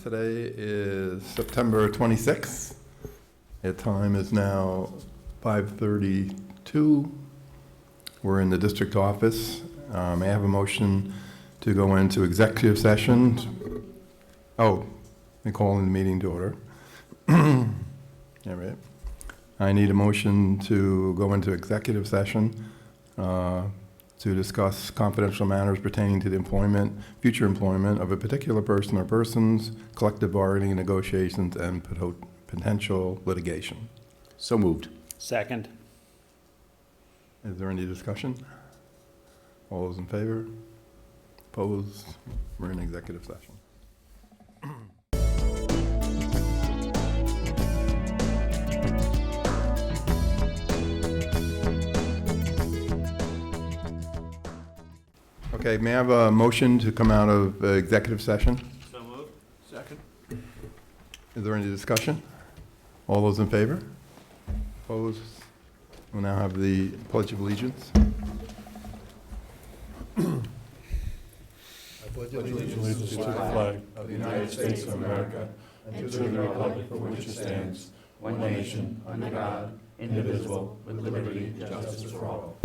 Today is September 26th. The time is now 5:32. We're in the district office. May I have a motion to go into executive session? Oh, we call in the meeting to order. All right. I need a motion to go into executive session to discuss confidential matters pertaining to the future employment of a particular person or persons, collective bargaining, negotiations, and potential litigation. So moved. Second. Is there any discussion? All those in favor? Opposed? We're in executive session. Okay, may I have a motion to come out of executive session? So moved. Second. Is there any discussion? All those in favor? Opposed? We'll now have the Pledge of Allegiance. I pledge allegiance to the flag of the United States of America and to the republic for which it stands, one nation, under God, indivisible, with liberty and justice for all.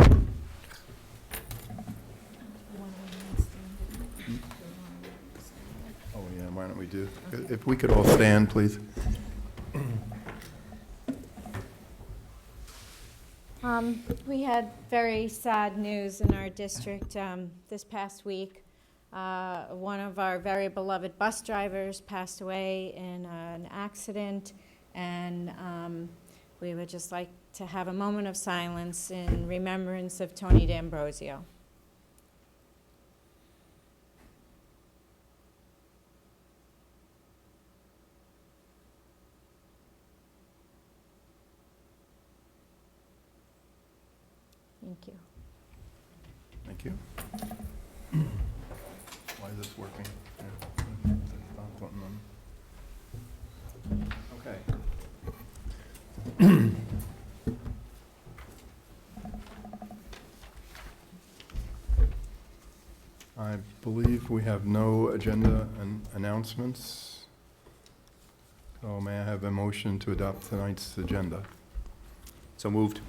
Oh, yeah, why don't we do, if we could all stand, please. We had very sad news in our district this past week. One of our very beloved bus drivers passed away in an accident, and we would just like to have a moment of silence in remembrance of Tony D'Ambrosio. Thank you. Thank you. Why is this working? Yeah. Stop button on. Okay. I believe we have no agenda and announcements. So may I have a motion to adopt tonight's agenda? So moved.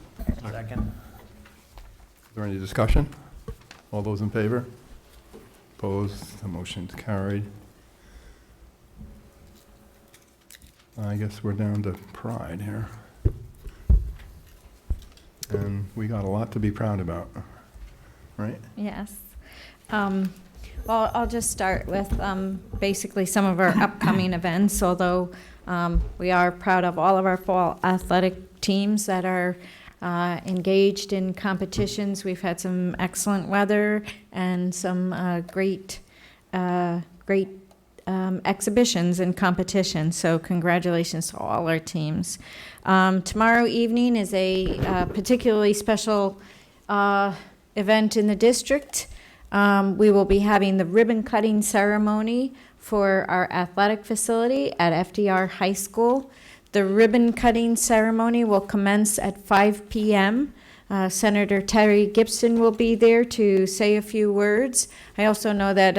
Second. Is there any discussion? All those in favor? Opposed? The motion's carried. I guess we're down to pride here. And we got a lot to be proud about, right? Yes. Well, I'll just start with basically some of our upcoming events, although we are proud of all of our fall athletic teams that are engaged in competitions. We've had some excellent weather and some great exhibitions and competitions, so congratulations to all our teams. Tomorrow evening is a particularly special event in the district. We will be having the ribbon cutting ceremony for our athletic facility at FDR High School. The ribbon cutting ceremony will commence at 5 p.m. Senator Terry Gibson will be there to say a few words. I also know that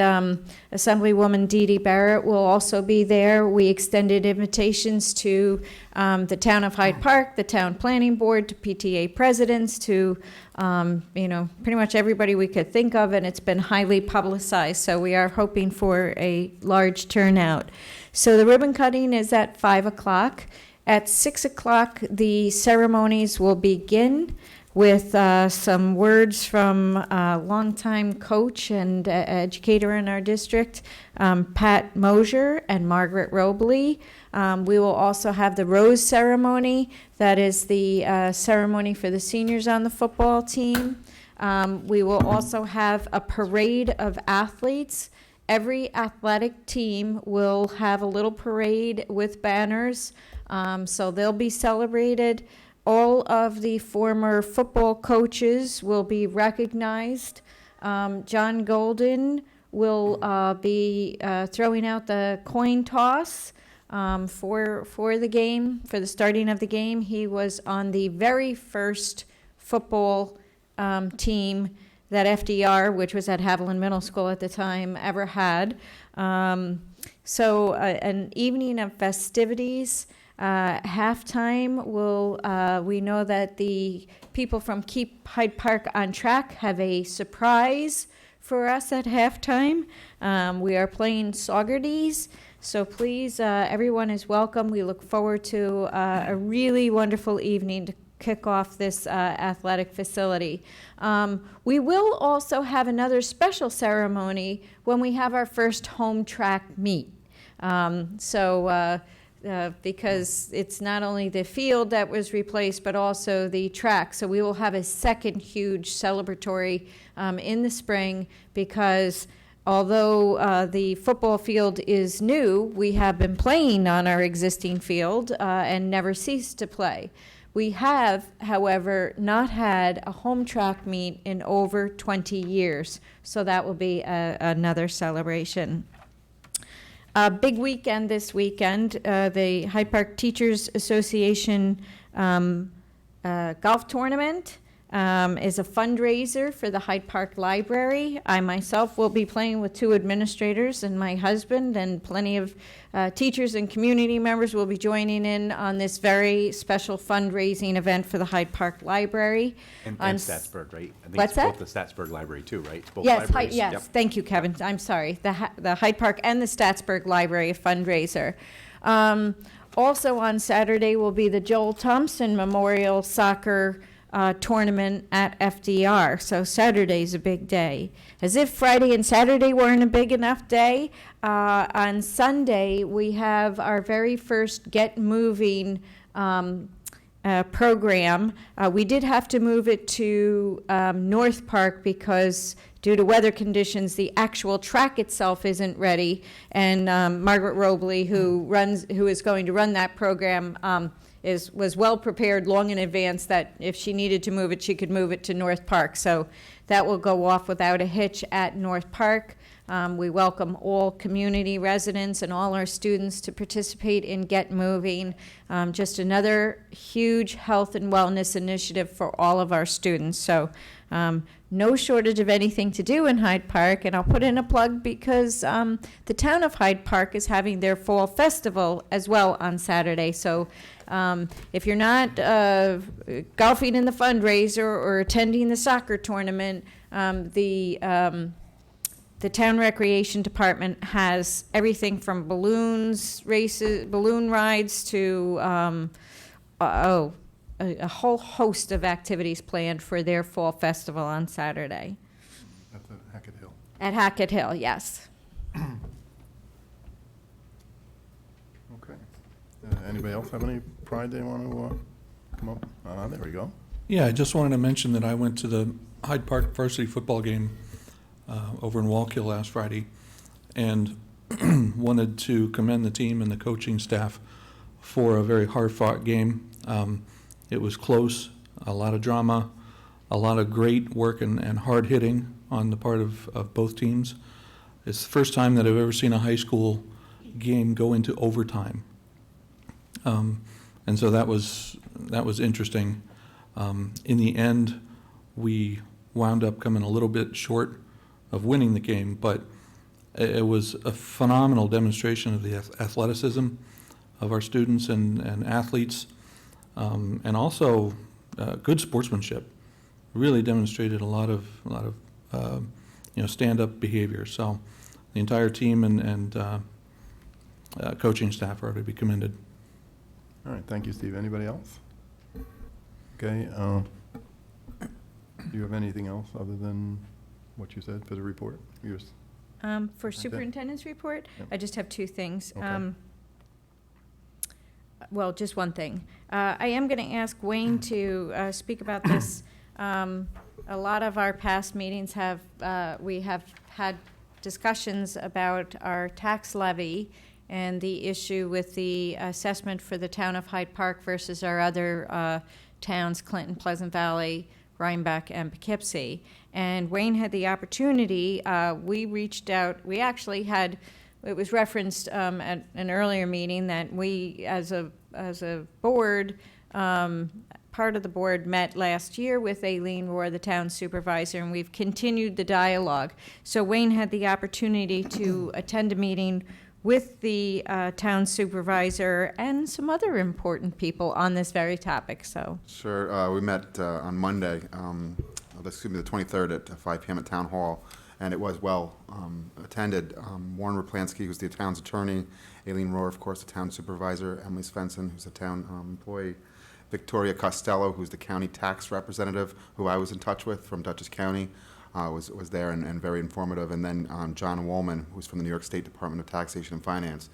Assemblywoman Dee Dee Barrett will also be there. We extended invitations to the town of Hyde Park, the town planning board, to PTA presidents, to pretty much everybody we could think of, and it's been highly publicized. So we are hoping for a large turnout. So the ribbon cutting is at 5 o'clock. At 6 o'clock, the ceremonies will begin with some words from a longtime coach and educator in our district, Pat Mosier and Margaret Robley. We will also have the rose ceremony. That is the ceremony for the seniors on the football team. We will also have a parade of athletes. Every athletic team will have a little parade with banners, so they'll be celebrated. All of the former football coaches will be recognized. John Golden will be throwing out the coin toss for the game, for the starting of the game. He was on the very first football team that FDR, which was at Haviland Middle School at the time, ever had. So an evening of festivities. Halftime we know that the people from Keep Hyde Park on Track have a surprise for us at halftime. We are playing Saugerties, so please, everyone is welcome. We look forward to a really wonderful evening to kick off this athletic facility. We will also have another special ceremony when we have our first home track meet. Because it's not only the field that was replaced, but also the track. So we will have a second huge celebratory in the spring, because although the football field is new, we have been playing on our existing field and never ceased to play. We have, however, not had a home track meet in over 20 years, so that will be another celebration. Big weekend this weekend. The Hyde Park Teachers Association golf tournament is a fundraiser for the Hyde Park Library. I myself will be playing with 2 administrators and my husband, and plenty of teachers and community members will be joining in on this very special fundraising event for the Hyde Park Library. And On Statsburg, right? I think What's it's that? both the Statsburg Library too, right? It's both Yes, libraries. yes. Yep. Thank you, Kevin. I'm sorry. The Hyde Park and the Statsburg Library fundraiser. Also on Saturday will be the Joel Thompson Memorial Soccer tournament at FDR. So Saturday's a big day. As if Friday and Saturday weren't a big enough day, on Sunday we have our very first Get Moving program. We did have to move it to North Park because due to weather conditions, the actual track itself isn't ready. And Margaret Robley, who is going to run that program, was well prepared long in advance that if she needed to move it, she could move it to North Park. So that will go off without a hitch at North Park. We welcome all community residents and all our students to participate in Get Moving. Just another huge health and wellness initiative for all of our students. So no shortage of anything to do in Hyde Park. And I'll put in a plug because the town of Hyde Park is having their fall festival as well on Saturday. So if you're not golfing in the fundraiser or attending the soccer tournament, the town recreation department has everything from balloons, races, balloon rides to a whole host of activities planned for their fall festival on Saturday. At the Hackett Hill. At Hackett Hill, yes. Okay. Anybody else have any pride they want to come up? There we go. Yeah, I just wanted to mention that I went to the Hyde Park varsity football game over in Wallkill last Friday, and wanted to commend the team and the coaching staff for a very hard-fought game. It was close, a lot of drama, a lot of great work and hard hitting on the part of both teams. It's the first time that I've ever seen a high school game go into overtime. And so that was interesting. In the end, we wound up coming a little bit short of winning the game, but it was a phenomenal demonstration of the athleticism of our students and athletes, and also good sportsmanship. Really demonstrated a lot of stand-up behavior. So the entire team and coaching staff are to be commended. All right, thank you, Steve. Anybody else? Okay, do you have anything else other than what you said for the report? Yours? For superintendent's report, Yep. I just have 2 things. Okay. Well, just one thing. I am going to ask Wayne to speak about this. A lot of our past meetings we have had discussions about our tax levy and the issue with the assessment for the town of Hyde Park versus our other towns, Clinton, Pleasant Valley, Rhinebeck, and Poughkeepsie. And Wayne had the opportunity, we reached out, we actually had, it was referenced at an earlier meeting that we, as a board, part of the board met last year with Aileen Rohr, the town supervisor, and we've continued the dialogue. So Wayne had the opportunity to attend a meeting with the town supervisor and some other important people on this very topic. So, Sure. We met on Monday, the 23rd at 5 p.m. at Town Hall, and it was well attended. Warren Raplansky, who's the town's attorney, Aileen Rohr, of course, the town supervisor, Emily Svensson, who's a town employee, Victoria Costello, who's the county tax representative, who I was in touch with from Dutchess County, was there and very informative. And then John Woolman, who's from the New York State Department of Taxation and Finance,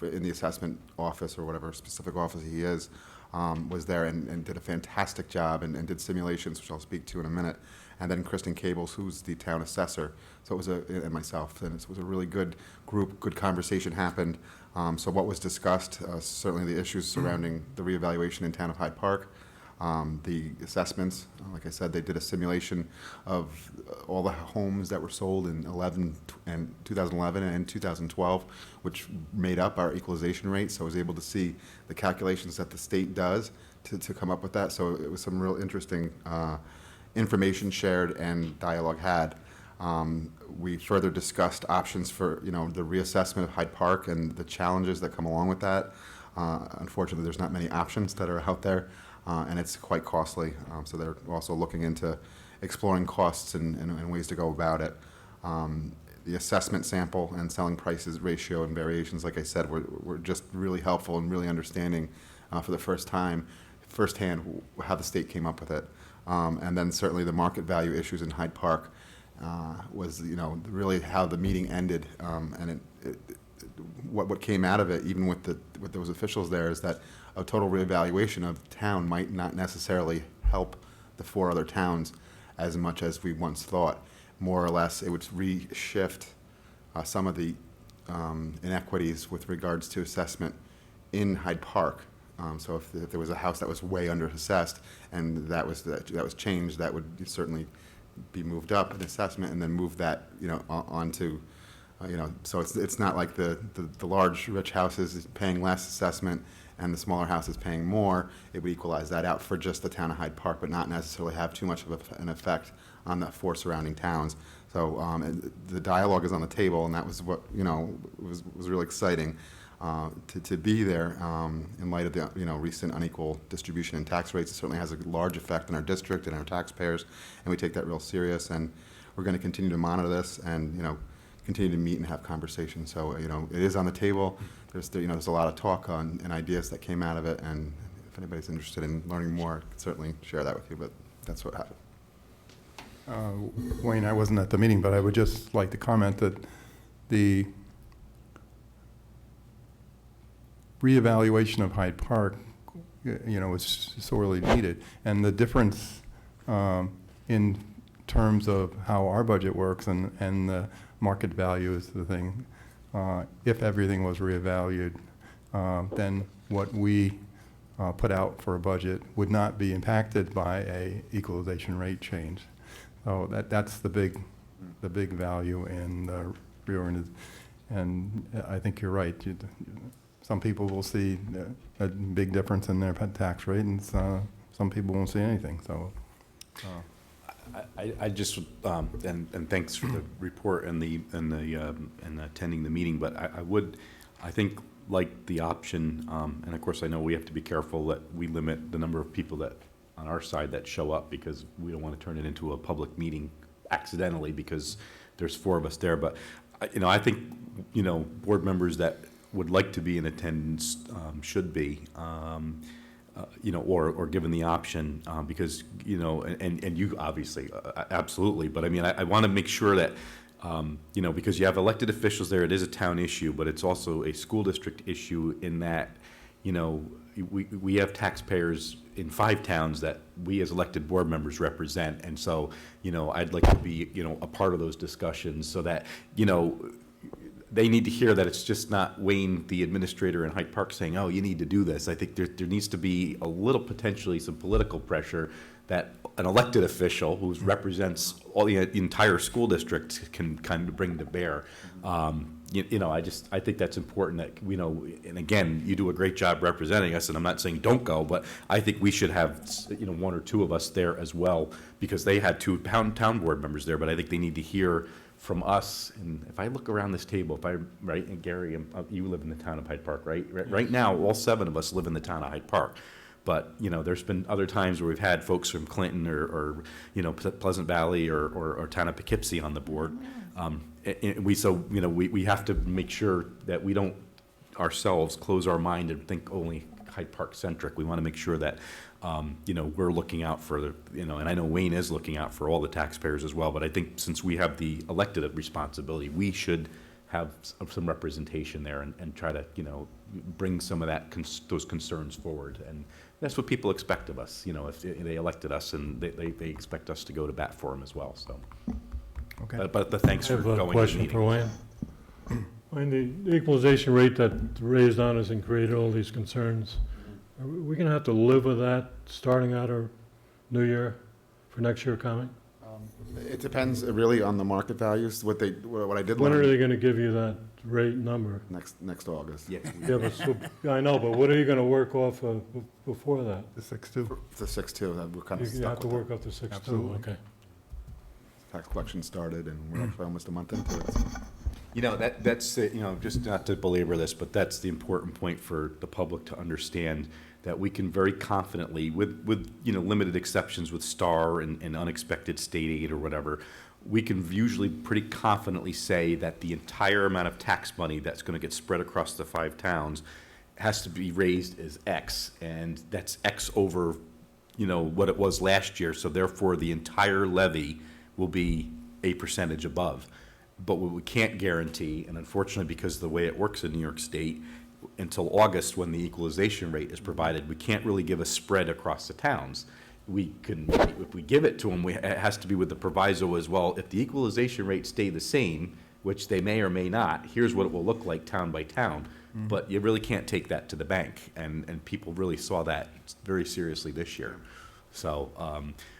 in the assessment office or whatever specific office he is, was there and did a fantastic job and did simulations, which I'll speak to in a minute. And then Kristen Cables, who's the town assessor, so it was and myself, and it was a really good group, good conversation happened. So what was discussed, certainly the issues surrounding the reevaluation in town of Hyde Park, the assessments, like I said, they did a simulation of all the homes that were sold in 2011 and 2012, which made up our equalization rate. So I was able to see the calculations that the state does to come up with that. So it was some real interesting information shared and dialogue had. We further discussed options for, the reassessment of Hyde Park and the challenges that come along with that. Unfortunately, there's not many options that are out there, and it's quite costly. So they're also looking into exploring costs and ways to go about it. The assessment sample and selling prices ratio and variations, like I said, were just really helpful and really understanding for the firsthand how the state came up with it. And then certainly the market value issues in Hyde Park was, really how the meeting ended. And what came out of it, even with those officials there, is that a total reevaluation of the town might not necessarily help the 4 other towns as much as we once thought. More or less, it would reshift some of the inequities with regards to assessment in Hyde Park. So if there was a house that was way under-assessed and that was changed, that would certainly be moved up in assessment and then move that, onto, so it's not like the large rich houses is paying less assessment and the smaller houses paying more. It would equalize that out for just the town of Hyde Park, but not necessarily have too much of an effect on the 4 surrounding towns. So the dialogue is on the table, and that was what, was really exciting. To be there in light of the recent unequal distribution in tax rates. It certainly has a large effect on our district and our taxpayers, and we take that real serious. And we're going to continue to monitor this and continue to meet and have conversations. So it is on the table. There's a lot of talk and ideas that came out of it, and if anybody's interested in learning more, I can certainly share that with you. But that's what happened. Wayne, I wasn't at the meeting, but I would just like to comment that the reevaluation of Hyde Park, is sorely needed. And the difference in terms of how our budget works and the market value is the thing. If everything was reevaluated, then what we put out for a budget would not be impacted by a equalization rate change. So that's the big value in the reorganization. And I think you're right. Some people will see a big difference in their tax rate, and some people won't see anything. So, I just and thanks for the report and attending the meeting. But I think like the option, and of course I know we have to be careful that we limit the number of people that on our side that show up, because we don't want to turn it into a public meeting accidentally because there's 4 of us there. But I think board members that would like to be in attendance should be, or given the option, because, and you obviously, absolutely, but I mean, I want to make sure that, because you have elected officials there, it is a town issue, but it's also a school district issue in that, we have taxpayers in 5 towns that we as elected board members represent, and so, I'd like to be, a part of those discussions so that, they need to hear that it's just not Wayne, the administrator in Hyde Park, saying, oh, you need to do this. I think there needs to be a little, potentially some political pressure that an elected official who represents all the entire school district can kind of bring to bear. I think that's important that, and again, you do a great job representing us, and I'm not saying don't go, but I think we should have, 1 or 2 of us there as well, because they had 2 town board members there, but I think they need to hear from us, and if I look around this table, right, and Gary, you live in the town of Hyde Park, right? Right now, all 7 of us live in the town of Hyde Park. But, there's been other times where we've had folks from Clinton or Pleasant Valley or town of Poughkeepsie on the board. We have to make sure that we don't ourselves close our mind and think only Hyde Park centric. We want to make sure that, we're looking out for, and I know Wayne is looking out for all the taxpayers as well, but I think since we have the elected responsibility, we should have some representation there and try to, bring some of that, those concerns forward. And that's what people expect of us, if they elected us, and they expect us to go to bat for them as well, so. Okay. But thanks I for have a going to the question meeting. for Wayne. Wayne, the equalization rate that raised on us and created all these concerns, are we going to have to live with that starting out our new year for next year coming? It depends really on the market values, what I did When are they learn going to give you that rate number? next August. Yeah, Yeah, but I know, but what are you going to work off of before that? The 6-2. The 6-2, that we're kind of You have stuck to with work up to 6.2, Absolutely. okay. Tax collection started, and we're actually almost a month into it. So. that's, just not to belabor this, but that's the important point for the public to understand, that we can very confidently, with limited exceptions with STAR and unexpected state aid or whatever, we can usually pretty confidently say that the entire amount of tax money that's going to get spread across the 5 towns has to be raised as X, and that's X over, what it was last year, so therefore the entire levy will be a percentage above. But what we can't guarantee, and unfortunately because of the way it works in New York State, until August when the equalization rate is provided, we can't really give a spread across the towns. We can, if we give it to them, it has to be with the proviso as well. If the equalization rates stay the same, which they may or may not, here's what it will look like town by town. But you really can't take that to the bank, and people really saw that very seriously this year. So,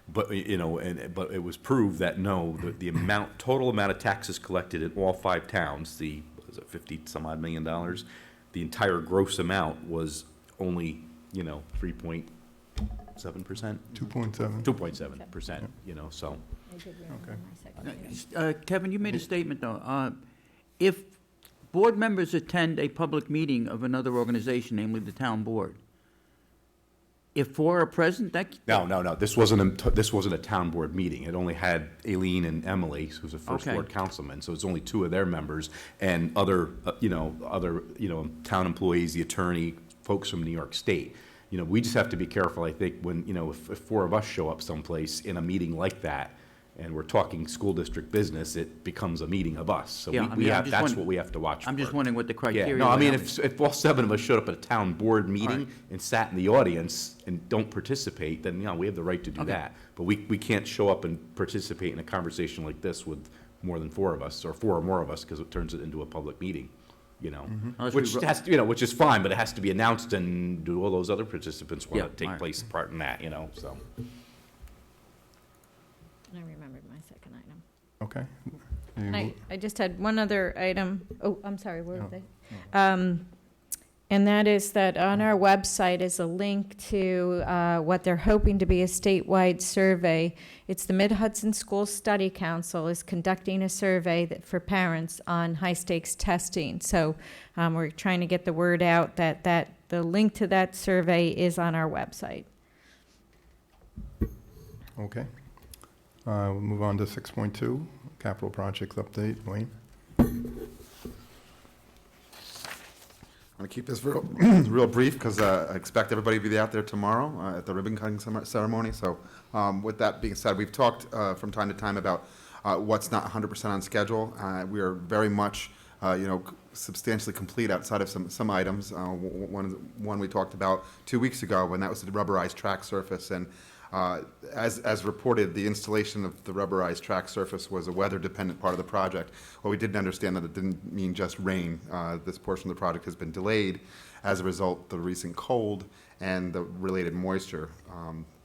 but it was proved that no, the total amount of taxes collected in all 5 towns, was it $50-some-odd million, the entire gross amount was only 3.7%, 2.7. 2.7%. So. Kevin, you made a statement, though. If board members attend a public meeting of another organization, namely the town board, if 4 are present, No. This wasn't a town board meeting. It only had Aileen and Emily, who's a first Okay. ward councilman. So it's only 2 of their members and other town employees, the attorney, folks from New York State. We just have to be careful. I think when if 4 of us show up someplace in a meeting like that, and we're talking school district business, it becomes a meeting of us. So Yeah, I mean, I'm just that's wondering- what we have to watch for. I'm just wondering what the criteria. Yeah, no, I were. mean, if all 7 of us showed up at a town board meeting right. and sat in the audience and don't participate, then, we have the right to do Okay. that. But we can't show up and participate in a conversation like this with more than 4 of us, or 4 or more of us, because it turns it into a public meeting, Unless we which ro- has to, which is fine, but it has to be announced, and do all those other participants want Yeah, to take alright. part in that, so. I remembered my second item. Okay. I just had one other item. Oh, I'm sorry, where were No. they? And that is that on our website is a link to what they're hoping to be a statewide survey. It's the Mid-Hudson School Study Council is conducting a survey for parents on high-stakes testing. So we're trying to get the word out that the link to that survey is on our website. Okay. We'll move on to 6.2, capital projects update. Wayne? I'm going to keep this real brief because I expect everybody to be out there tomorrow at the ribbon cutting ceremony. So with that being said, we've talked from time to time about what's not 100% on schedule. We are very much, substantially complete outside of some items. One we talked about 2 weeks ago, and that was the rubberized track surface. And as reported, the installation of the rubberized track surface was a weather-dependent part of the project. Well, we didn't understand that it didn't mean just rain. This portion of the project has been delayed as a result of the recent cold and the related moisture.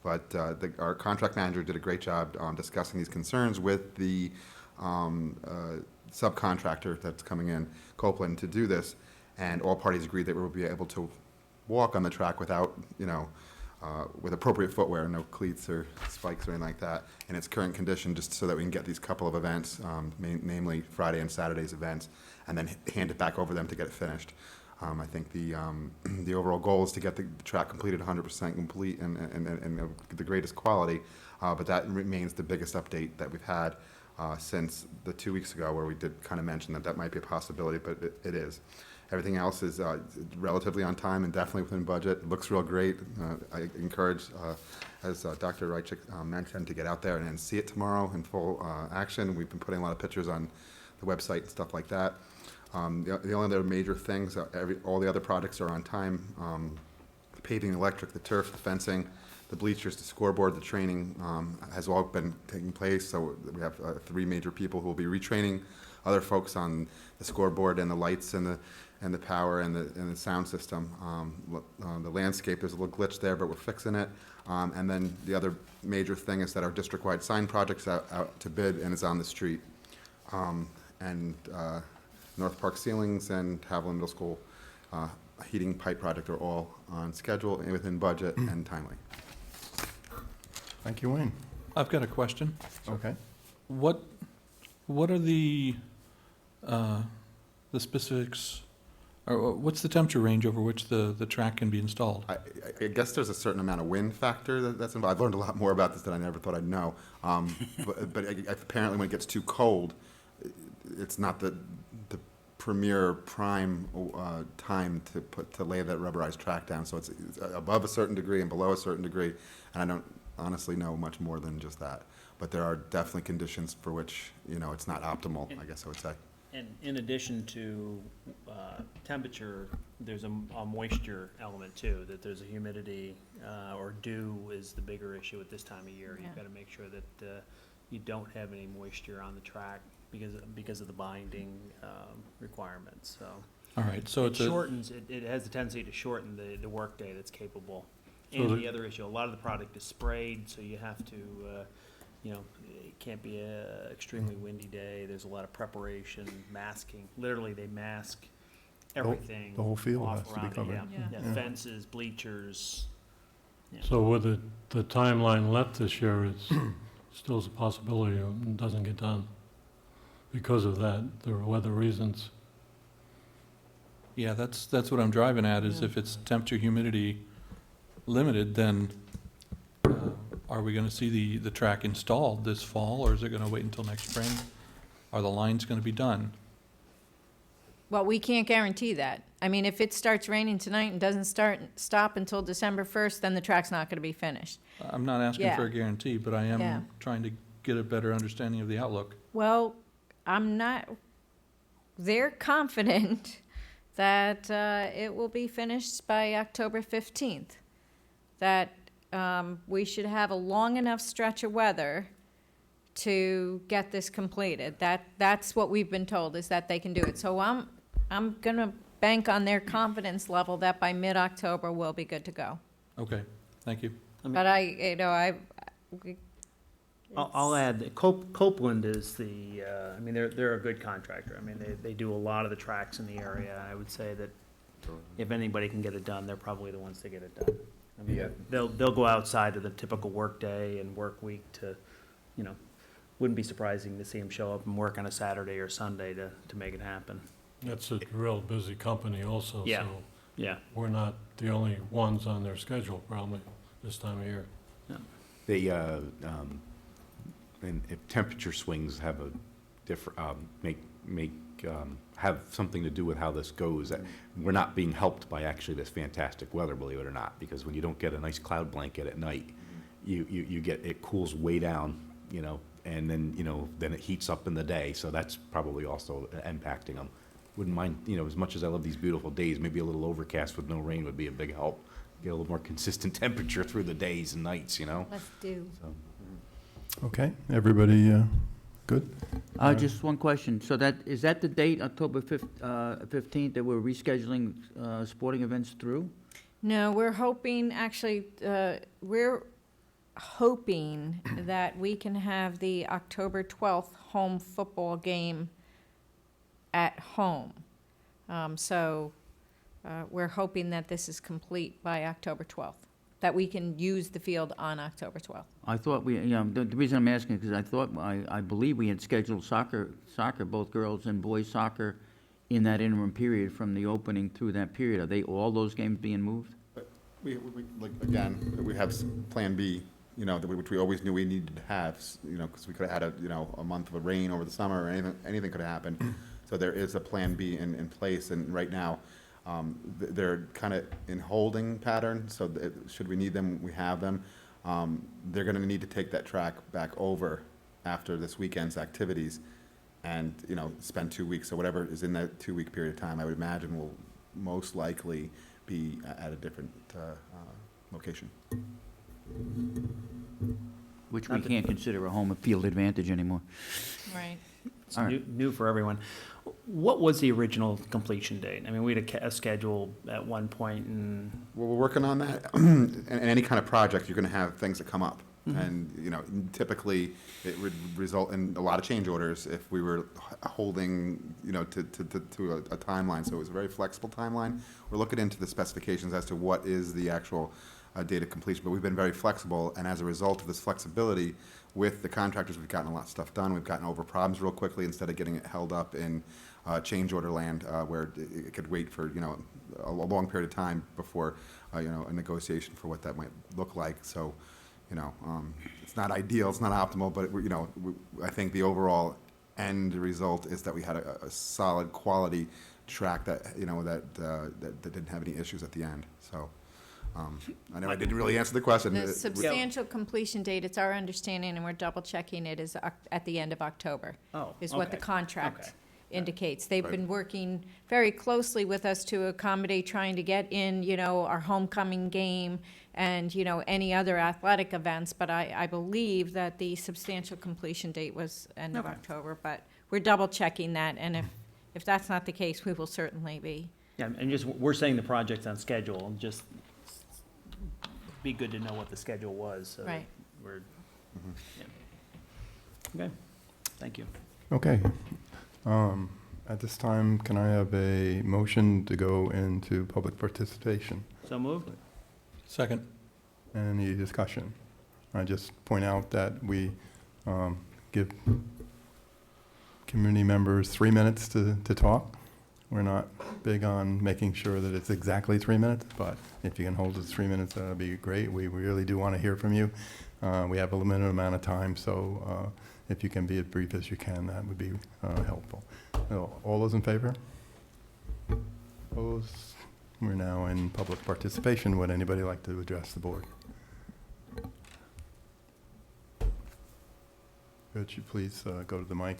But our contract manager did a great job discussing these concerns with the subcontractor that's coming in, Copeland, to do this. And all parties agreed that we will be able to walk on the track without, with appropriate footwear, no cleats or spikes or anything like that, in its current condition, just so that we can get these couple of events, namely Friday and Saturday's events, and then hand it back over them to get it finished. I think the overall goal is to get the track completed 100% complete and of the greatest quality, but that remains the biggest update that we've had since the 2 weeks ago, where we did kind of mention that that might be a possibility, but it is. Everything else is relatively on time and definitely within budget. It looks real great. I encourage, as Dr. Reichik mentioned, to get out there and see it tomorrow in full action. We've been putting a lot of pictures on the website and stuff like that. The only other major things, all the other projects are on time. The paving, the electric, the turf, the fencing, the bleachers, the scoreboard, the training has all been taking place. So we have 3 major people who will be retraining other folks on the scoreboard and the lights and the power and the sound system. The landscape, there's a little glitch there, but we're fixing it. And then the other major thing is that our district-wide sign project's out to bid and is on the street. North Park ceilings and Haviland Middle School heating pipe project are all on schedule and within budget and timely. Thank you, Wayne. I've got a question. Okay. What are the specifics, or what's the temperature range over which the track can be installed? I guess there's a certain amount of wind factor that's involved. I've learned a lot more about this than I never thought I'd know. But apparently when it gets too cold, it's not the premier prime time to lay that rubberized track down. So it's above a certain degree and below a certain degree, and I don't honestly know much more than just that. But there are definitely conditions for which, it's not optimal, I guess I would say. And in addition to temperature, there's a moisture element too, that there's a humidity or dew is the bigger issue at this time of year. Yeah. You've got to make sure that you don't have any moisture on the track because of the binding requirements. So All right, so it has the tendency to shorten the workday that's capable. So And the- the other issue, a lot of the product is sprayed, so you have to, it can't be a extremely windy day. There's a lot of preparation, masking. Literally, they mask everything. The whole field off has to be around it, covered. Yeah, Yeah. yeah, fences, bleachers. Yeah. So with the timeline left this year, it's still a possibility it doesn't get done because of that, the weather reasons. Yeah, that's what I'm driving at, is Yeah. if it's temperature, humidity limited, then are we gonna see the track installed this fall, or is it gonna wait until next spring? Are the lines gonna be done? Well, we can't guarantee that. I mean, if it starts raining tonight and doesn't stop until December 1st, then the track's not going to be finished. I'm not asking for Yeah. a guarantee, but I Yeah. am trying to get a better understanding of the outlook. Well, they're confident that it will be finished by October 15th. That we should have a long enough stretch of weather to get this completed. That's what we've been told, is that they can do it. So I'm going to bank on their confidence level that by mid-October we'll be good to go. Okay, thank you. But I'll add that Copeland is they're a good contractor. I mean, they do a lot of the tracks in the area. I would say that if anybody can get it done, they're probably the ones to get it done. I mean, Yeah. they'll go outside of the typical work day and work week to, wouldn't be surprising to see them show up and work on a Saturday or Sunday to make it happen. It's a real busy company also, Yeah. so Yeah. we're not the only ones on their schedule probably this time of year. They, and if temperature swings have a different, have something to do with how this goes, that we're not being helped by actually this fantastic weather, believe it or not, because when you don't get a nice cloud blanket at night, you get, it cools way down, and then it heats up in the day, so that's probably also impacting them. Wouldn't mind, as much as I love these beautiful days, maybe a little overcast with no rain would be a big help. Get a little more consistent temperature through the days and nights, let's do. So. Okay, everybody good? Just one question. So is that the date, October 15th, that we're rescheduling sporting events through? No, we're hoping that we can have the October 12th home football game at home. So we're hoping that this is complete by October 12th. that we can use the field on October 12th. I thought the reason I'm asking is because I believe we had scheduled soccer, both girls and boys soccer, in that interim period from the opening through that period. Are all those games being moved? We like, again, we have Plan B, which we always knew we needed to have, because we could have had a month of rain over the summer, or anything could have happened. So there is a Plan B in place, and right now, they're kind of in holding pattern, so should we need them, we have them. They're gonna need to take that track back over after this weekend's activities and, spend 2 weeks, so whatever is in that 2-week period of time, I would imagine will most likely be at a different location. Which we can't consider a home field advantage anymore. Right. It's All right. new for everyone. What was the original completion date? I mean, we had a schedule at one point, and Well, we're working on that. In any kind of project, you're going to have things that come up. And, typically, it would result in a lot of change orders if we were holding, to a timeline. So it was a very flexible timeline. We're looking into the specifications as to what is the actual date of completion. But we've been very flexible, and as a result of this flexibility with the contractors, we've gotten a lot of stuff done. We've gotten over problems real quickly instead of getting it held up in change order land where it could wait for, a long period of time before, a negotiation for what that might look like. So, it's not ideal, it's not optimal, but, I think the overall end result is that we had a solid quality track that, that didn't have any issues at the end. So, I know I didn't really answer the question. The substantial completion date, it's our understanding, and we're double checking it, is at the end of October. Oh, Is what the okay. contract Okay. indicates. They've Right. been working very closely with us to accommodate trying to get in, our homecoming game and, any other athletic events, but I believe that the substantial completion date was end of Okay. October, but we're double checking that, and if that's not the case, we will certainly be. yeah, and just, we're saying the project's on schedule, and just be good to know what the schedule was, so that Right. we're, yeah. Okay, thank you. Okay. At this time, can I have a motion to go into public participation? So moved? Second. Any discussion? I just point out that we give community members 3 minutes to talk. We're not big on making sure that it's exactly 3 minutes, but if you can hold it to 3 minutes, that'd be great. We really do want to hear from you. We have a limited amount of time, so if you can be as brief as you can, that would be helpful. All those in favor? Opposed? We're now in public participation. Would anybody like to address the board? Could you please go to the mic?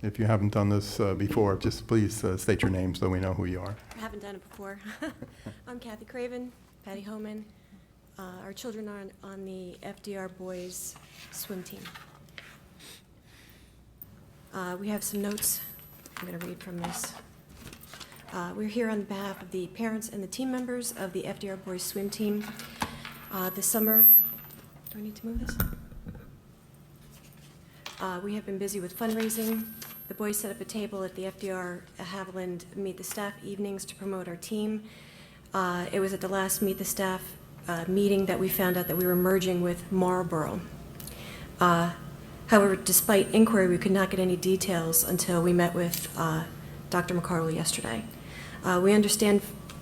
If you haven't done this before, just please state your name so we know who you are. I haven't done it before. I'm Kathy Craven, Patty Homan. Our children are on the FDR boys swim team. We have some notes I'm going to read from this. We're here on behalf of the parents and the team members of the FDR boys swim team. This summer, do I need to move this? We have been busy with fundraising. The boys set up a table at the FDR Haviland Meet the Staff evenings to promote our team. It was at the last Meet the Staff meeting that we found out that we were merging with Marlboro. However, despite inquiry, we could not get any details until we met with Dr. McCardle yesterday. We understand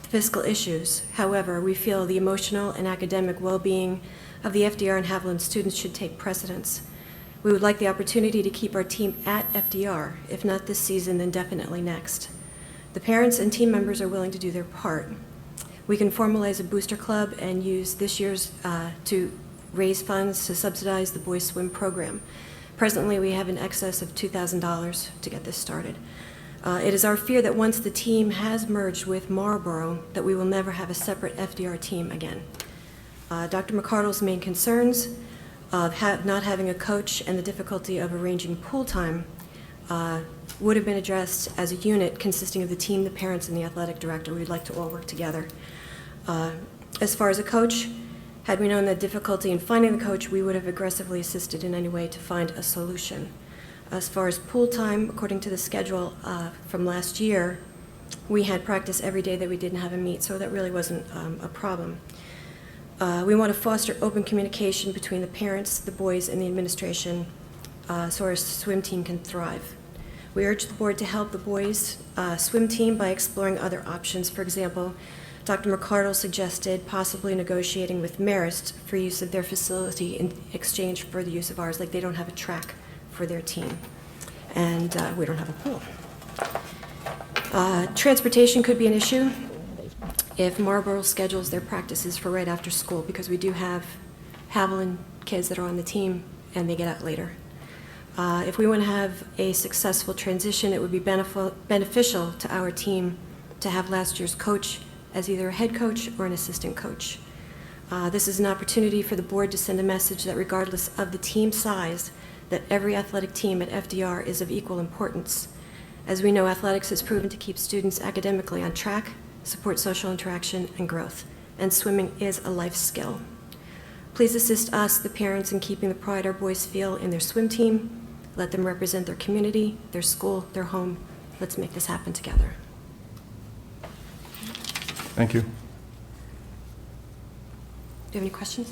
fiscal issues. However, we feel the emotional and academic well-being of the FDR and Haviland students should take precedence. We would like the opportunity to keep our team at FDR, if not this season, then definitely next. The parents and team members are willing to do their part. We can formalize a booster club and use this year's to raise funds to subsidize the boys swim program. Presently, we have an excess of $2,000 to get this started. It is our fear that once the team has merged with Marlboro, that we will never have a separate FDR team again. Dr. McCardle's main concerns of not having a coach and the difficulty of arranging pool time would have been addressed as a unit consisting of the team, the parents, and the athletic director. We'd like to all work together. As far as a coach, had we known the difficulty in finding the coach, we would have aggressively assisted in any way to find a solution. As far as pool time, according to the schedule from last year, we had practice every day that we didn't have a meet, so that really wasn't a problem. We want to foster open communication between the parents, the boys, and the administration so our swim team can thrive. We urge the board to help the boys' swim team by exploring other options. For example, Dr. McCardle suggested possibly negotiating with Marist for use of their facility in exchange for the use of ours, like they don't have a track for their team, and we don't have a pool. Transportation could be an issue if Marlborough schedules their practices for right after school, because we do have Haviland kids that are on the team and they get out later. If we want to have a successful transition, it would be beneficial to our team to have last year's coach as either a head coach or an assistant coach. This is an opportunity for the board to send a message that regardless of the team size, that every athletic team at FDR is of equal importance. As we know, athletics has proven to keep students academically on track, support social interaction and growth, and swimming is a life skill. Please assist us, the parents, in keeping the pride our boys feel in their swim team. Let them represent their community, their school, their home. Let's make this happen together. Thank you. Do you have any questions?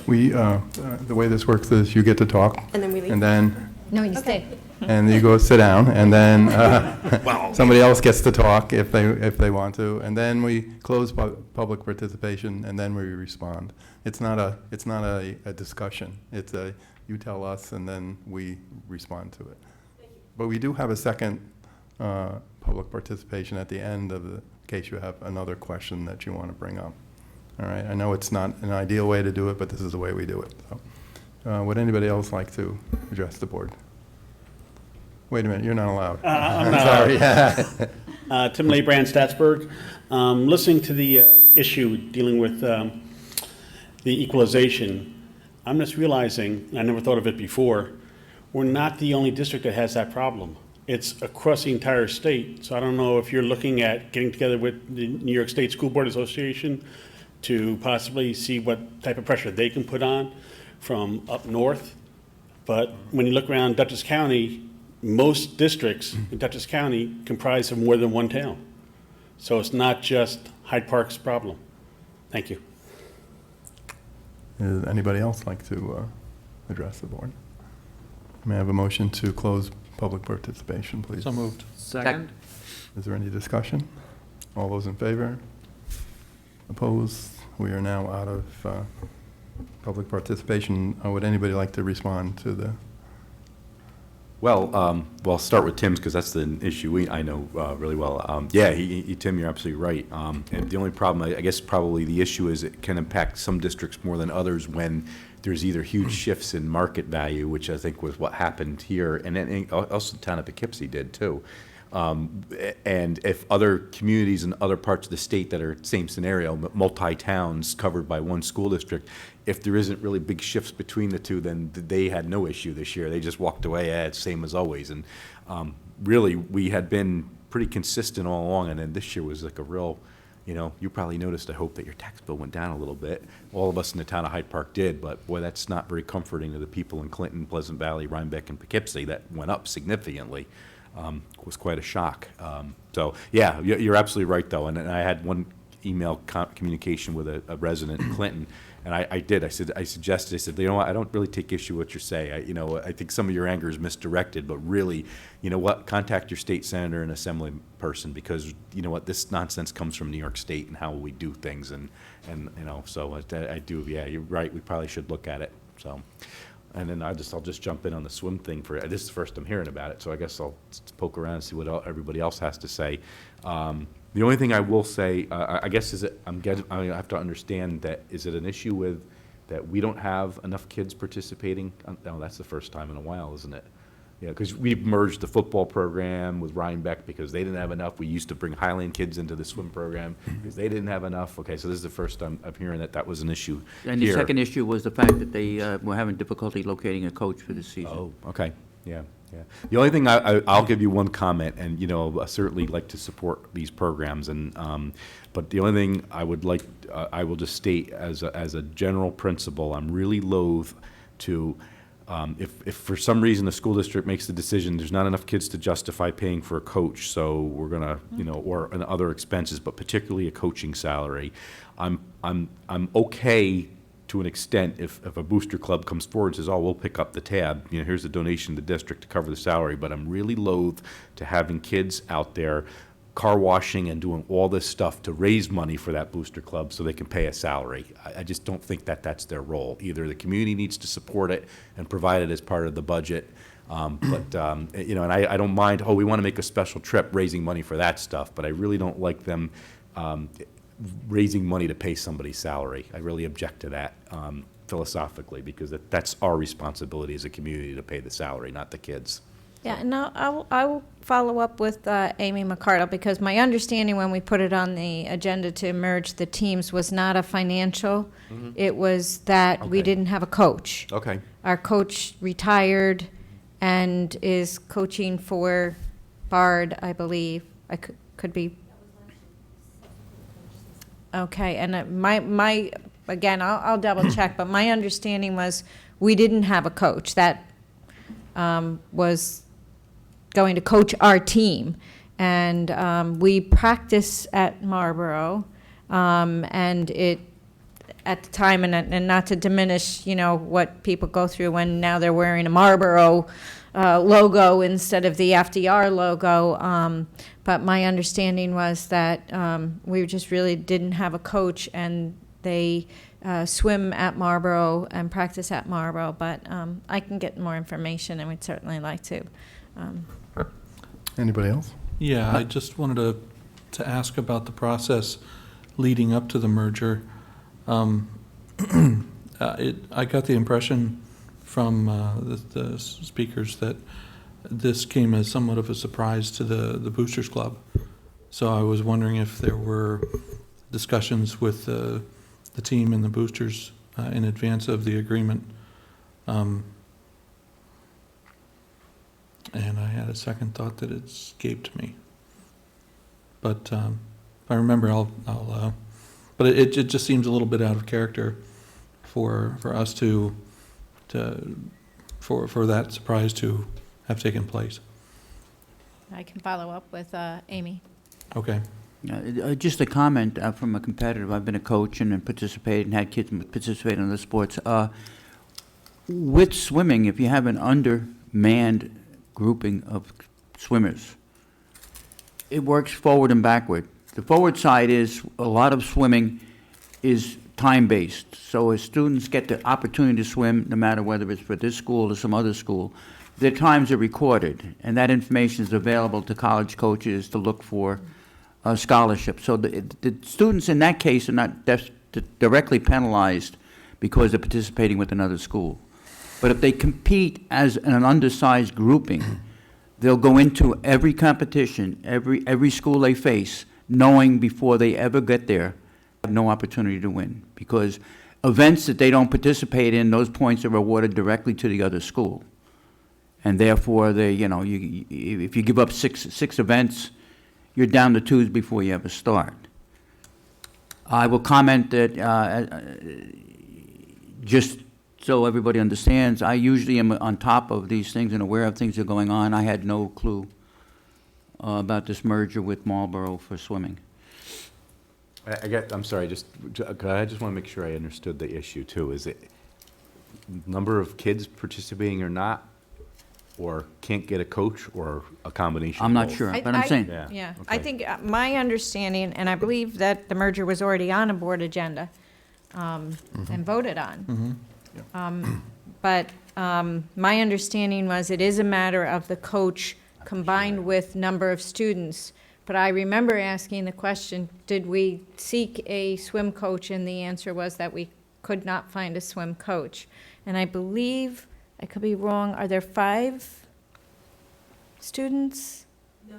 We, the way this works is you get to talk, And then we leave? and then, No, you stay. and you go sit down, and then somebody else gets to talk if they want to, and then we close public participation, and then we respond. It's not a discussion. It's you tell us, and then we respond to it. But we do have a second public participation at the end of the case you have another question that you want to bring up. All right, I know it's not an ideal way to do it, but this is the way we do it. So, would anybody else like to address the board? Wait a minute, you're not allowed. I'm not sorry. Tim Lebrand, Statsburg. Listening to the issue dealing with the equalization, I'm just realizing, I never thought of it before, we're not the only district that has that problem. It's across the entire state. So I don't know if you're looking at getting together with the New York State School Board Association to possibly see what type of pressure they can put on from up north. But when you look around Dutchess County, most districts in Dutchess County comprise of more than one town. So it's not just Hyde Park's problem. Thank you. Does anybody else like to address the board? May I have a motion to close public participation, please? So moved. Second? Is there any discussion? All those in favor? Opposed? We are now out of public participation. Would anybody like to respond to the? Well, I'll start with Tim's because that's the issue I know really well. Yeah, Tim, you're absolutely right. And the only problem, I guess, probably the issue is it can impact some districts more than others when there's either huge shifts in market value, which I think was what happened here, and then also the town of Poughkeepsie did too. And if other communities in other parts of the state that are same scenario, multi-towns covered by one school district, if there isn't really big shifts between the two, then they had no issue this year. They just walked away, it's same as always. And really, we had been pretty consistent all along, and then this year was like a real, you probably noticed, I hope, that your tax bill went down a little bit. All of us in the town of Hyde Park did, but boy, that's not very comforting to the people in Clinton, Pleasant Valley, Rhinebeck, and Poughkeepsie. That went up significantly. Was quite a shock. So yeah, you're absolutely right though. And I had one email communication with a resident in Clinton, and I suggested, you know what, I don't really take issue with what you say. I think some of your anger is misdirected, but really, you know what, contact your state senator and assembly person, because you know what, this nonsense comes from New York State and how we do things, and so I do. Yeah, you're right. We probably should look at it. So. And then I'll just jump in on the swim thing this is the first I'm hearing about it, so I guess I'll poke around and see what everybody else has to say. The only thing I will say, I guess, I have to understand that, is it an issue with that we don't have enough kids participating? No, that's the first time in a while, isn't it? Yeah, because we've merged the football program with Rhinebeck because they didn't have enough. We used to bring Highland kids into the swim program because they didn't have enough. Okay, so this is the first time I'm hearing that was an issue And the here. second issue was the fact that they were having difficulty locating a coach for this season. Oh, okay, yeah. The only thing I'll give you one comment, and I certainly like to support these programs, and but the only thing I would like, I will just state as a general principle, I'm really loath to If for some reason the school district makes the decision, there's not enough kids to justify paying for a coach, so we're gonna, or and other expenses, but particularly a coaching salary, I'm okay to an extent if a booster club comes forward and says, oh, we'll pick up the tab, here's a donation to the district to cover the salary, but I'm really loath to having kids out there car washing and doing all this stuff to raise money for that booster club so they can pay a salary. I just don't think that that's their role. Either the community needs to support it and provide it as part of the budget, and I don't mind, oh, we want to make a special trip raising money for that stuff, but I really don't like them raising money to pay somebody's salary. I really object to that philosophically, because that's our responsibility as a community to pay the salary, not the kids. Yeah, and I will follow up with Amy McCardle, because my understanding when we put it on the agenda to merge the teams was not a financial. It was that we Okay. didn't have a coach. Okay. Our coach retired and is coaching for Bard, I believe. I could be. Okay, and my again, I'll double check, but my understanding was we didn't have a coach that was going to coach our team. And we practice at Marlboro, and it, at the time, and not to diminish, what people go through when now they're wearing a Marlboro logo instead of the FDR logo. But my understanding was that we just really didn't have a coach, and they swim at Marlboro and practice at Marlboro. But I can get more information, and we'd certainly like to. Anybody else? Yeah, I just wanted to ask about the process leading up to the merger. I got the impression from the speakers that this came as somewhat of a surprise to the Boosters Club. So I was wondering if there were discussions with the team and the Boosters in advance of the agreement. And I had a second thought that it escaped me. But if I remember, I'll but it just seems a little bit out of character for us for that surprise to have taken place. I can follow up with Amy. Okay. Just a comment from a competitor. I've been a coach and participated and had kids participate in the sports. With swimming, if you have an undermanned grouping of swimmers, it works forward and backward. The forward side is a lot of swimming is time-based. So as students get the opportunity to swim, no matter whether it's for this school or some other school, their times are recorded, and that information is available to college coaches to look for scholarships. So the students in that case are not directly penalized because they're participating with another school. But if they compete as an undersized grouping, they'll go into every competition, every school they face, knowing before they ever get there, have no opportunity to win. Because events that they don't participate in, those points are awarded directly to the other school. And therefore, if you give up six events, you're down to 2s before you ever start. I will comment that just so everybody understands, I usually am on top of these things and aware of things that are going on. I had no clue about this merger with Marlboro for swimming. I'm sorry, I just want to make sure I understood the issue too. Is it number of kids participating or not, or can't get a coach, or a combination? I'm of not both? sure, but I'm saying. Yeah. I Okay. think my understanding, and I believe that the merger was already on a board agenda and voted on. But my understanding was it is a matter of the coach combined with number of students. But I remember asking the question, did we seek a swim coach? And the answer was that we could not find a swim coach. And I believe, I could be wrong, are there 5 students? No.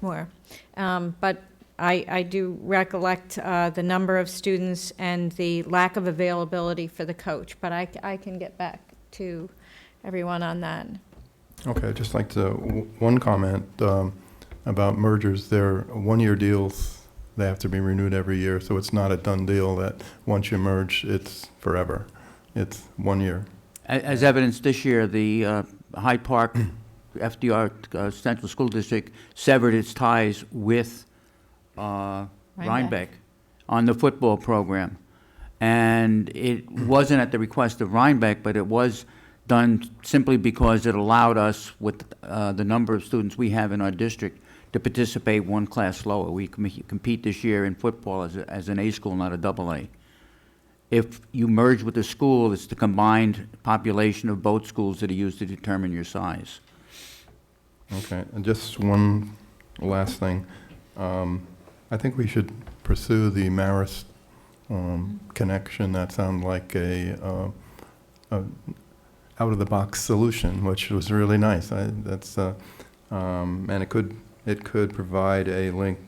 More. But I do recollect the number of students and the lack of availability for the coach. But I can get back to everyone on that. Okay, I'd just like to, one comment about mergers. They're 1-year deals. They have to be renewed every year, so it's not a done deal that once you merge, it's forever. It's 1 year. As evidenced this year, the Hyde Park FDR Central School District severed its ties with Rhinebeck on the football program. And it wasn't at the request of Rhinebeck, but it was done simply because it allowed us, with the number of students we have in our district, to participate one class lower. We compete this year in football as an A school, not a double A. If you merge with the school, it's the combined population of both schools that are used to determine your size. Okay, and just one last thing. I think we should pursue the Marist connection. That sounded like a out-of-the-box solution, which was really nice. And it could provide a link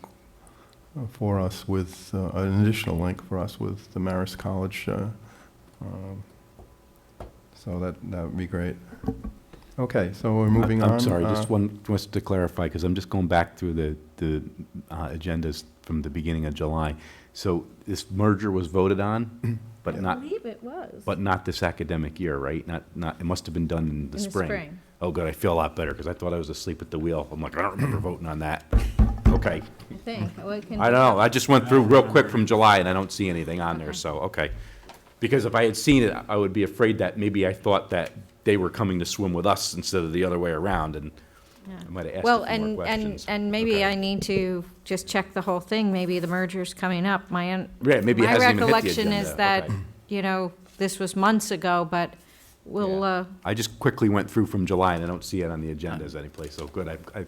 for us with, an additional link for us with the Marist College. So that would be great. Okay, so we're moving on. I'm sorry, just to clarify, because I'm just going back through the agendas from the beginning of July. So this merger was voted on, but I not, believe it was. but not this academic year, right? Not, it must have been done in the spring. Oh, good, I feel a lot better, because I thought I was asleep at the wheel. I'm like, I don't remember voting on that. Okay. I think. I don't know, I just went through real quick from July, and I don't see anything on there, so, okay. Because if I had seen it, I would be afraid that maybe I thought that they were coming to swim with us instead of the other way around, and I might have asked Well, a few more questions. and maybe Okay. I need to just check the whole thing. Maybe the merger's coming up. Yeah, maybe it My hasn't even hit the recollection is agenda. that, Okay. this was months ago, but we'll, Yeah. I just quickly went through from July, and I don't see it on the agendas anyplace, so good. I felt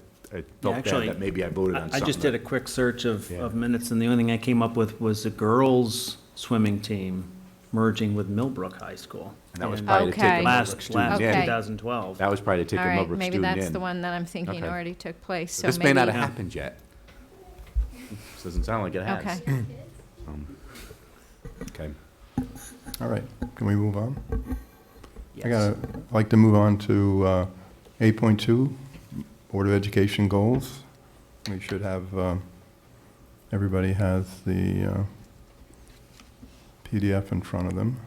bad actually, that maybe I voted on I something. just did a that- quick search of Yeah. minutes, and the only thing I came up with was the girls' swimming team merging with Millbrook High School. And that was And probably to take a Okay. Millbrook Last student in. Okay. 2012. That was probably to take all a right, Millbrook maybe student in. that's the one that I'm thinking Okay. already took place. So This may not have maybe- happened yet. This doesn't sound like it has. Okay. Okay. All right, can we move on? Yes. I'd like to move on to 8.2, Board of Education goals. We should have, everybody has the PDF in front of them.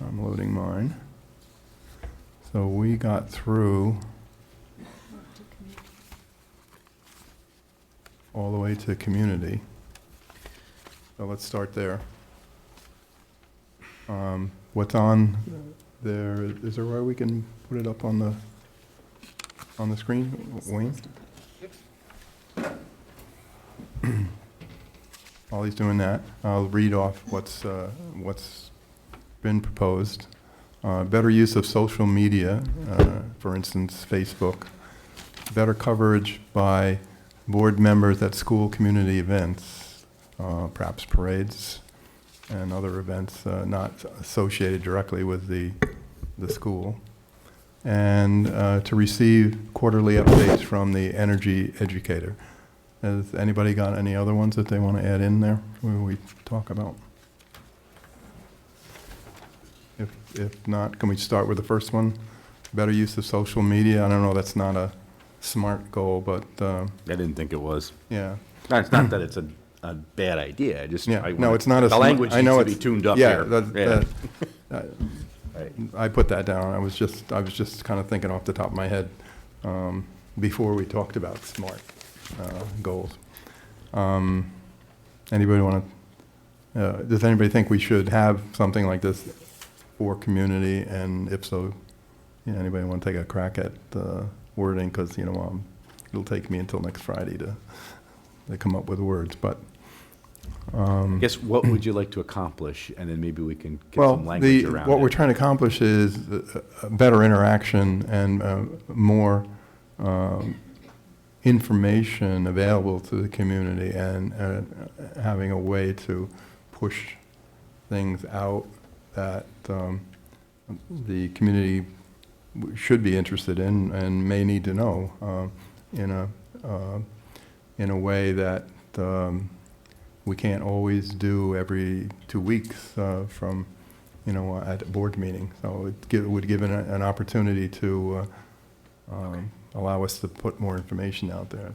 I'm loading mine. So we got through all the way to community. So let's start there. What's on there, is there a way we can put it up on the screen, Wayne? While he's doing that, I'll read off what's been proposed. Better use of social media, for instance, Facebook. Better coverage by board members at school community events, perhaps parades and other events not associated directly with the school. And to receive quarterly updates from the energy educator. Has anybody got any other ones that they want to add in there when we talk about? If not, can we start with the first one? Better use of social media. I don't know, that's not a smart goal, but I didn't think it was. yeah. No, it's not that it's a bad idea, I just. Yeah, I no, wanna- it's not a. The language I know needs to be it's- tuned up yeah, here. Right. I put that down. I was just kind of thinking off the top of my head before we talked about SMART goals. Anybody want to, does anybody think we should have something like this for community? And if so, anybody want to take a crack at wording? Because, it'll take me until next Friday to come up with words, but. I guess, what would you like to accomplish, and then maybe we can get Well, some language around it. what we're trying to accomplish is a better interaction and more information available to the community, and having a way to push things out that the community should be interested in and may need to know in a way that we can't always do every 2 weeks from, at a board meeting. So it would give an opportunity to allow us to put more information out there.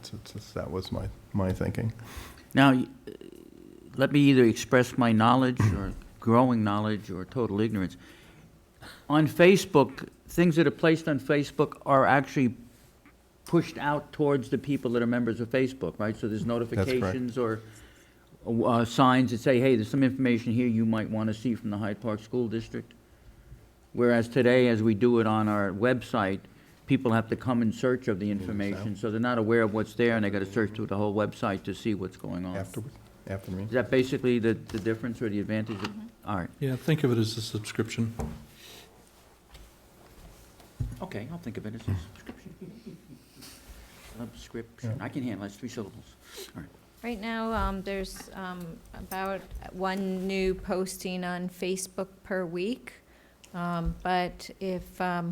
That was my thinking. Now, let me either express my knowledge or growing knowledge or total ignorance. On Facebook, things that are placed on Facebook are actually pushed out towards the people that are members of Facebook, right? So there's notifications or signs that say, hey, there's some information here you might want to see from the Hyde Park School District. Whereas today, as we do it on our website, people have to come in search of the information, so they're not aware of what's there, and they got to search through the whole website to see what's going on. After the meeting? Is that basically the difference or the advantage? All right. Yeah, think of it as a subscription. Okay, I'll think of it as a subscription. Subscription. I can handle it. It's 3 syllables. All right. Right now, there's about one new posting on Facebook per week. But if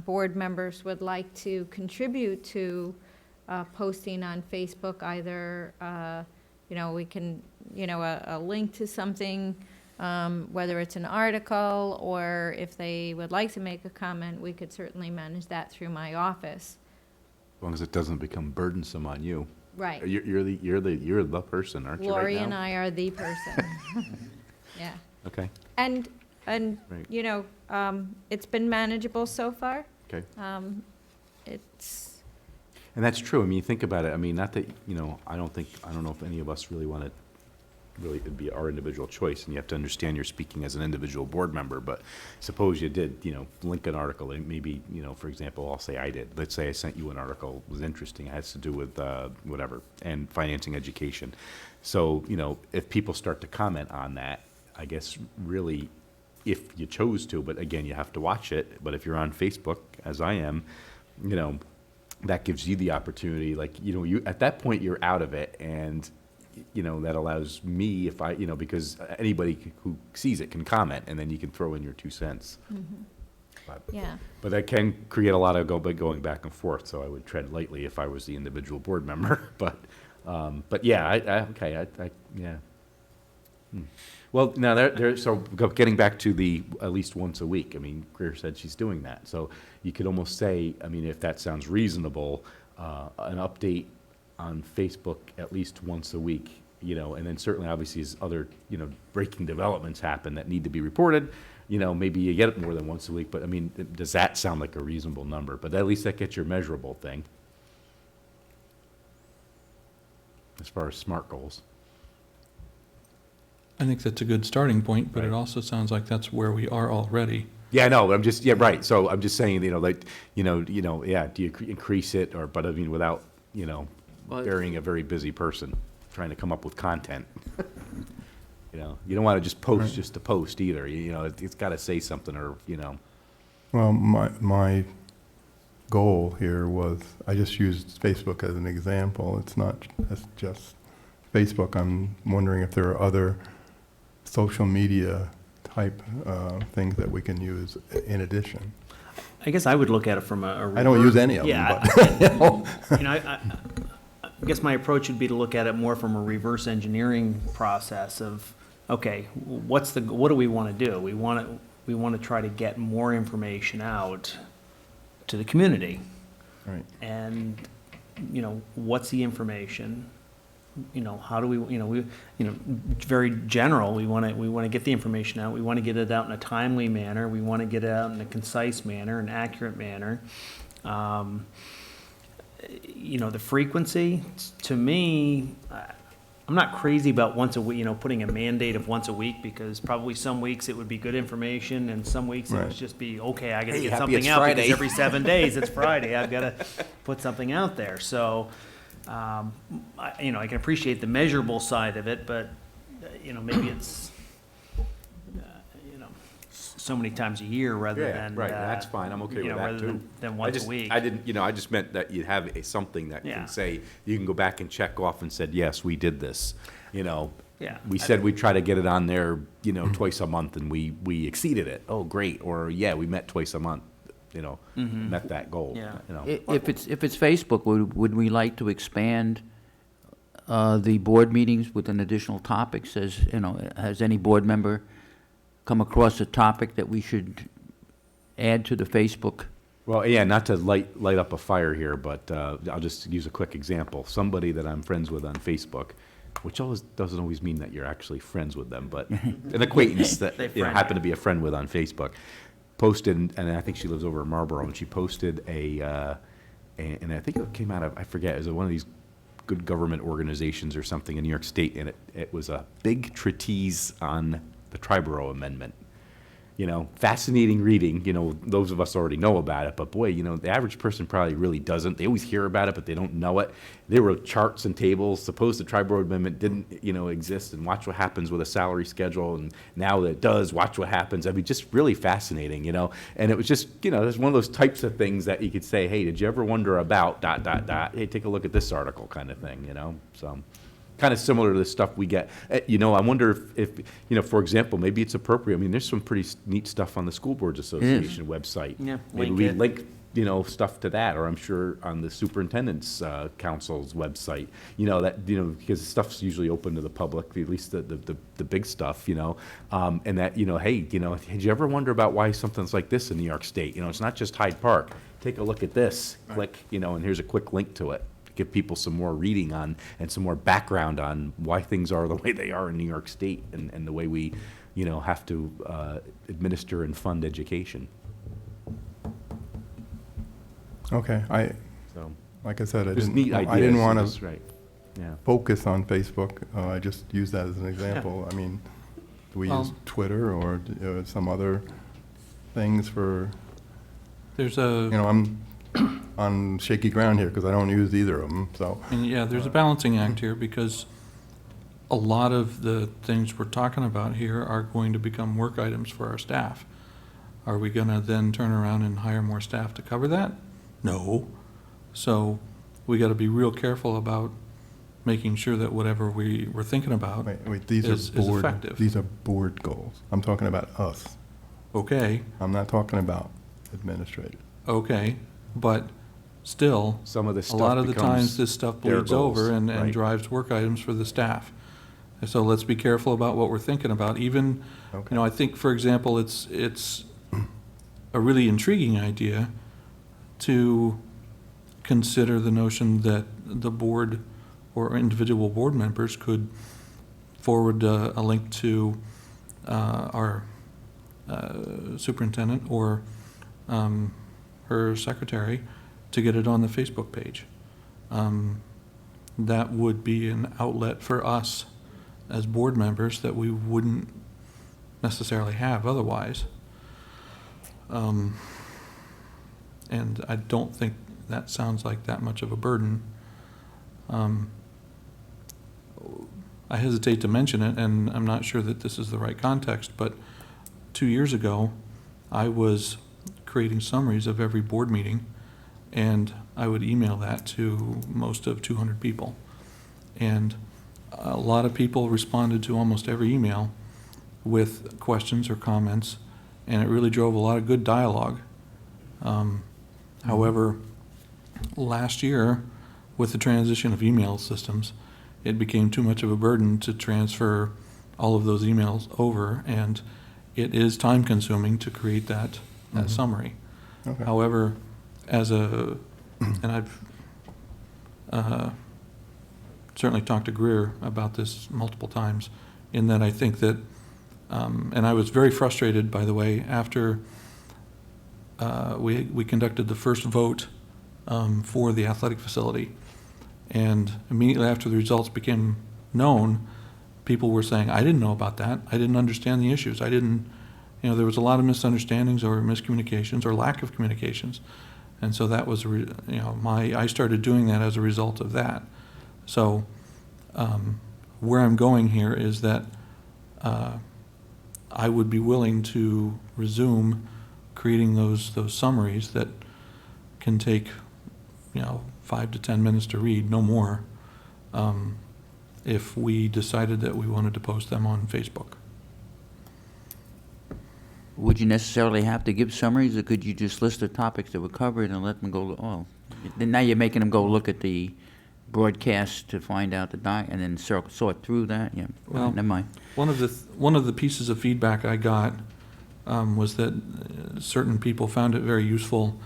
board members would like to contribute to posting on Facebook, either, we can, a link to something, whether it's an article or if they would like to make a comment, we could certainly manage that through my office. As long as it doesn't become burdensome on you. Right. You're the person, aren't you, right Lori now? and I are the person. Yeah. Okay, And, Right. it's been manageable so far. okay. It's, And that's true. I mean, think about it. I mean, not that, I don't know if any of us really want to, it'd be our individual choice, and you have to understand you're speaking as an individual board member, but suppose you did, link an article, and maybe, for example, I'll say I did. Let's say I sent you an article, it was interesting, it has to do with, whatever, and financing education. So, if people start to comment on that, I guess really, if you chose to, but again, you have to watch it, but if you're on Facebook, as I am, that gives you the opportunity, like, you, at that point, you're out of it, and that allows me, if I, because anybody who sees it can comment, and then you can throw in your 2 cents. yeah. But that can create a lot of going back and forth, so I would tread lightly if I was the individual board member. But yeah, yeah. Well, now so getting back to the at least once a week. I mean, Greer said she's doing that, so you could almost say, I mean, if that sounds reasonable, an update on Facebook at least once a week, and then certainly obviously as other, breaking developments happen that need to be reported, maybe you get it more than once a week, but I mean, does that sound like a reasonable number? But at least that gets your measurable thing as far as SMART goals. I think that's a good starting point, but it Right. also sounds like that's where we are already. Yeah, no, I'm just, yeah, right, so I'm just saying, yeah, do you increase it, or, but I mean, without, Well, burying a very busy person trying to come up with content. You don't want to just post just to post either. It's got to say something, or Well, my goal here was, I just used Facebook as an example. It's not just Facebook. I'm wondering if there are other social media type things that we can use in addition. I guess I would look at it from a I don't use any of them, Yeah, but. I guess my approach would be to look at it more from a reverse engineering process of, okay, what do we want to do? We want to try to get more information out to the community. Right. And, what's the information? How do we, very general, we want to get the information out. We want to get it out in a timely manner. We want to get it out in a concise manner, an accurate manner. The frequency, to me, I'm not crazy about once a week, putting a mandate of once a week, because probably some weeks it would be good information, and some weeks it would Right. just be, okay, I gotta Hey, get happy something it's out, Friday. because every 7 days, it's Friday, I've gotta put something out there. So, I can appreciate the measurable side of it, but, maybe it's, so many times a year rather yeah, than. right, that's fine, I'm okay with that rather too. than once a week. I didn't, I just meant that you'd have something that Yeah. can say, you can go back and check off and said, yes, we did this, Yeah. We said we'd try to get it on there, twice a month, and we exceeded it. Oh, great. Or, yeah, we met twice a month, met that goal. Yeah. If it's Facebook, would we like to expand the board meetings with an additional topic? Says, has any board member come across a topic that we should add to the Facebook? Well, yeah, not to light up a fire here, but I'll just use a quick example. Somebody that I'm friends with on Facebook, which doesn't always mean that you're actually friends with them, but an acquaintance that They you know, friend happen to be a friend with on Facebook. posted, and I think she lives over in Marlboro, and she posted and I think it came out of, I forget, it was one of these good government organizations or something in New York State, and it was a big treatise on the Triborough Amendment. You know, fascinating reading. You know, those of us already know about it, but boy, you know, the average person probably really doesn't. They always hear about it, but they don't know it. There were charts and tables. Suppose the Triborough Amendment didn't, you know, exist, and watch what happens with a salary schedule. And now that it does, watch what happens. I mean, just really fascinating, you know. And it was just, you know, it's one of those types of things that you could say, hey, did you ever wonder about ... Hey, take a look at this article, kind of thing, you know. So. Kind of similar to the stuff we get. You know, I wonder if, you know, for example, maybe it's appropriate. I mean, there's some pretty neat stuff on the School Boards Association website. Yeah, Maybe link we it. link, you know, stuff to that, or I'm sure on the Superintendent's Council's website, you know, that, you know, because stuff's usually open to the public, at least the big stuff, you know, and that, you know, hey, you know, did you ever wonder about why something's like this in New York State? You know, it's not just Hyde Park. Take a look at this, click, you know, and here's a quick link to it. Give people some more reading on and some more background on why things are the way they are in New York State and the way we, you know, have to administer and fund education. Okay, So like I said, I there's neat didn't, ideas. I didn't want that's to right. Yeah. focus on Facebook. I just used that as an example. I mean, do we use Twitter or some other things for, There's you know, I'm on shaky ground here because I don't use either of them, so. And yeah, there's a balancing act here because a lot of the things we're talking about here are going to become work items for our staff. Are we gonna then turn around and hire more staff to cover that? No. So we gotta be real careful about making sure that whatever we're thinking about, Wait, these is are board, effective. these are board goals. I'm talking about us. okay, I'm not talking about administrators. okay, but still, Some of this a stuff lot of the times becomes this stuff their bleeds goals, over and right. drives work items for the staff. And so let's be careful about what we're thinking about. Even, Okay. you know, I think, for example, it's a really intriguing idea to consider the notion that the board or individual board members could forward a link to our superintendent or her secretary to get it on the Facebook page. That would be an outlet for us as board members that we wouldn't necessarily have otherwise. And I don't think that sounds like that much of a burden. I hesitate to mention it, and I'm not sure that this is the right context, but 2 years ago, I was creating summaries of every board meeting, and I would email that to most of 200 people. And a lot of people responded to almost every email with questions or comments, and it really drove a lot of good dialogue. However, last year, with the transition of email systems, it became too much of a burden to transfer all of those emails over, and it is time consuming to create that summary. Okay. However, and I've certainly talked to Greer about this multiple times, in that I think that, and I was very frustrated, by the way, after we conducted the first vote for the athletic facility. And immediately after the results became known, people were saying, I didn't know about that. I didn't understand the issues. I didn't, you know, there was a lot of misunderstandings or miscommunications or lack of communications. And so that was, you know, I started doing that as a result of that. So where I'm going here is that I would be willing to resume creating those summaries that can take, you know, 5 to 10 minutes to read, no more, if we decided that we wanted to post them on Facebook. Would you necessarily have to give summaries, or could you just list the topics that were covered and let them go, oh, then now you're making them go look at the broadcast to find out and then sort through that? Yeah, well, never mind. One of the pieces of feedback I got was that certain people found it very useful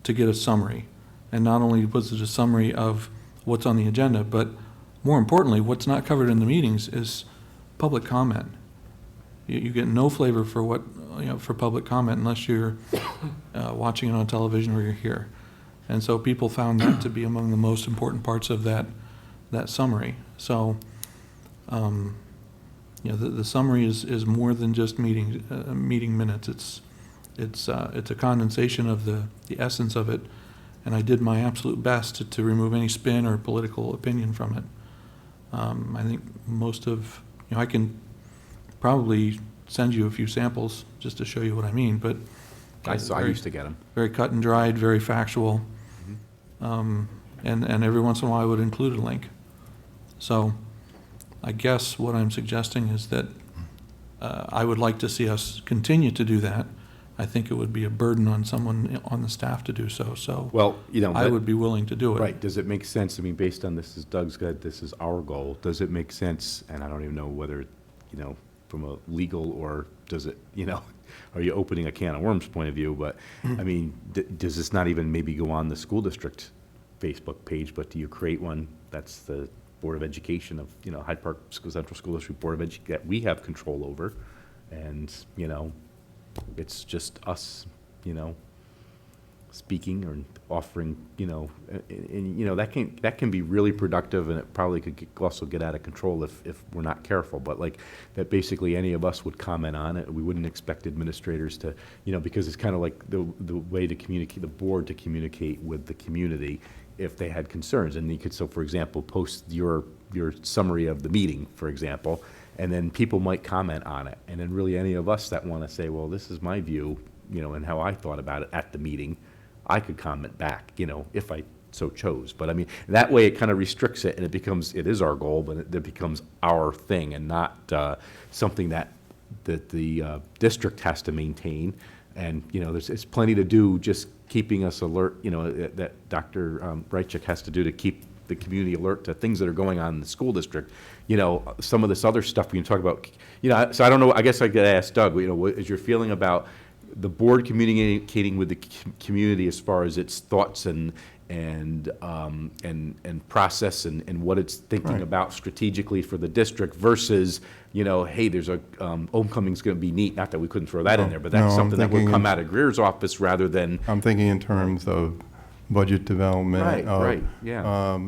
to get a summary. And not only was it a summary of what's on the agenda, but more importantly, what's not covered in the meetings is public comment. you get no flavor for what, for public comment unless you're watching it on television or you're here. And so people found that to be among the most important parts of that summary. So, the summary is more than just meeting minutes. It's a condensation of the essence of it, and I did my absolute best to remove any spin or political opinion from it. I think most of, I can probably send you a few samples just to show you what I mean, but I used to get them. very cut and dried, very factual, Mm-hmm. and every once in a while I would include a link. So I guess what I'm suggesting is that I would like to see us continue to do that. I think it would be a burden on someone on the staff to do so. So Well, I would be willing to do it. Right, does it make sense, I mean, based on this is Doug's good, this is our goal, does it make sense, and I don't even know whether, from a legal or does it, are you opening a can of worms point of view, but, I mean, does this not even maybe go on the school district Facebook page, but do you create one that's the Board of Education of, Hyde Park Central School District Board of Education that we have control over, and, it's just us, speaking or offering, that can be really productive, and it probably could also get out of control if we're not careful. But like that, basically any of us would comment on it. We wouldn't expect administrators to, because it's kind of like the way to communicate, the board to communicate with the community if they had concerns. And you could, so for example, post your summary of the meeting, for example, and then people might comment on it. And then really any of us that want to say, well, this is my view, and how I thought about it at the meeting, I could comment back, if I so chose. But I mean, that way it kind of restricts it, and it is our goal, but it becomes our thing and not something that the district has to maintain. And, there's plenty to do just keeping us alert, that Dr. Reichik has to do to keep the community alert to things that are going on in the school district. Some of this other stuff we can talk about, so I don't know, I guess I could ask Doug, what is your feeling about the board communicating with the community as far as its thoughts and process and what it's thinking Right. about strategically for the district versus, hey, there's a homecoming's going to be neat. Not that we couldn't throw that in there, but that's No, I'm something that would thinking come out of Greer's office rather than. I'm thinking in terms of budget development. Right, yeah.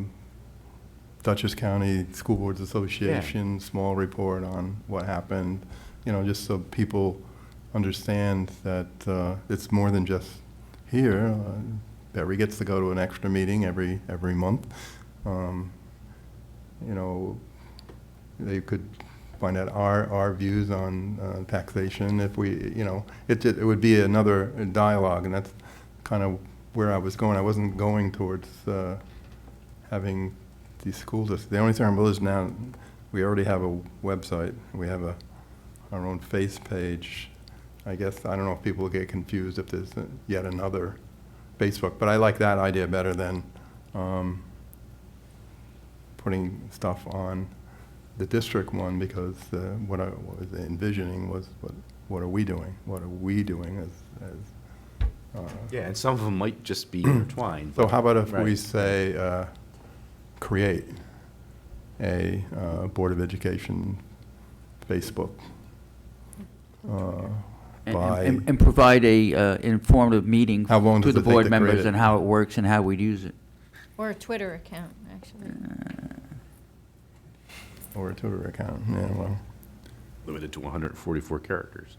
Dutchess County School Boards Association, small report on what happened, just so people understand that it's more than just here. Barry gets to go to an extra meeting every month. They could find out our views on taxation if we, it would be another dialogue, and that's kind of where I was going. I wasn't going towards having these schools. The only thing is now, we already have a website. We have our own face page. I guess, I don't know if people get confused if there's yet another Facebook, but I like that idea better than putting stuff on the district one, because what I was envisioning was what are we doing? What are we doing as Yeah, and some of them might just be intertwined. so how about if we Right. say, create a Board of Education Facebook? By, And provide a informative meeting How long to does the it take board to create members it? and how it works and how we'd use it. Or a Twitter account, actually. or a Twitter account, yeah, well. Limited to 144 characters.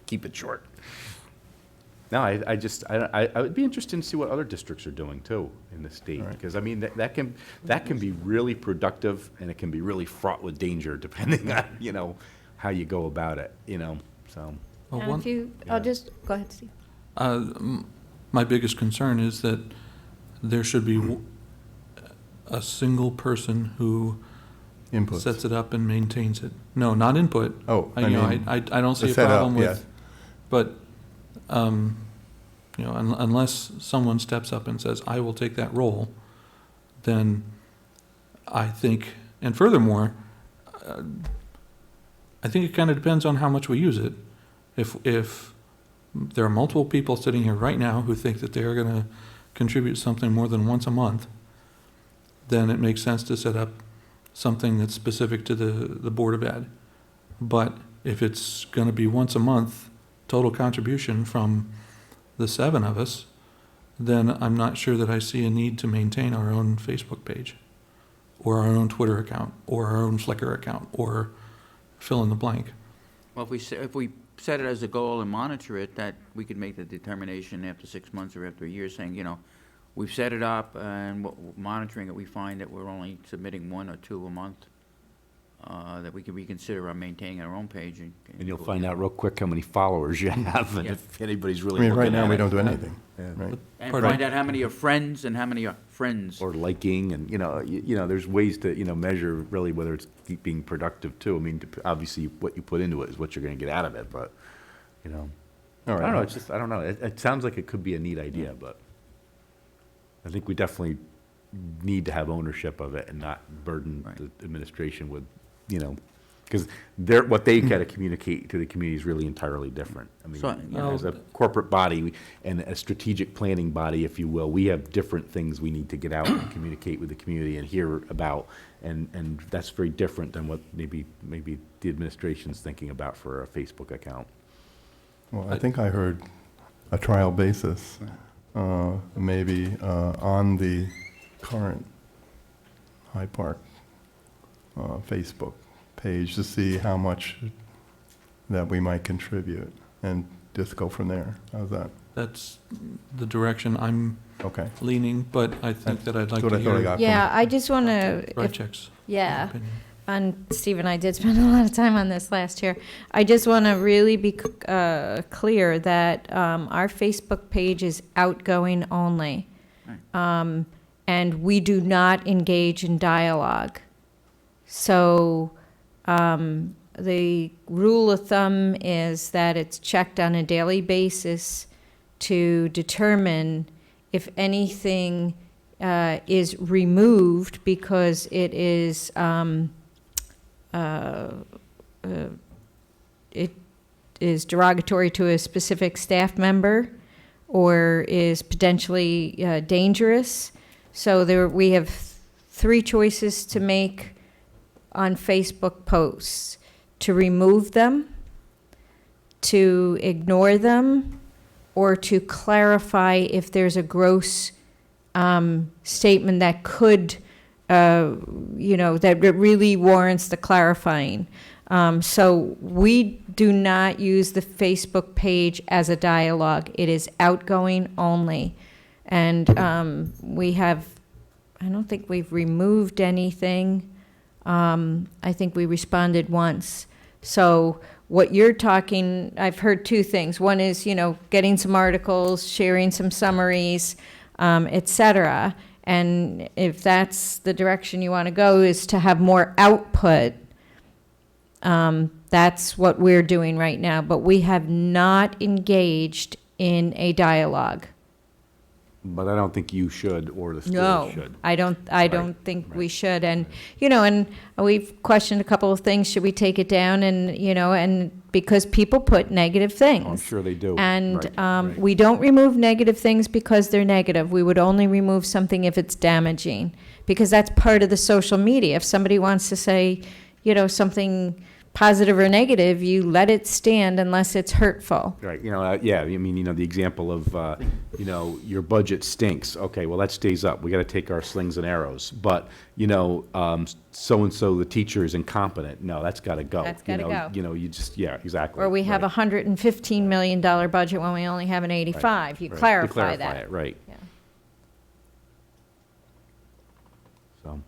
Keep it short. No, I would be interested to see what other districts are doing too in the state, Right. because I mean, that can be really productive, and it can be really fraught with danger depending on, how you go about it, so. Well, And one- if you, Yeah. I'll just, go ahead, Steve. My biggest concern is that there should be a single person who Inputs. sets it up and maintains it. No, not input. Oh, I don't see the a setup, problem with, yes. but, unless someone steps up and says, I will take that role, then I think, and furthermore, I think it kind of depends on how much we use it. If there are multiple people sitting here right now who think that they are going to contribute something more than once a month, then it makes sense to set up something that's specific to the Board of Ed. But if it's going to be once a month, total contribution from the 7 of us, then I'm not sure that I see a need to maintain our own Facebook page, or our own Twitter account, or our own Flickr account, or fill in the blank. Well, if we set it as a goal and monitor it, that we could make the determination after 6 months or after a year, saying, we've set it up, and monitoring it, we find that we're only submitting 1 or 2 a month, that we could reconsider on maintaining our own page. And you'll find out real quick how many followers you have, and Yeah. if anybody's I really mean, looking right now, at we it. don't do anything, right? And Pardon? find out how many are friends and how many are friends. Or liking, and, there's ways to, measure really whether it's being productive too. I mean, obviously, what you put into it is what you're gonna get out of it, but, All I right. don't know, I don't know. It sounds like it could be a neat idea, but I think we definitely need to have ownership of it and not burden Right. the administration with, because what they gotta communicate to the community is really entirely different. I mean, So, as a corporate body and a strategic planning body, if you will, we have different things we need to get out and communicate with the community and hear about, and that's very different than what maybe the administration's thinking about for a Facebook account. Well, I think I heard a trial basis, maybe on the current Hyde Park Facebook page to see how much that we might contribute and just go from there. How's that? That's the direction I'm Okay. leaning, but I think that I'd like That's what to I thought I hear got. Yeah, I just want to, Rajek's yeah. opinion. And Steve and I did spend a lot of time on this last year. I just want to really be clear that our Facebook page is outgoing only. And we do not engage in dialogue. So the rule of thumb is that it's checked on a daily basis to determine if anything is removed because it is it is derogatory to a specific staff member or is potentially dangerous. So we have 3 choices to make on Facebook posts: to remove them, to ignore them, or to clarify if there's a gross statement that could, that really warrants the clarifying. So we do not use the Facebook page as a dialogue. It is outgoing only. And I don't think we've removed anything. I think we responded once. So what you're talking, I've heard 2 things. One is, getting some articles, sharing some summaries, et cetera. And if that's the direction you want to go, is to have more output, that's what we're doing right now. But we have not engaged in a dialogue. But I don't think you should or the school No, should. I don't think we right. should. And, and we've questioned a couple of things. Should we take it down? And, and because people put negative things. Oh, I'm sure they do. And Right, right. we don't remove negative things because they're negative. We would only remove something if it's damaging, because that's part of the social media. If somebody wants to say, something positive or negative, you let it stand unless it's hurtful. Right, yeah, I mean, the example of, your budget stinks. Okay, well, that stays up. We got to take our slings and arrows. But, so-and-so, the teacher is incompetent. No, that's got to go. That's gotta go. You just, yeah, exactly. Or we have a right. $115 million budget when we only have an 85. You Right. clarify You that. it, right. Yeah. So,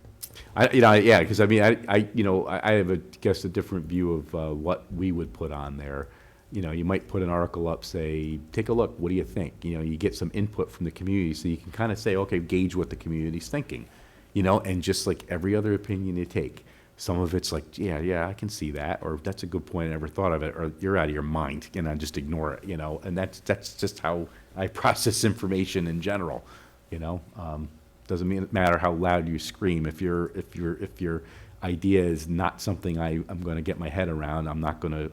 because I mean, I have a different view of what we would put on there. You might put an article up, say, take a look, what do you think? You get some input from the community, so you can kind of say, okay, gauge what the community's thinking, and just like every other opinion you take, some of it's like, yeah, I can see that, or that's a good point, I never thought of it, or you're out of your mind, I just ignore it, and that's just how I process information in general, Doesn't matter how loud you scream. If your idea is not something I'm going to get my head around, I'm not going to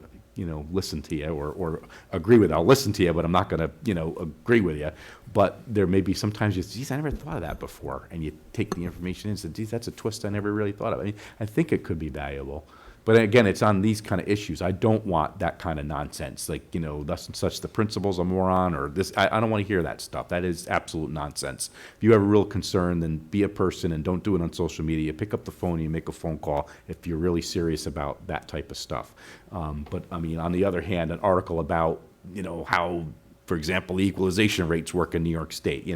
listen to you or agree with it. I'll listen to you, but I'm not going to agree with you. But there may be sometimes you say, geez, I never thought of that before, and you take the information in and say, geez, that's a twist I never really thought of. I mean, I think it could be valuable, But again, it's on these kind of issues. I don't want that kind of nonsense, like, thus and such, the principal's a moron, or this, I don't want to hear that stuff. That is absolute nonsense. If you have a real concern, then be a person and don't do it on social media. Pick up the phone and you make a phone call if you're really serious about that type of stuff. But, I mean, on the other hand, an article about, how, for example, the equalization rates work in New York State,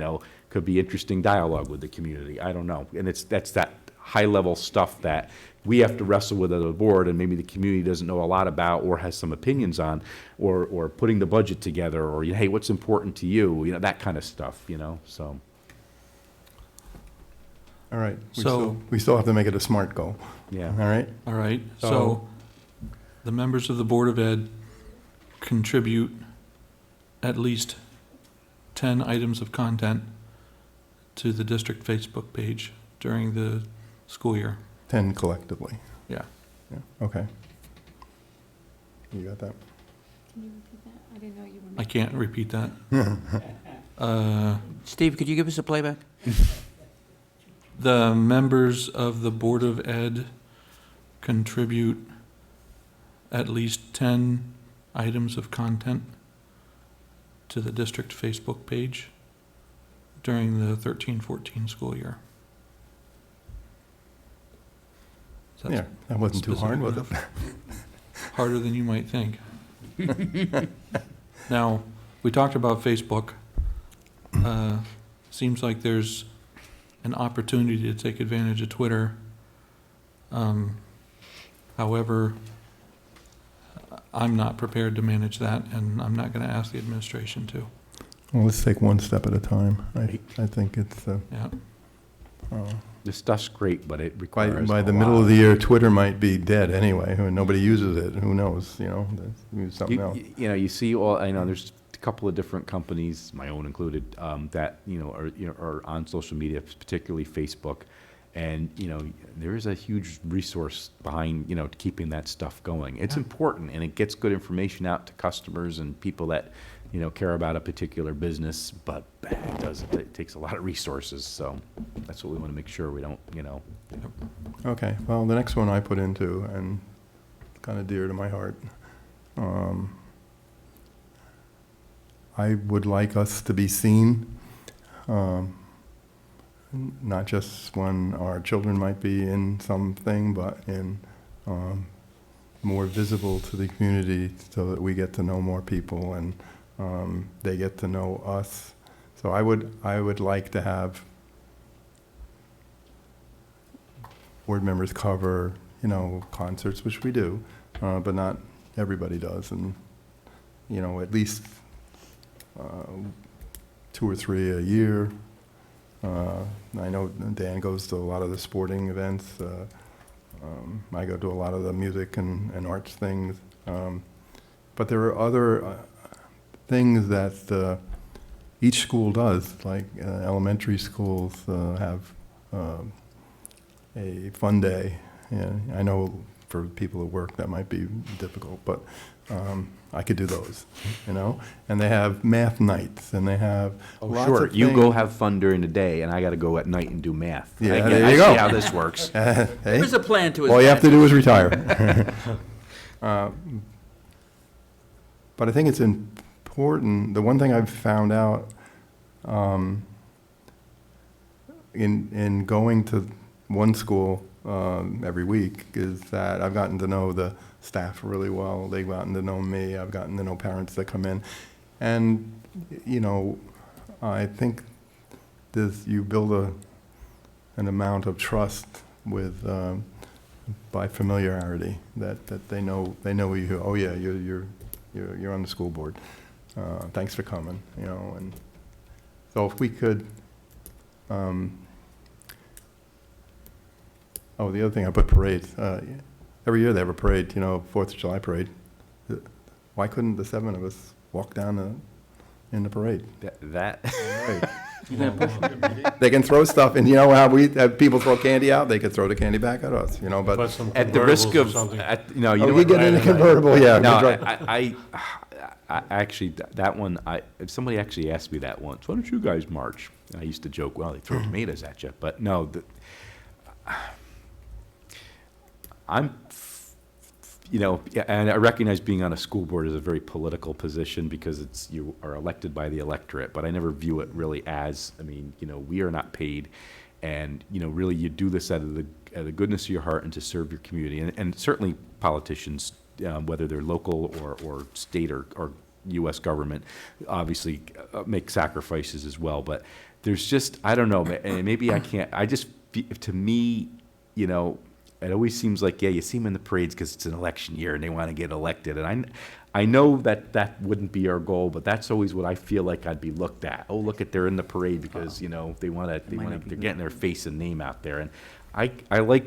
could be interesting dialogue with the community. I don't know. And that's that high-level stuff that we have to wrestle with as a board, and maybe the community doesn't know a lot about or has some opinions on, or putting the budget together, or, hey, what's important to you, that kind of stuff, so. All right. So- We still have to make it a SMART goal. Yeah. All right? All right, So- so the members of the Board of Ed contribute at least 10 items of content to the district Facebook page during the school year. 10 collectively. Yeah. Yeah, okay. You got that? Can you repeat that? I didn't know you were. I can't repeat that. Steve, could you give us a playback? The members of the Board of Ed contribute at least 10 items of content to the district Facebook page during the 13-14 school year. Is that Yeah, that wasn't too hard, was it? specific enough? Harder than you might think. Now, we talked about Facebook. Seems like there's an opportunity to take advantage of Twitter. However, I'm not prepared to manage that, and I'm not going to ask the administration to. Well, let's take one step at a time. I think it's, Yeah. This stuff's great, but it requires by a the middle lot. of the year, Twitter might be dead anyway. Nobody uses it. Who knows, use something else. You see I know there's a couple of different companies, my own included, that, are on social media, particularly Facebook. And, there is a huge resource behind, keeping that stuff going. It's important, and it gets good information out to customers and people that, care about a particular business, but it takes a lot of resources, so that's what we want to make sure we don't, Okay, well, the next one I put into, and kind of dear to my heart, I would like us to be seen, not just when our children might be in something, but in more visible to the community, so that we get to know more people and they get to know us. So I would like to have board members cover, concerts, which we do, but not everybody does, and at least 2 or 3 a year. I know Dan goes to a lot of the sporting events. I go to a lot of the music and arts things. But there are other things that each school does, like elementary schools have a fun day. And I know for people at work that might be difficult, but I could do those, And they have math nights, and they have lots Sure, of you go things. have fun during the day, and I got to go at night and do math. Yeah, I there you see go. how this works. Hey, There's a plan to his all you have to madness. do is retire. But I think it's important. The one thing I've found out in going to one school every week is that I've gotten to know the staff really well. They've gotten to know me. I've gotten to know parents that come in, and I think you build an amount of trust with by familiarity that they know you. Oh yeah, you're on the school board. Thanks for coming. And so if we could. Oh, the other thing I put parades. Every year they have a parade. 4th of July parade. Why couldn't the 7 of us walk down in the parade? That They can throw stuff, and how we have people throw candy out. They could throw the candy back at us. But Put some at the risk convertibles or of, something. you know we what, get in a convertible. Yeah. we No, drive- I actually, that one, somebody actually asked me that once, why don't you guys march? And I used to joke, well, they throw tomatoes at you, but no, I'm you know, yeah, and I recognize being on a school board is a very political position because you are elected by the electorate, but I never view it really as, I mean, you know, we are not paid, and, you know, really you do this out of the goodness of your heart and to serve your community, and certainly politicians, whether they're local or state or U.S. government, obviously make sacrifices as well, but there's just, I don't know, and maybe I can't, to me, you know, it always seems like, yeah, you see them in the parades because it's an election year and they want to get elected. And I know that wouldn't be our goal, but that's always what I feel like I'd be looked at. Oh, look at, they're in the parade because, you know, they're getting their face and name out there. And I like,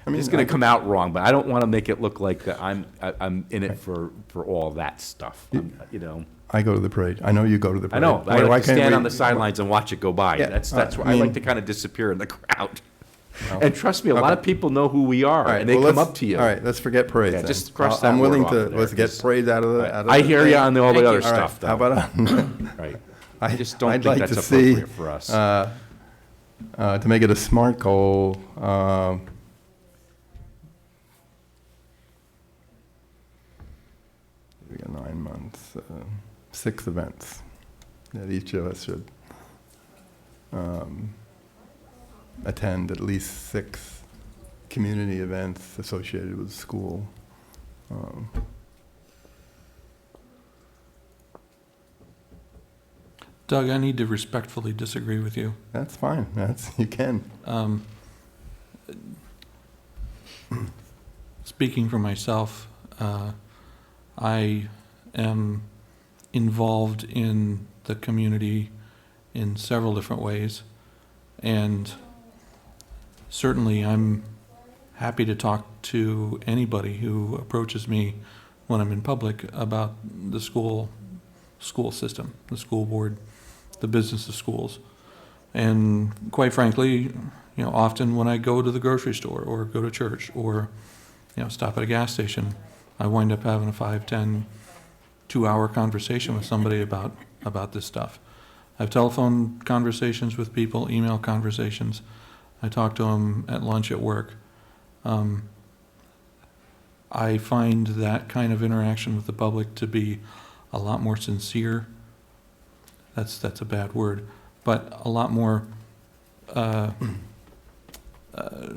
I'm just going to come out wrong, but I don't want to make it look like that I'm in it for all that stuff, you know. I go to the parade. I know you go to the parade. I know. I Why like to can't stand we- on the sidelines and watch it go by. Yeah, That's where I I mean- like to kind of disappear in the crowd. Well, And trust me, a lot of people know who we are, All right, and they well, come let's- up to you. All right, let's forget parades Yeah, then. just cross that I'm willing word to, off there, let's get 'cause- parades out of the. Right. out of I the hear you thing. on all the Thank other you. All right, stuff, how though. about, Right. I just don't I'd think like that's to see, appropriate for us. to make it a SMART goal, we got 9 months, 6 events that each of us should attend, at least 6 community events associated with school. Doug, I need to respectfully disagree with you. That's fine, you can. Speaking for myself, I am involved in the community in several different ways, and certainly I'm happy to talk to anybody who approaches me when I'm in public about the school system, the school board, the business of schools. And quite frankly, you know, often when I go to the grocery store or go to church or, you know, stop at a gas station, I wind up having a 5, 10, 2-hour conversation with somebody about this stuff. I've telephone conversations with people, email conversations. I talk to them at lunch at work. I find that kind of interaction with the public to be a lot more sincere. That's a bad word, but a lot more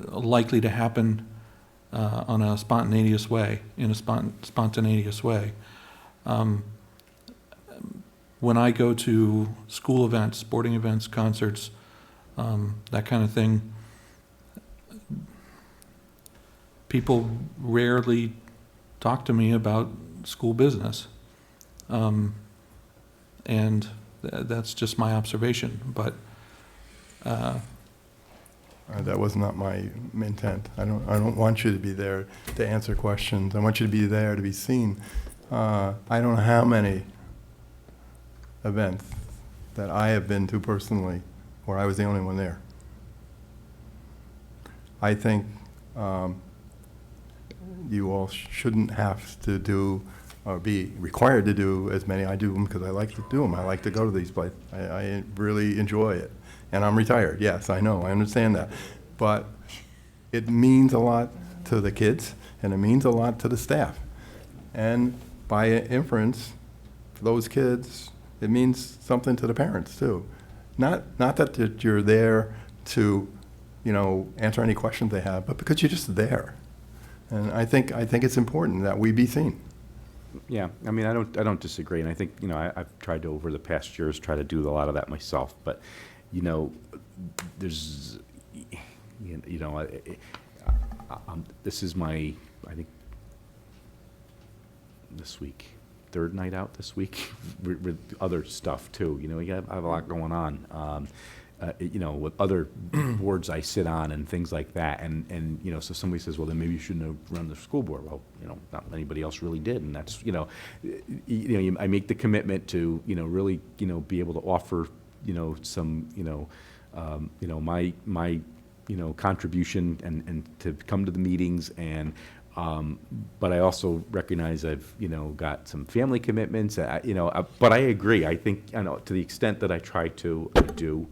likely to happen on a spontaneous way, in a spontaneous way. When I go to school events, sporting events, concerts, that kind of thing, people rarely talk to me about school business. And that's just my observation, but That was not my intent. I don't want you to be there to answer questions. I want you to be there to be seen. I don't know how many events that I have been to personally where I was the only one there. I think you all shouldn't have to do or be required to do as many. I do them because I like to do them. I like to go to these places. I really enjoy it. And I'm retired, yes, I know, I understand that. But it means a lot to the kids, and it means a lot to the staff. And by inference, for those kids, it means something to the parents too. Not that you're there to, you know, answer any questions they have, but because you're just there. And I think it's important that we be seen. Yeah, I mean, I don't disagree, and I think, you know, I've tried to, over the past years, try to do a lot of that myself, but, you know, there's, you know, this is my, I think, this week, 3rd night out this week, with other stuff too, you know, I have a lot going on, you know, with other boards I sit on and things like that, and you know, so somebody says, well, then maybe you shouldn't have run the school board. Well, you know, not anybody else really did, and that's, you know, I make the commitment to, you know, really, you know, be able to offer, you know, some, you know, my you know, contribution and to come to the meetings, and but I also recognize I've, you know, got some family commitments, you know, but I agree. I think, you know, to the extent that I try to, I do.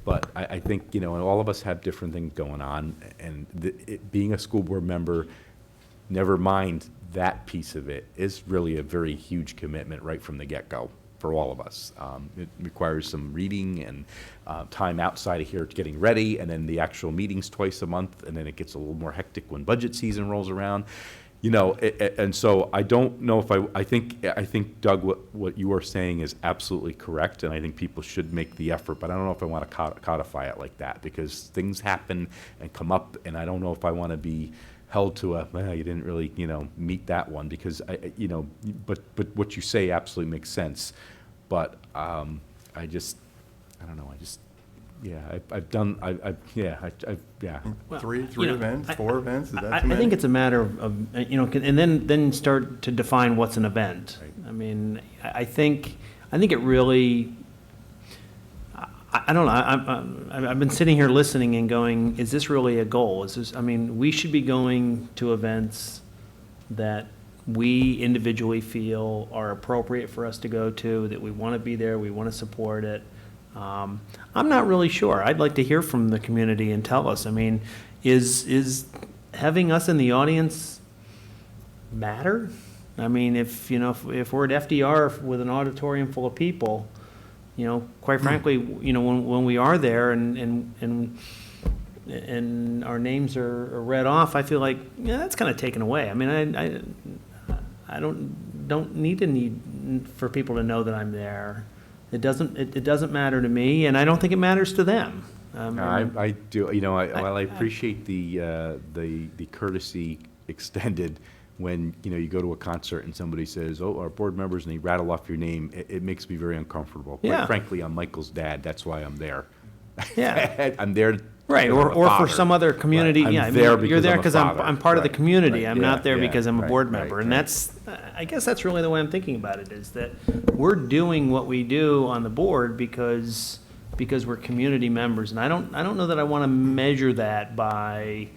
But I think, you know, all of us have different things going on, and being a school board member never mind that piece of it, is really a very huge commitment right from the get-go for all of us. It requires some reading and time outside of here getting ready, and then the actual meetings twice a month, and then it gets a little more hectic when budget season rolls around. You know, and so I don't know if I think, Doug, what you are saying is absolutely correct, and I think people should make the effort, but I don't know if I want to codify it like that, because things happen and come up, and I don't know if I want to be held to well, you didn't really, meet that one, because but what you say absolutely makes sense. But I don't know, I've done, Well, Three you know, events, I- 4 events, is that I too many? think it's a matter of, and then start to define what's an event. Right. I mean, I think it really, I don't know, I've been sitting here listening and going, is this really a goal? We should be going to events that we individually feel are appropriate for us to go to, that we want to be there, we want to support it. I'm not really sure. I'd like to hear from the community and tell us. I mean, is having us in the audience matter? I mean, if we're at FDR with an auditorium full of people, quite frankly, when we are there and our names are read off, I feel like, that's kind of taken away. I mean, I don't need for people to know that I'm there. It doesn't matter to me, and I don't think it matters to them. I do, while I appreciate the courtesy extended when, you go to a concert and somebody says, "Oh, our board members," and they rattle off your name, it makes me very uncomfortable. Yeah. Quite frankly, I'm Michael's dad, that's why I'm there. Yeah. I'm there. Right, because I'm a or for father. some other community, Right, I'm yeah. I mean, there you're because there I'm a because father. I'm part of the Right, community. right, I'm not there yeah, because I'm a right, board right, member. And right. that's, I guess that's really the way I'm thinking about it, is that we're doing what we do on the board because we're community members. And I don't know that I want to measure that by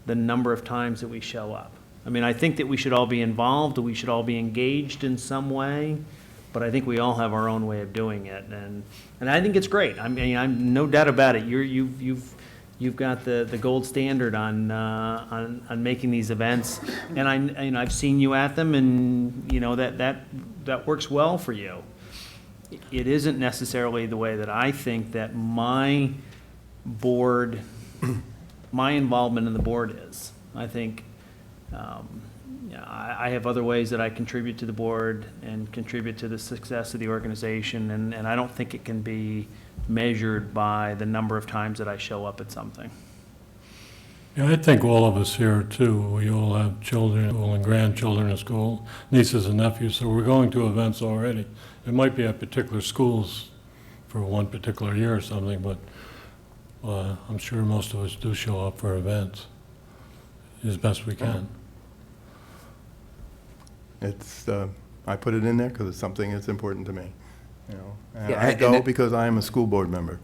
the number of times that we show up. I mean, I think that we should all be involved, we should all be engaged in some way, but I think we all have our own way of doing it, and I think it's great. I mean, I'm no doubt about it. You've got the gold standard on making these events, and I've seen you at them, and that works well for you. It isn't necessarily the way that I think that my involvement in the board is. I think I have other ways that I contribute to the board and contribute to the success of the organization, and I don't think it can be measured by the number of times that I show up at something. Yeah, I think all of us here too, we all have children and grandchildren in school, nieces and nephews, so we're going to events already. It might be at particular schools for one particular year or something, but I'm sure most of us do show up for events as best we can. It's, I put it in there because it's something that's important to me, And Yeah, I and go it- because I am a school board member.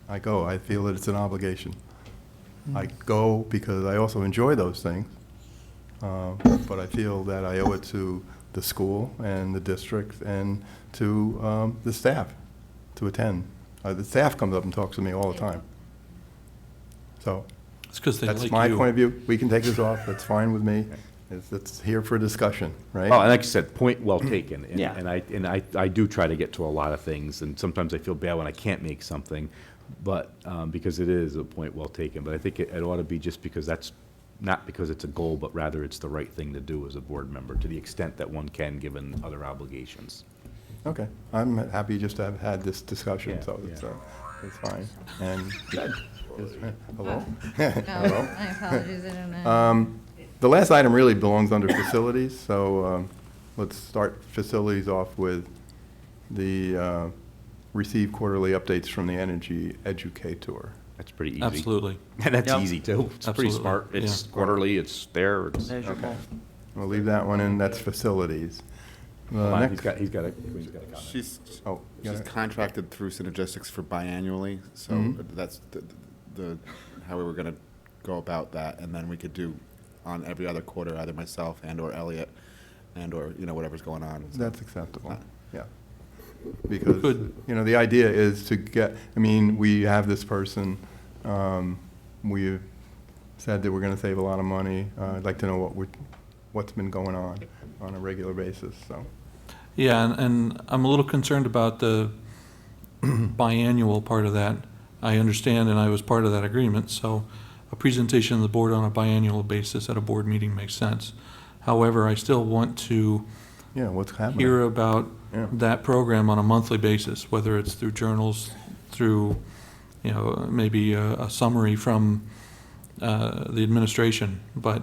I go, I feel that it's an obligation. I go because I also enjoy those things, but I feel that I owe it to the school and the district and to the staff to attend. The staff comes up and talks to me all the time. So It's because they like you. that's my point of view. We can take this off, that's fine with me. It's here for discussion, right? Oh, and like I said, point well taken. And- Yeah. And I do try to get to a lot of things, and sometimes I feel bad when I can't make something, but, because it is a point well taken. But I think it ought to be just because that's, not because it's a goal, but rather it's the right thing to do as a board member, to the extent that one can, given other obligations. Okay, I'm happy just to have had this discussion, Yeah, so yeah. it's fine. And, hello? No, Hello? I apologize, I don't know. The last item really belongs under facilities, so let's start facilities off with the receive quarterly updates from the Energy Educator. That's pretty easy. Absolutely. And that's Yep. easy, too. It's pretty Absolutely, smart. It's yeah. quarterly, it's there, it's. Measurable. We'll leave that one in, that's facilities. Hold on, Next, he's got a comment. She's oh, you she's got it? contracted through Synergistics for biannually, so Mhm. that's the how we were going to go about that, and then we could do on every other quarter, either myself and/or Elliot, and/or whatever's going on. That's acceptable, yeah. Because, Good. the idea is to get, we have this person, we've said that we're going to save a lot of money. I'd like to know what's been going on a regular basis, so. Yeah, and I'm a little concerned about the biannual part of that. I understand, and I was part of that agreement, so a presentation of the board on a biannual basis at a board meeting makes sense. However, I still want to Yeah, what's happening? hear about Yeah. that program on a monthly basis, whether it's through journals, through, maybe a summary from the administration. But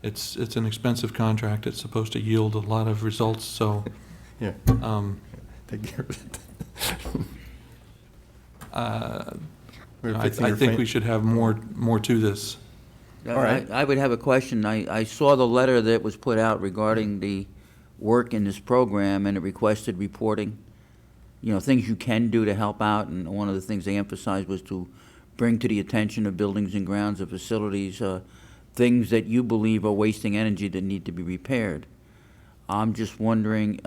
it's an expensive contract. It's supposed to yield a lot of results, so. Yeah, um, take care of it. I think we should have more to this. All right. I would have a question. I saw the letter that was put out regarding the work in this program, and it requested reporting, things you can do to help out, and one of the things they emphasized was to bring to the attention of buildings and grounds and facilities, things that you believe are wasting energy that need to be repaired. I'm just wondering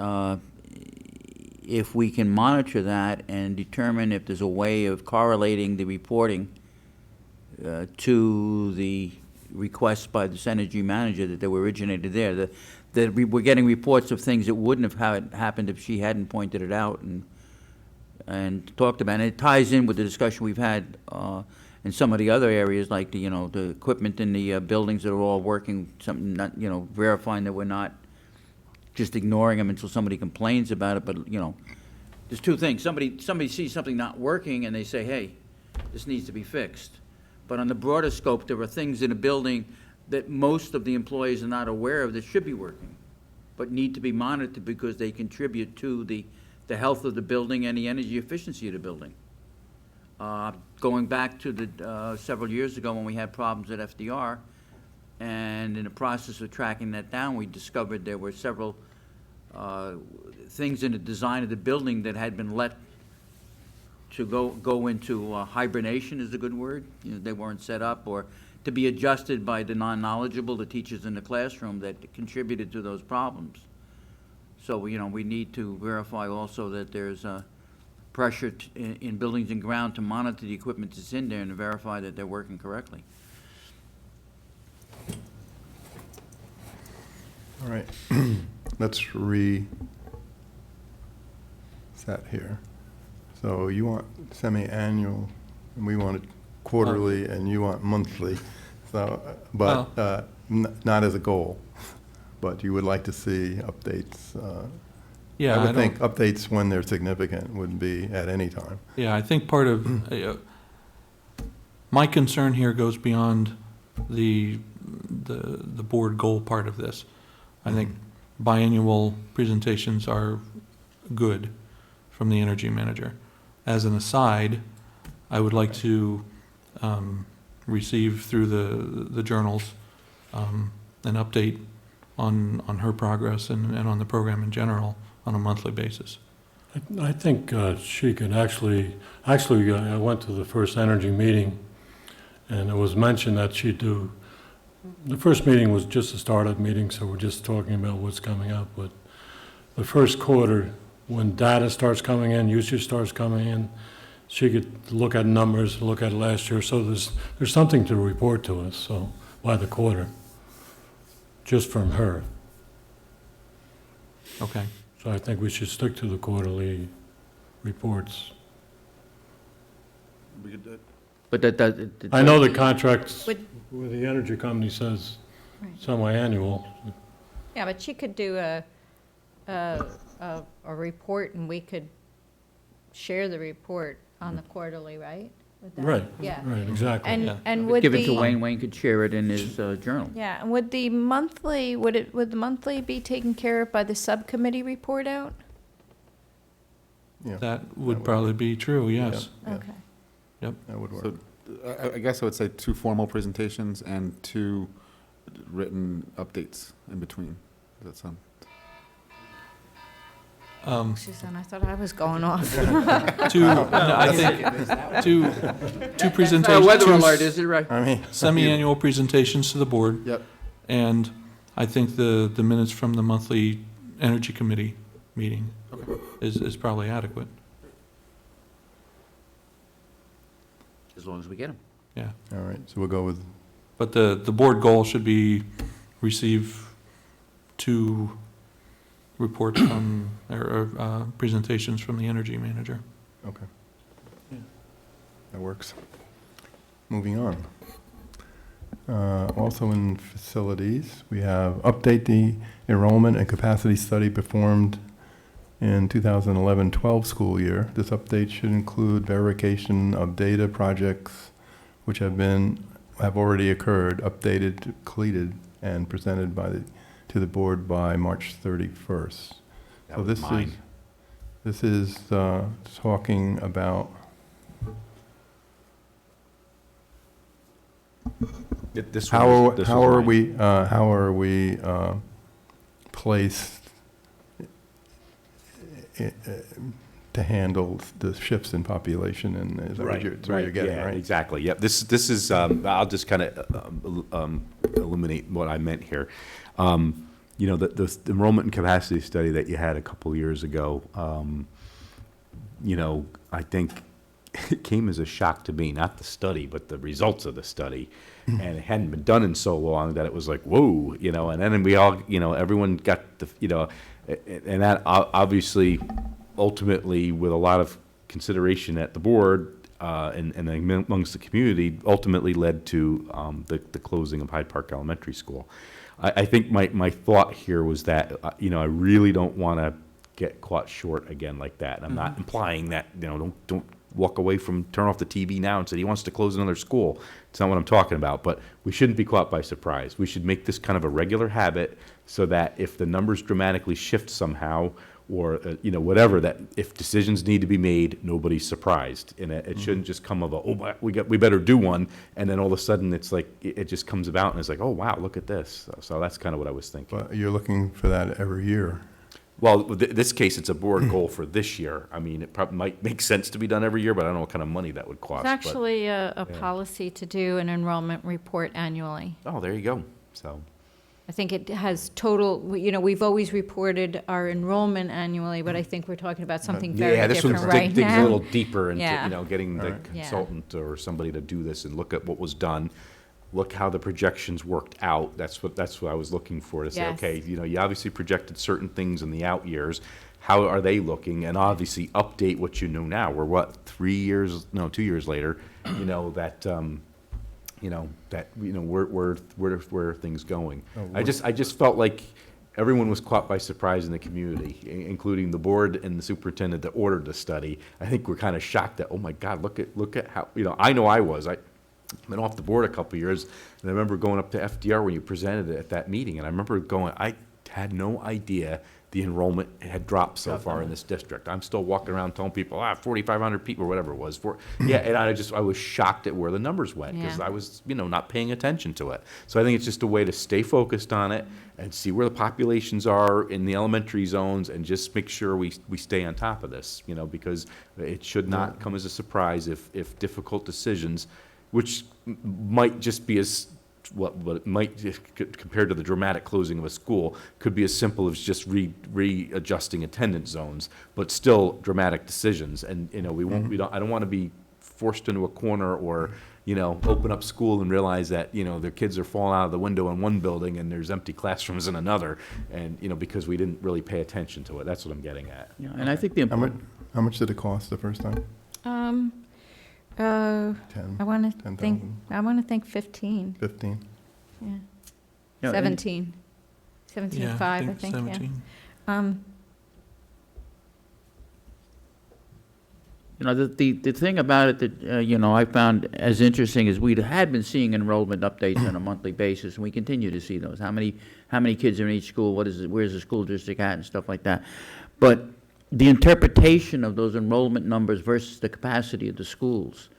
if we can monitor that and determine if there's a way of correlating the reporting to the requests by this energy manager that they were originated there. That we're getting reports of things that wouldn't have happened if she hadn't pointed it out and talked about it. And it ties in with the discussion we've had in some of the other areas, like the equipment in the buildings that are all working, something not, verifying that we're not just ignoring them until somebody complains about it. But there's two things. Somebody sees something not working and they say, hey, this needs to be fixed. But on the broader scope, there are things in a building that most of the employees are not aware of that should be working, but need to be monitored because they contribute to the health of the building and the energy efficiency of the building. Going back to the several years ago when we had problems at FDR, and in the process of tracking that down, we discovered there were several things in the design of the building that had been let to go into hibernation is a good word. They weren't set up, or to be adjusted by the non-knowledgeable, the teachers in the classroom, that contributed to those problems. So, we need to verify also that there's pressure in buildings and ground to monitor the equipment that's in there and to verify that they're working correctly. All right, let's reset here. So you want semi-annual, and we want it quarterly, and you want monthly. So, but not as a goal, but you would like to see updates. Yeah, I would think updates when they're significant would be at any time. Yeah, I think part of my concern here goes beyond the board goal part of this. I think biannual presentations are good from the energy manager. As an aside, I would like to receive through the journals an update on her progress and on the program in general on a monthly basis. I think she could actually, I went to the first energy meeting, and it was mentioned that she'd do, the first meeting was just a startup meeting, so we're just talking about what's coming up, but the first quarter, when data starts coming in, usage starts coming in, she could look at numbers, look at last year, so there's something to report to us, so, by the quarter, just from her. Okay. So I think we should stick to the quarterly reports. But that I know the contracts Would- with the energy company says Right. semi-annual. Yeah, but she could do a report, and we could share the report on the quarterly, right? Would that- Right, Yeah. right, exactly. Yeah. And would give it to the, Wayne. Wayne could share it in his journal. yeah, and would the monthly, would the monthly be taken care of by the subcommittee report out? Yeah, That would probably be true, yes. Yeah. Okay. that would work. So I guess I would say 2 formal presentations and 2 written updates in between. Does that sound? Suzanne, I thought I was going off. I think two presentations. Weather alert, is it right? I mean, Semi-annual presentations to the board. Yep. And I think the minutes from the monthly energy committee meeting is probably adequate. As long as we get them. Yeah. all right, so we'll go with But the board goal should be receive 2 reports from, or presentations from the energy manager. Okay. Yeah. That works. Moving on. Also in facilities, we have update the enrollment and capacity study performed in 2011-12 school year. This update should include verification of data projects which have already occurred, updated, completed, and presented to the board by March 31st. That So was mine. This is talking about This how was are mine. we placed to handle the shifts in population, and is that what you're getting, yeah, right? exactly, yep. This is, I'll just kind of illuminate what I meant here. You know, the enrollment and capacity study that you had a couple years ago, you know, I think it came as a shock to me, not the study, but the results of the study. And it hadn't been done in so long that it was like, whoa, you know, and then we all, you know, everyone got the, you know, and that obviously, ultimately, with a lot of consideration at the board and amongst the community, ultimately led to the closing of Hyde Park Elementary School. I think my thought here was that, you know, I really don't want to get caught short again like that. And I'm not implying that, you know, don't walk away from, turn off the TV now and say he wants to close another school. It's not what I'm talking about, but we shouldn't be caught by surprise. We should make this kind of a regular habit so that if the numbers dramatically shift somehow, or, you know, whatever, that if decisions need to be made, nobody's surprised. And it shouldn't just come of a, oh, we better do one, and then all of a sudden it's like, it just comes about and it's like, oh, wow, look at this. So that's kind of what I was thinking. But you're looking for that every year. Well, with this case, it's a board goal for this year. I mean, it probably might make sense to be done every year, but I don't know what kind of money that would cost. It's but- actually a policy to do an enrollment report annually. Oh, there you go. So, I think it has total, you know, we've always reported our enrollment annually, but I think we're talking about something very yeah, this one different right digs a now. little deeper into, Yeah. you know, getting the Alright. Yeah. consultant or somebody to do this and look at what was done, look how the projections worked out. That's what I was looking for, to say, Yes. okay, you know, you obviously projected certain things in the out years. How are they looking? And obviously update what you know now. We're what, 2 years later, you know, that, where are things going? I just felt like everyone was caught by surprise in the community, including the board and the superintendent that ordered the study. I think we're kind of shocked that, oh my God, look at how, you know I was. I've been off the board a couple of years, and I remember going up to FDR when you presented it at that meeting, and I remember going, I had no idea the enrollment had dropped so far in this district. I'm still walking around telling people, 4,500 people, or whatever it was. And I was shocked at where the numbers went, because Yeah. I was, you know, not paying attention to it. So I think it's just a way to stay focused on it and see where the populations are in the elementary zones, and just make sure we stay on top of this, you know, because it should not come as a surprise if difficult decisions, which might just be as, what it might, compared to the dramatic closing of a school, could be as simple as just readjusting attendance zones, but still dramatic decisions. And, you know, I don't want to be forced into a corner, or, you know, open up school and realize that, you know, their kids are falling out of the window in one building and there's empty classrooms in another, and, you know, because we didn't really pay attention to it. That's what I'm getting at. Yeah, and I think the How much did it cost the first time? 10, I want to 10,000, think 15, 15? yeah. Yeah, and- 17. Yeah, 17.5, I think, yeah. 17. You know, the thing about it that, you know, I found as interesting is we had been seeing enrollment updates on a monthly basis, and we continue to see those. How many kids are in each school, where's the school district at, and stuff like that. But the interpretation of those enrollment numbers versus the capacity of the schools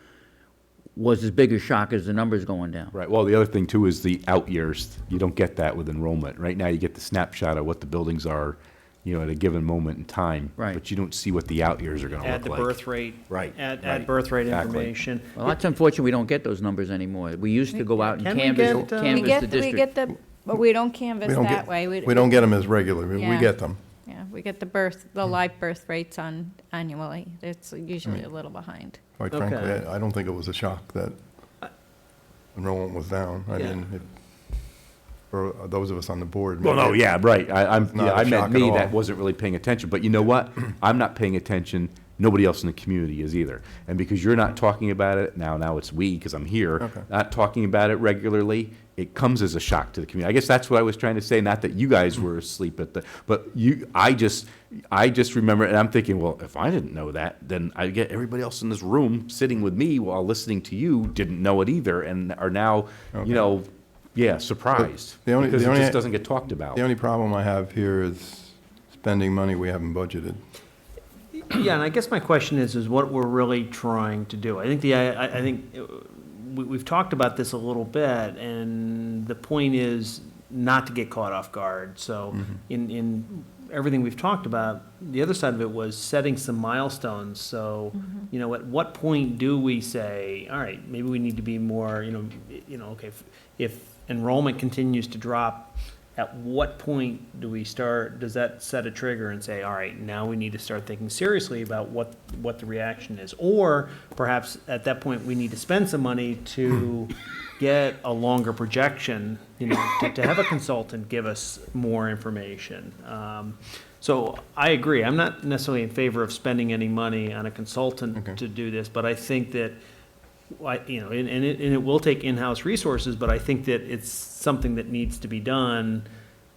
was as big a shock as the numbers going down. Right. Well, the other thing too is the out years. You don't get that with enrollment. Right now, you get the snapshot of what the buildings are, you know, at a given moment in time. Right. But you don't see what the out years are going to Add look the like. birth rate. Right, Add right, birth rate exactly. information. Well, that's unfortunate, we don't get those numbers anymore. We used to go out and Can we canvass get, the We district. get the, but we don't canvass We don't that get- way. We don't get them as regular, we Yeah. get them. Yeah, we get the live birth rates on annually. It's usually a little behind. Quite Okay. frankly, I don't think it was a shock that enrollment was down. I Yeah. mean, for those of us on the board. Well, no, maybe yeah, right. It's not a I meant shock at me all. that wasn't really paying attention. But you know what? I'm not paying attention. Nobody else in the community is either. And because you're not talking about it, now it's we, because I'm here, Okay. not talking about it regularly, it comes as a shock to the community. I guess that's what I was trying to say, not that you guys were asleep but I just remember, and I'm thinking, well, if I didn't know that, then I get everybody else in this room sitting with me while listening to you didn't know it either, and are now, Okay. surprised. The only- Because the it only- just doesn't get talked about. The only problem I have here is spending money we haven't budgeted. Yeah, and I guess my question is what we're really trying to do. I think I think we've talked about this a little bit, and the point is not to get caught off guard. So in everything we've talked about, the other side of it was setting some milestones. So, at what point do we say, all right, maybe we need to be more, okay, if enrollment continues to drop, at what point does that set a trigger and say, all right, now we need to start thinking seriously about what the reaction is? Or perhaps at that point, we need to spend some money to get a longer projection, to have a consultant give us more information. So I agree. I'm not necessarily in favor of spending any money on a consultant Okay. to do this, but I think that and it will take in-house resources, but I think that it's something that needs to be done.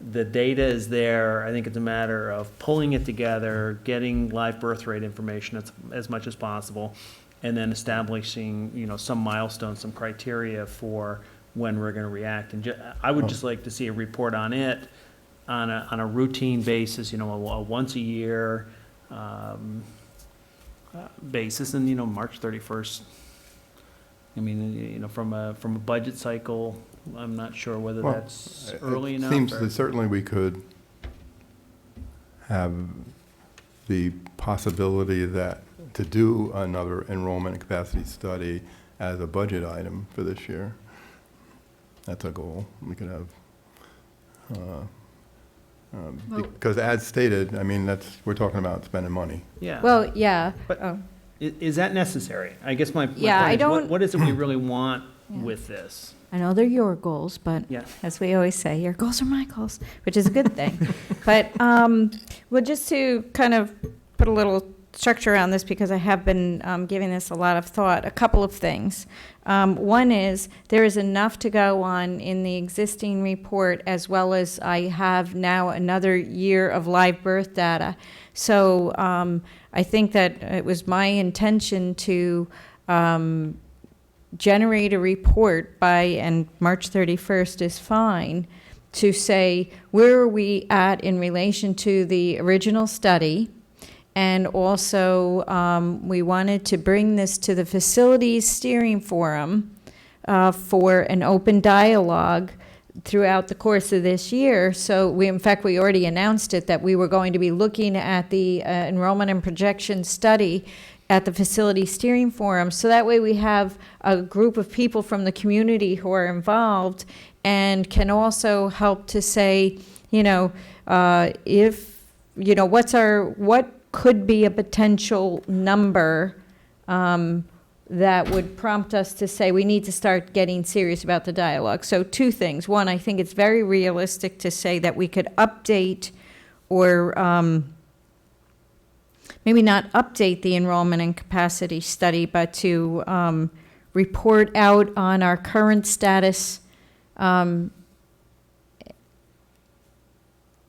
The data is there. I think it's a matter of pulling it together, getting live birth rate information as much as possible, and then establishing, some milestones, some criteria for when we're going to react. And I would just like to see a report on it on a routine basis, a once a year basis, and March 31st. I mean, from a budget cycle, I'm not sure whether Well, that's early enough. Seems or- that certainly we could have the possibility to do another enrollment and capacity study as a budget item for this year. That's a goal. We could have, because as stated, I mean, we're talking about spending money. Yeah. Well, yeah. But- Oh. Is that necessary? I guess my Yeah, point I is, don't- what is it we really want Yeah. with this? I know they're your goals, but Yeah. as we always say, your goals are my goals, which is a good thing. But, well, just to kind of put a little structure around this, because I have been giving this a lot of thought, a couple of things. One is, there is enough to go on in the existing report, as well as I have now another year of live birth data. So I think that it was my intention to generate a report and March 31st is fine, to say, where are we at in relation to the original study? And also, we wanted to bring this to the Facilities Steering Forum for an open dialogue throughout the course of this year. So in fact, we already announced it, that we were going to be looking at the enrollment and projection study at the Facility Steering Forum. So that way we have a group of people from the community who are involved and can also help to say, what could be a potential number that would prompt us to say we need to start getting serious about the dialogue. So two things. One, I think it's very realistic to say that we could update or maybe not update the enrollment and capacity study, but to report out on our current status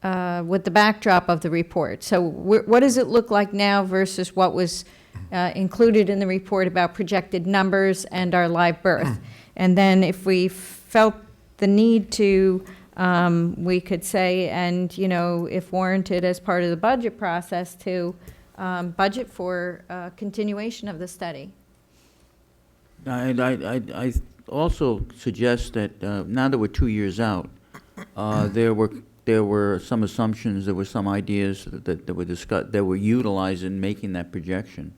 with the backdrop of the report. So what does it look like now versus what was included in the report about projected numbers and our live birth? And then if we felt the need to, we could say, and, if warranted as part of the budget process, to budget for continuation of the study. I also suggest that now that we're 2 years out, there were some assumptions, there were some ideas that were discussed, that were utilized in making that projection.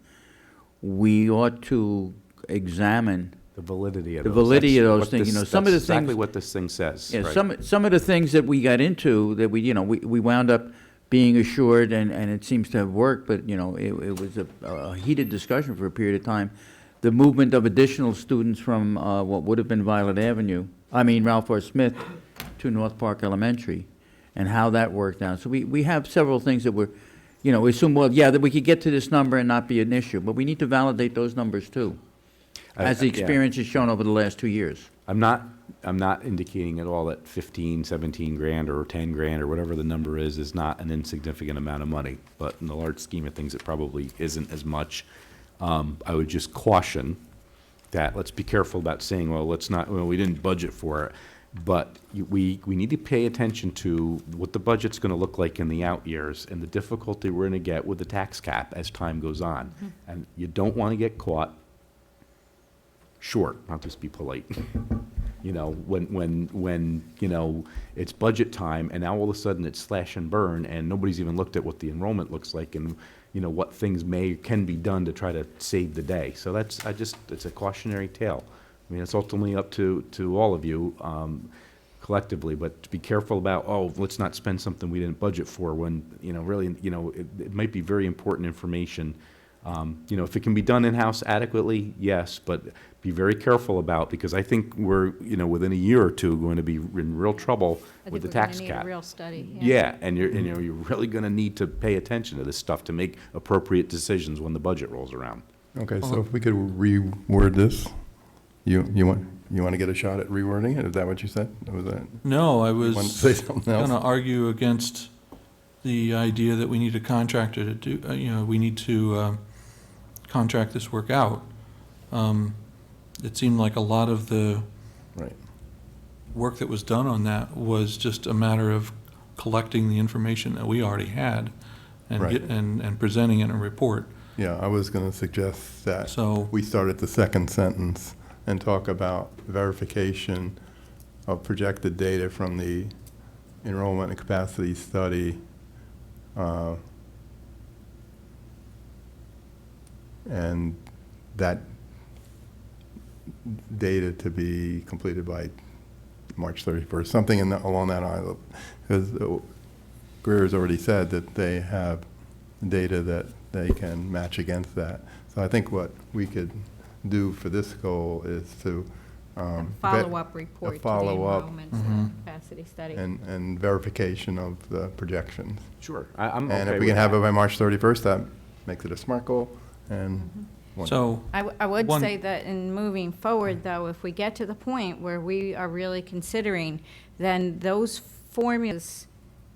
We ought to examine The validity of the those. validity of That's those what things. this- Some of the that's exactly things. what this thing says. Yeah, right. some of the things that we got into that we wound up being assured, and it seems to have worked, but it was a heated discussion for a period of time. the movement of additional students from what would have been Ralph R. Smith to North Park Elementary, and how that worked out. So we have several things that we assume, well, yeah, that we could get to this number and not be an issue, but we need to validate those numbers too, as the Yeah. experience has shown over the last 2 years. I'm not indicating at all that 15, 17 grand or 10 grand or whatever the number is not an insignificant amount of money. But in the large scheme of things, it probably isn't as much. I would just caution that let's be careful about saying, well, we didn't budget for it. But we need to pay attention to what the budget's going to look like in the out years and the difficulty we're going to get with the tax cap as time goes on. And you don't want to get caught short, I'll just be polite. When it's budget time and now all of a sudden it's slash and burn and nobody's even looked at what the enrollment looks like and, what things can be done to try to save the day. So it's a cautionary tale. I mean, it's ultimately up to all of you collectively, but to be careful about, let's not spend something we didn't budget for when, really, it might be very important information. If it can be done in-house adequately, yes, but be very careful about, because I think we're, within a year or two, going to be in real trouble with the tax I think we're cap. going to need a real study. Yeah, and you're really going to need to pay attention to this stuff to make appropriate decisions when the budget rolls around. Okay, so if we could reword this, you want to get a shot at rewording it? Is that what you said? Was that, No, I you was want to say something going to else? argue against the idea that we need a contractor to do, we need to contract this work out. It seemed like a lot of the Right. work that was done on that was just a matter of collecting the information that we already had and Right. and presenting it in a report. Yeah, I was going to suggest that So, we start at the second sentence and talk about verification of projected data from the enrollment and capacity study. And that data to be completed by March 31st, something along that line. Because Greer's already said that they have data that they can match against that. So I think what we could do for this goal is to Follow-up report to the follow-up. enrollment Mhm. and capacity study. and verification of the projections. Sure, I'm okay And if with we can have that. it by March 31st, that makes it a SMART goal, and so, I would One- say that in moving forward, though, if we get to the point where we are really considering, then those formulas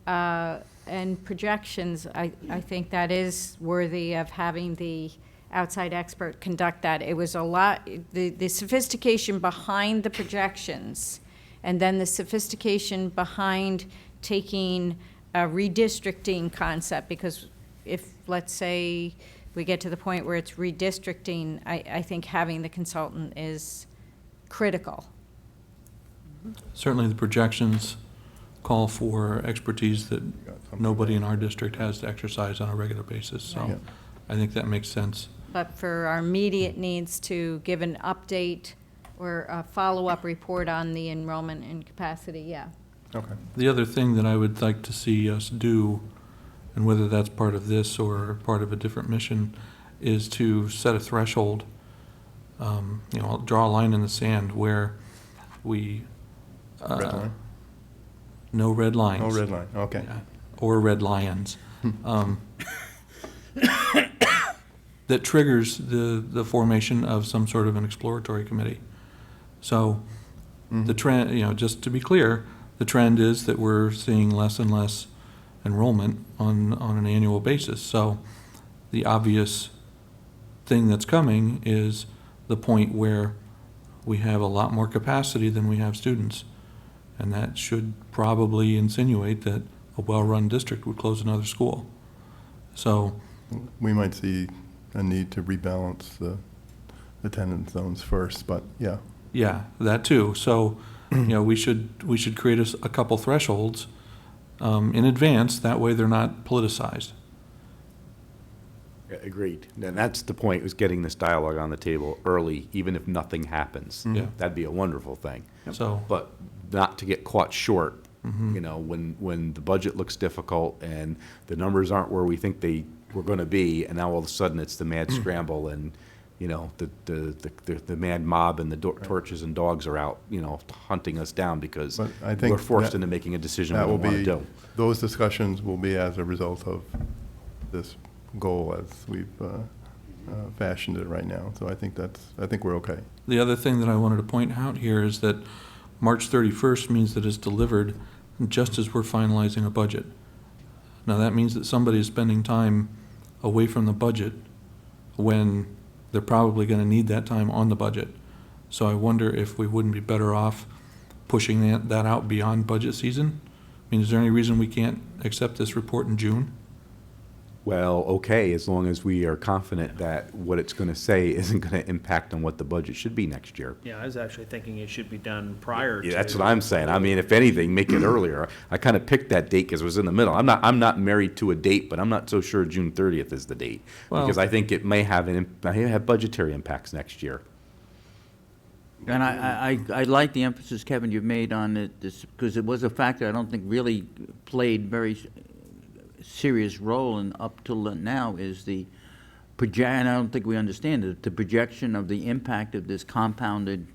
and projections, I think that is worthy of having the outside expert conduct that. It was a lot, the sophistication behind the projections, and then the sophistication behind taking a redistricting concept, because if, let's say, we get to the point where it's redistricting, I think having the consultant is critical. certainly the projections call for expertise that nobody in our district has to exercise on a regular basis. So Right. I think that makes sense. But for our immediate needs to give an update or a follow-up report on the enrollment and capacity, yeah. Okay. The other thing that I would like to see us do, and whether that's part of this or part of a different mission, is to set a threshold, draw a line in the sand where we, Red line? no red lines. Oh, red line, okay. Yeah, or red lions. That triggers the formation of some sort of an exploratory committee. So the trend, just to be clear, the trend is that we're seeing less and less enrollment on an annual basis. So the obvious thing that's coming is the point where we have a lot more capacity than we have students. And that should probably insinuate that a well-run district would close another school. So, We might see a need to rebalance the attendance zones first, but yeah. yeah, that too. So, we should create a couple thresholds in advance. That way they're not politicized. Agreed. And that's the point, was getting this dialogue on the table early, even if nothing happens. Yeah. That'd be a wonderful thing. So, But not to get caught short, mhm. when the budget looks difficult and the numbers aren't where we think we're going to be, and now all of a sudden it's the mad scramble, and you know, the mad mob and the torches and dogs are out, you know, hunting us down because But I think we're forced that- into making a decision we That will don't want to be, do. those discussions will be as a result of this goal as we've fashioned it right now. So I think we're okay. The other thing that I wanted to point out here is that March 31st means that it's delivered just as we're finalizing a budget. Now, that means that somebody is spending time away from the budget when they're probably going to need that time on the budget. So I wonder if we wouldn't be better off pushing that out beyond budget season? I mean, is there any reason we can't accept this report in June? Well, okay, as long as we are confident that what it's going to say isn't going to impact on what the budget should be next year. Yeah, I was actually thinking it should be done prior to. Yeah, that's what I'm saying. I mean, if anything, make it earlier. I kind of picked that date because it was in the middle. I'm not married to a date, but I'm not so sure June 30th is the date. Well- Because I think it may have budgetary impacts next year. And I like the emphasis, Kevin, you've made on it, this, because it was a factor I don't think really played very serious role in up till now is the and I don't think we understand it, the projection of the impact of this compounded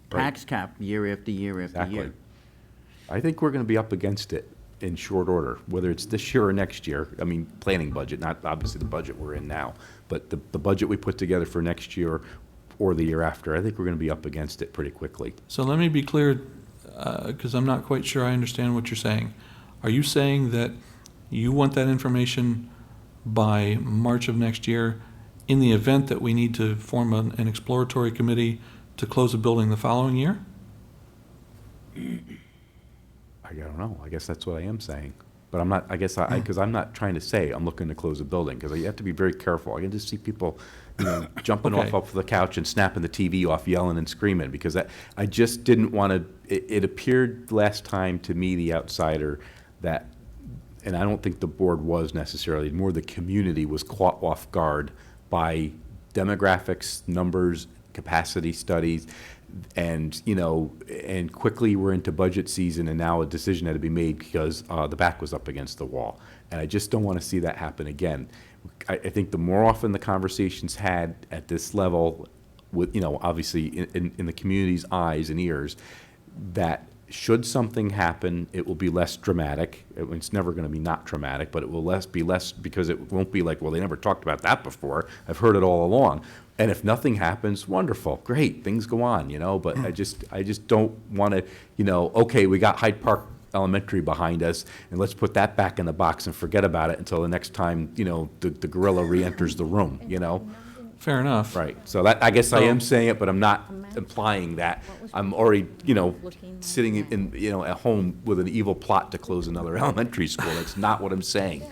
tax cap year after year after Exactly. year. I think we're going to be up against it in short order, whether it's this year or next year. I mean, planning budget, not obviously the budget we're in now, but the budget we put together for next year or the year after, I think we're going to be up against it pretty quickly. So let me be clear, because I'm not quite sure I understand what you're saying. Are you saying that you want that information by March of next year in the event that we need to form an exploratory committee to close a building the following year? I don't know. I guess that's what I am saying. But I'm not, I guess, because I'm not trying to say I'm looking to close a building, because you have to be very careful. I can just see people, you know, jumping Okay. off the couch and snapping the TV off, yelling and screaming, because I just didn't want to, it appeared last time to me, the outsider, that, and I don't think the board was necessarily, more the community was caught off guard by demographics, numbers, capacity studies, and, you know, and quickly we're into budget season, and now a decision had to be made because the back was up against the wall. And I just don't want to see that happen again. I think the more often the conversation's had at this level, with, you know, obviously in the community's eyes and ears, that should something happen, it will be less dramatic. It's never going to be not traumatic, but it will be less because it won't be like, well, they never talked about that before. I've heard it all along. And if nothing happens, wonderful, great, things go on, you know. But I just don't want to, you know, okay, we got Hyde Park Elementary behind us, and let's put that back in the box and forget about it until the next time, you know, the gorilla re-enters the room, you know. Fair enough. Right, so that, I guess I am So- saying it, but I'm not implying that. I'm already, you know, sitting in, you know, at home with an evil plot to close another elementary school. That's not what I'm saying.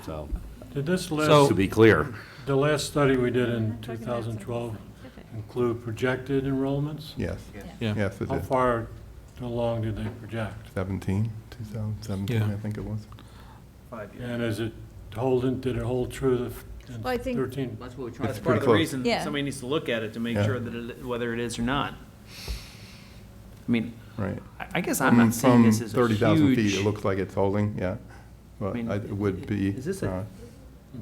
So, Did this So- last, to be clear, the last study we did in 2012 include projected enrollments? Yes, Yeah. yes, it How did. far along did they project? 2017, Yeah. I think it was. 5 years. And is it did it hold true in Well, I think- 13? That's what we're trying That's to. part of pretty the close. reason Yeah. somebody needs to look at it to make Yeah. sure that whether it is or not. I mean, Right. I guess I'm not seeing this as a 30,000 feet, huge. it looks like it's holding, yeah. But mean, it would be is this a-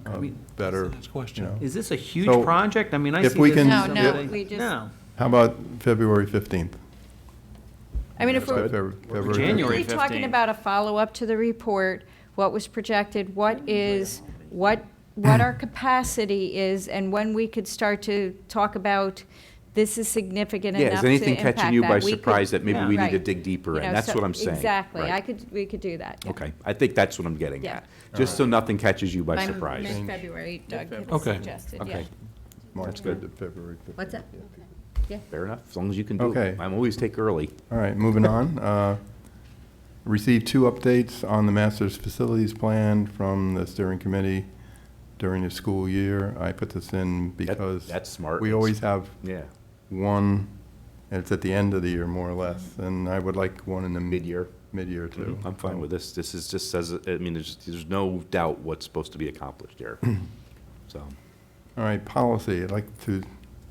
I mean, better, Next you question. know. Is this a huge So, project? I mean, I if see we this can- as No, no, something- we just- No. How about February 15th? I mean, if we're February January. really talking 15. about a follow-up to the report, what was projected, what our capacity is, and when we could start to talk about this is significant yeah, enough is to anything impact catching you by that, we could- surprise that maybe Yeah. we need to Right. dig deeper you in? know, That's so- what I'm saying. Exactly, Right. we could do that. yeah. Okay, I think that's what I'm getting Yeah. at, just so nothing catches you by By surprise. mid-February, Doug had Okay. suggested, yeah. Okay, March good. to February 15th. What's that? fair enough, as long as you can do Okay. it. I'm always take early. All right, moving on. Received 2 updates on the master's facilities plan from the steering committee during the school year. I put this in because That's smart. we always have Yeah, one, and it's at the end of the year, more or less, and I would like one in the mid-year. mid-year too. I'm fine with this. This is just says, I mean, there's no doubt what's supposed to be accomplished here. So, All right, policy,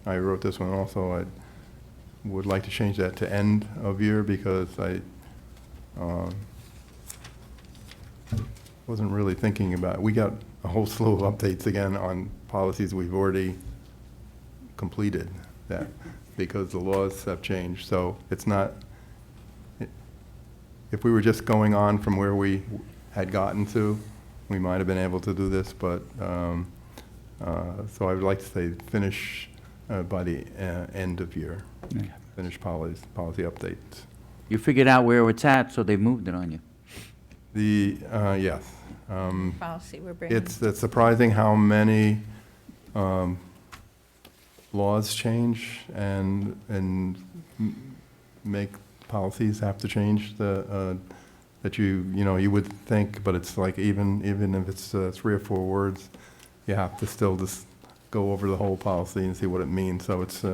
I wrote this one also, I would like to change that to end of year because I wasn't really thinking about, we got a whole slew of updates again on policies we've already completed that, because the laws have changed. So it's not, if we were just going on from where we had gotten to, we might have been able to do this, but, so I would like to say finish by the end of year, Yeah. finish policy updates. You figured out where it's at, so they moved it on you. The, yes. Policy we're bringing. It's surprising how many laws change and make policies have to change that you would think, but it's like even if it's 3 or 4 words, you have to still just go over the whole policy and see what it means. So it's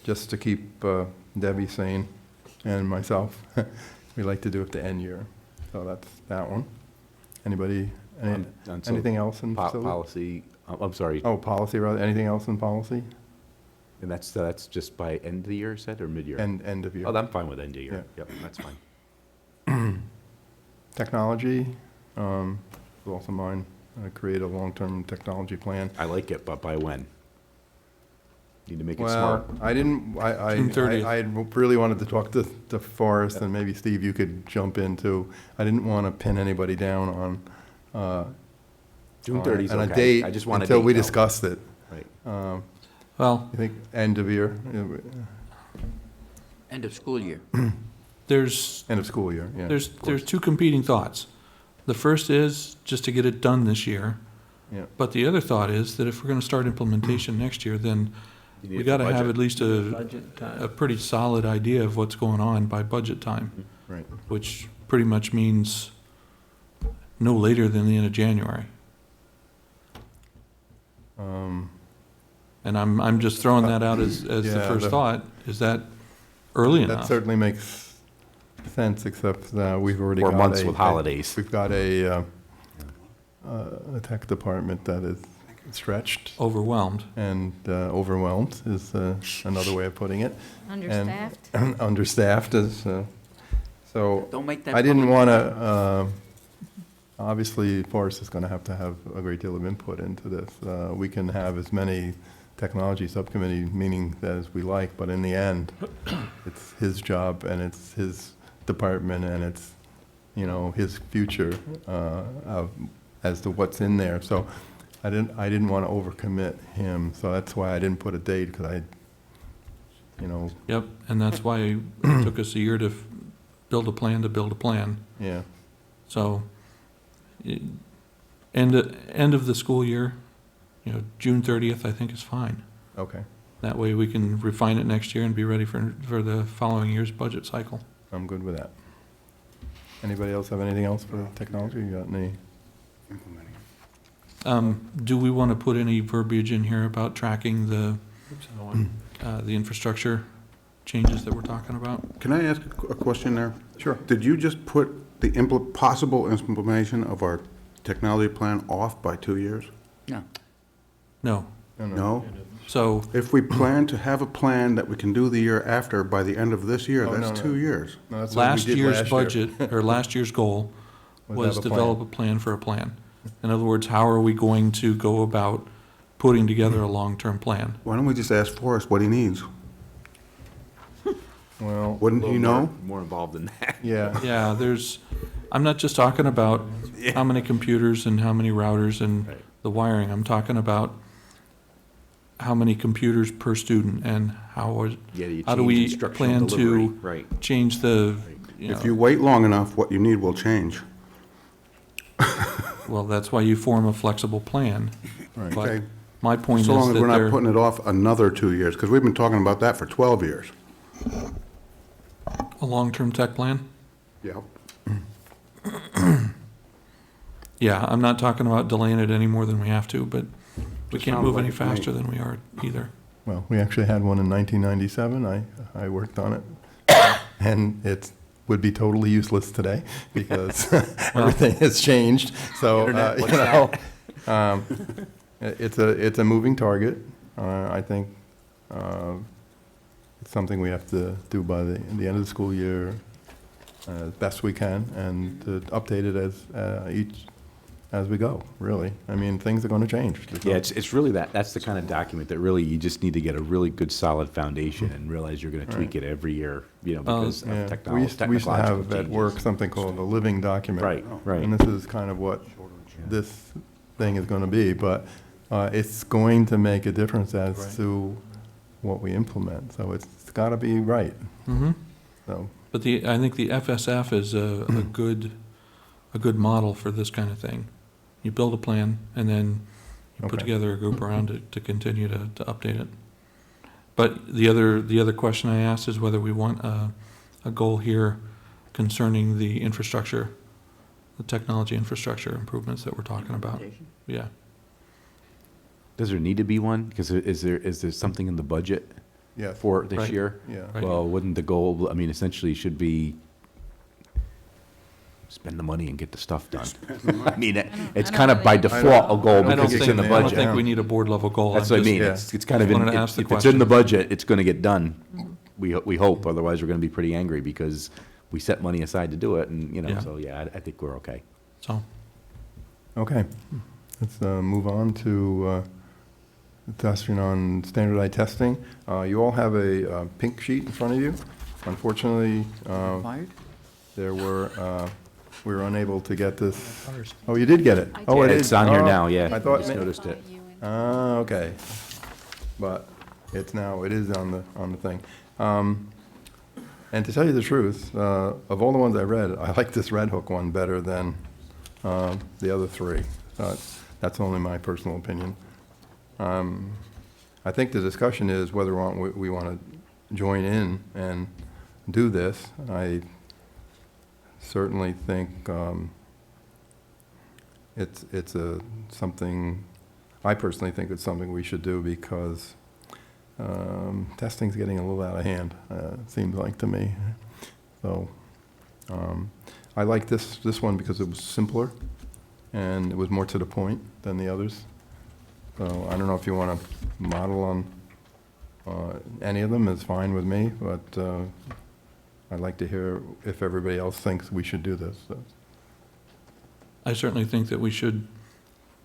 just to keep Debbie sane and myself, we like to do it the end year. So that's that one. Anybody, anything else in facility? Policy, I'm sorry, Oh, policy rather, anything else in policy? and that's just by end of the year, said, or mid-year? End of year. Oh, I'm fine with end of year. Yeah. Yep, that's fine. Technology, is also mine. Create a long-term technology plan. I like it, but by when? Need to make it Well, smart. I didn't, June 30th. I really wanted to talk to Forrest, and maybe Steve, you could jump into. I didn't want to pin anybody down on. June 30 is on a okay. date I just want a until date, we though. discussed it. Right. Well, I think end of year, End of school year. there's, end of school year, yeah. there's two competing thoughts. The first is just to get it done this year. Yeah. But the other thought is that if we're gonna start implementation next year, then You need we it for gotta have budget. at least Budget time. a pretty solid idea of what's going on by budget time, Right. which pretty much means no later than the end of January. And I'm just throwing that out as the Yeah, first thought. Is that early That enough? certainly makes sense, except we've already 4 got months a- with holidays. We've got a tech department that is stretched Overwhelmed. and overwhelmed is another way of putting it. Understaffed? Understaffed is, so Don't make that. I didn't public. want to, obviously, Forrest is going to have a great deal of input into this. We can have as many technology subcommittee meetings as we like, but in the end, it's his job and it's his department and it's, his future as to what's in there. So I didn't want to overcommit him, so that's why I didn't put a date, because Yep, and that's why it took us a year to build a plan. yeah. So, end of the school year, June 30th, I think is fine. Okay, That way we can refine it next year and be ready for the following year's budget cycle. I'm good with that. Anybody else have anything else for technology? You got any? Do we want to put any verbiage in here about tracking the infrastructure changes that we're talking about? Can I ask a question there? Sure. Did you just put the possible implementation of our technology plan off by 2 years? No. No. No? So, If we plan to have a plan that we can do the year after by the end of this year, Oh, no, that's no. 2 years. No, that's what we last did year's last year. budget, or last year's goal was have a develop a plan for a plan. In other words, how are we going to go about putting together a long-term plan? Why don't we just ask Forrest what he needs? Well, Wouldn't he know? More involved than that. yeah, Yeah, I'm not just talking about how many computers and how many routers and Right. the wiring. I'm talking about how many computers per student and how Yeah, you How do change we instructional plan delivery. to- Right. change the, If you wait long enough, what you need will change. well, that's why you form a flexible plan. right. But Okay? my point is So long as that we're not there, putting it off another 2 years, because we've been talking about that for 12 years. a long-term tech plan? Yeah. Yeah, I'm not talking about delaying it any more than we have to, but we Just can't sounds move like any it to me. faster than we are either. Well, we actually had one in 1997. I worked on it. And it would be totally useless today because everything has changed. So, Internet, what's it's a moving target. I think it's something we have to do by the end of the school year as best we can and to update it as we go, really. I mean, things are going to change. Yeah, it's really that's the kind of document that really, you just need to get a really good solid foundation and realize you're gonna tweak it every year, because Yeah, of we technology. used to have at work something called a living document. Right, right. And this is kind of what this thing is going to be, but it's going to make a difference as to what we implement, so it's got to be right, Mm-hmm. so. But I think the FSF is a good model for this kind of thing. You build a plan, and then you put Okay. together a group around it to continue to update it. But the other question I asked is whether we want a goal here concerning the infrastructure, the technology infrastructure improvements that we're talking about. Yeah. Does there need to be one? Because is there something in the budget Yes. for this Right. year? Yeah. Right. Well, wouldn't the goal, I mean, essentially should be spend the money and get the stuff done? I mean, it's I kind don't of by think- default a goal I don't because think it's in the it- I don't budget. think we need a board level goal. That's what I just- mean. yeah. It's kind of, Wanted to ask the if it's in the question. budget, it's going to get done. We hope, otherwise we're going to be pretty angry because we set money aside to do it and, Yeah. so yeah, I think we're okay. So, Okay, let's move on to discussion on standardized testing. You all have a pink sheet in front of you. Unfortunately, Fired? there were, we were unable to get this. Oh, you did get it? Oh, it is? It's on here Oh, now, yeah. I thought, Just noticed it. okay. But it is on the thing. And to tell you the truth, of all the ones I read, I like this Red Hook one better than the other three. That's only my personal opinion. I think the discussion is whether we want to join in and do this. I certainly think it's something, I personally think it's something we should do because testing's getting a little out of hand, it seems like to me. So I like this one because it was simpler and it was more to the point than the others. So I don't know if you want to model on any of them, it's fine with me, but I'd like to hear if everybody else thinks we should do this. So. I certainly think that we should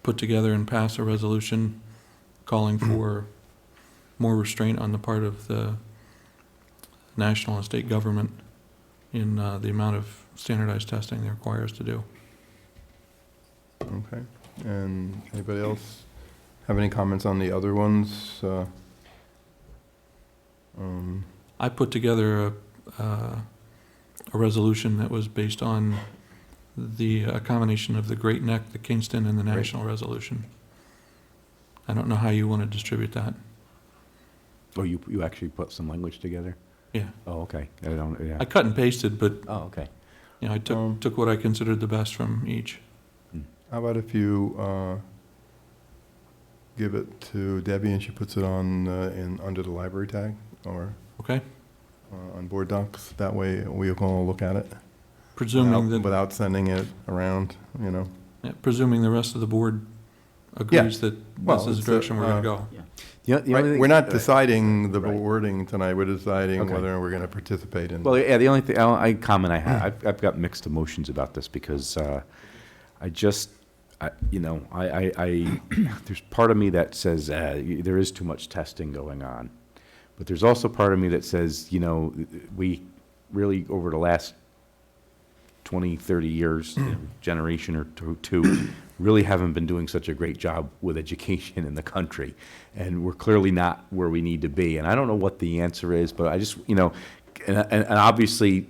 put together and pass a resolution calling for more restraint on the part of the national and state government in the amount of standardized testing they require us to do. Okay, and anybody else have any comments on the other ones? I put together a resolution that was based on a combination of the Great Neck, the Kingston, and the Great. national resolution. I don't know how you want to distribute that. Oh, you actually put some language together? Yeah. Oh, okay. Yeah. I cut and pasted, but Oh, okay. I took what I considered the best from each. How about if you give it to Debbie and she puts it on under the library tag or Okay? on board docs? That way we can all look at it Presuming that, without sending it around, presuming the rest of the board agrees that Well, this is the it's a, direction we're going to go. The only thing- We're not deciding the Right. wording tonight, we're deciding Okay. whether we're going to participate in. Well, yeah, the only thing, comment I have, I've got mixed emotions about this because there's part of me that says there is too much testing going on. But there's also part of me that says, we really, over the last 20, 30 years, generation or two, really haven't been doing such a great job with education in the country. And we're clearly not where we need to be. And I don't know what the answer is, but I just, and obviously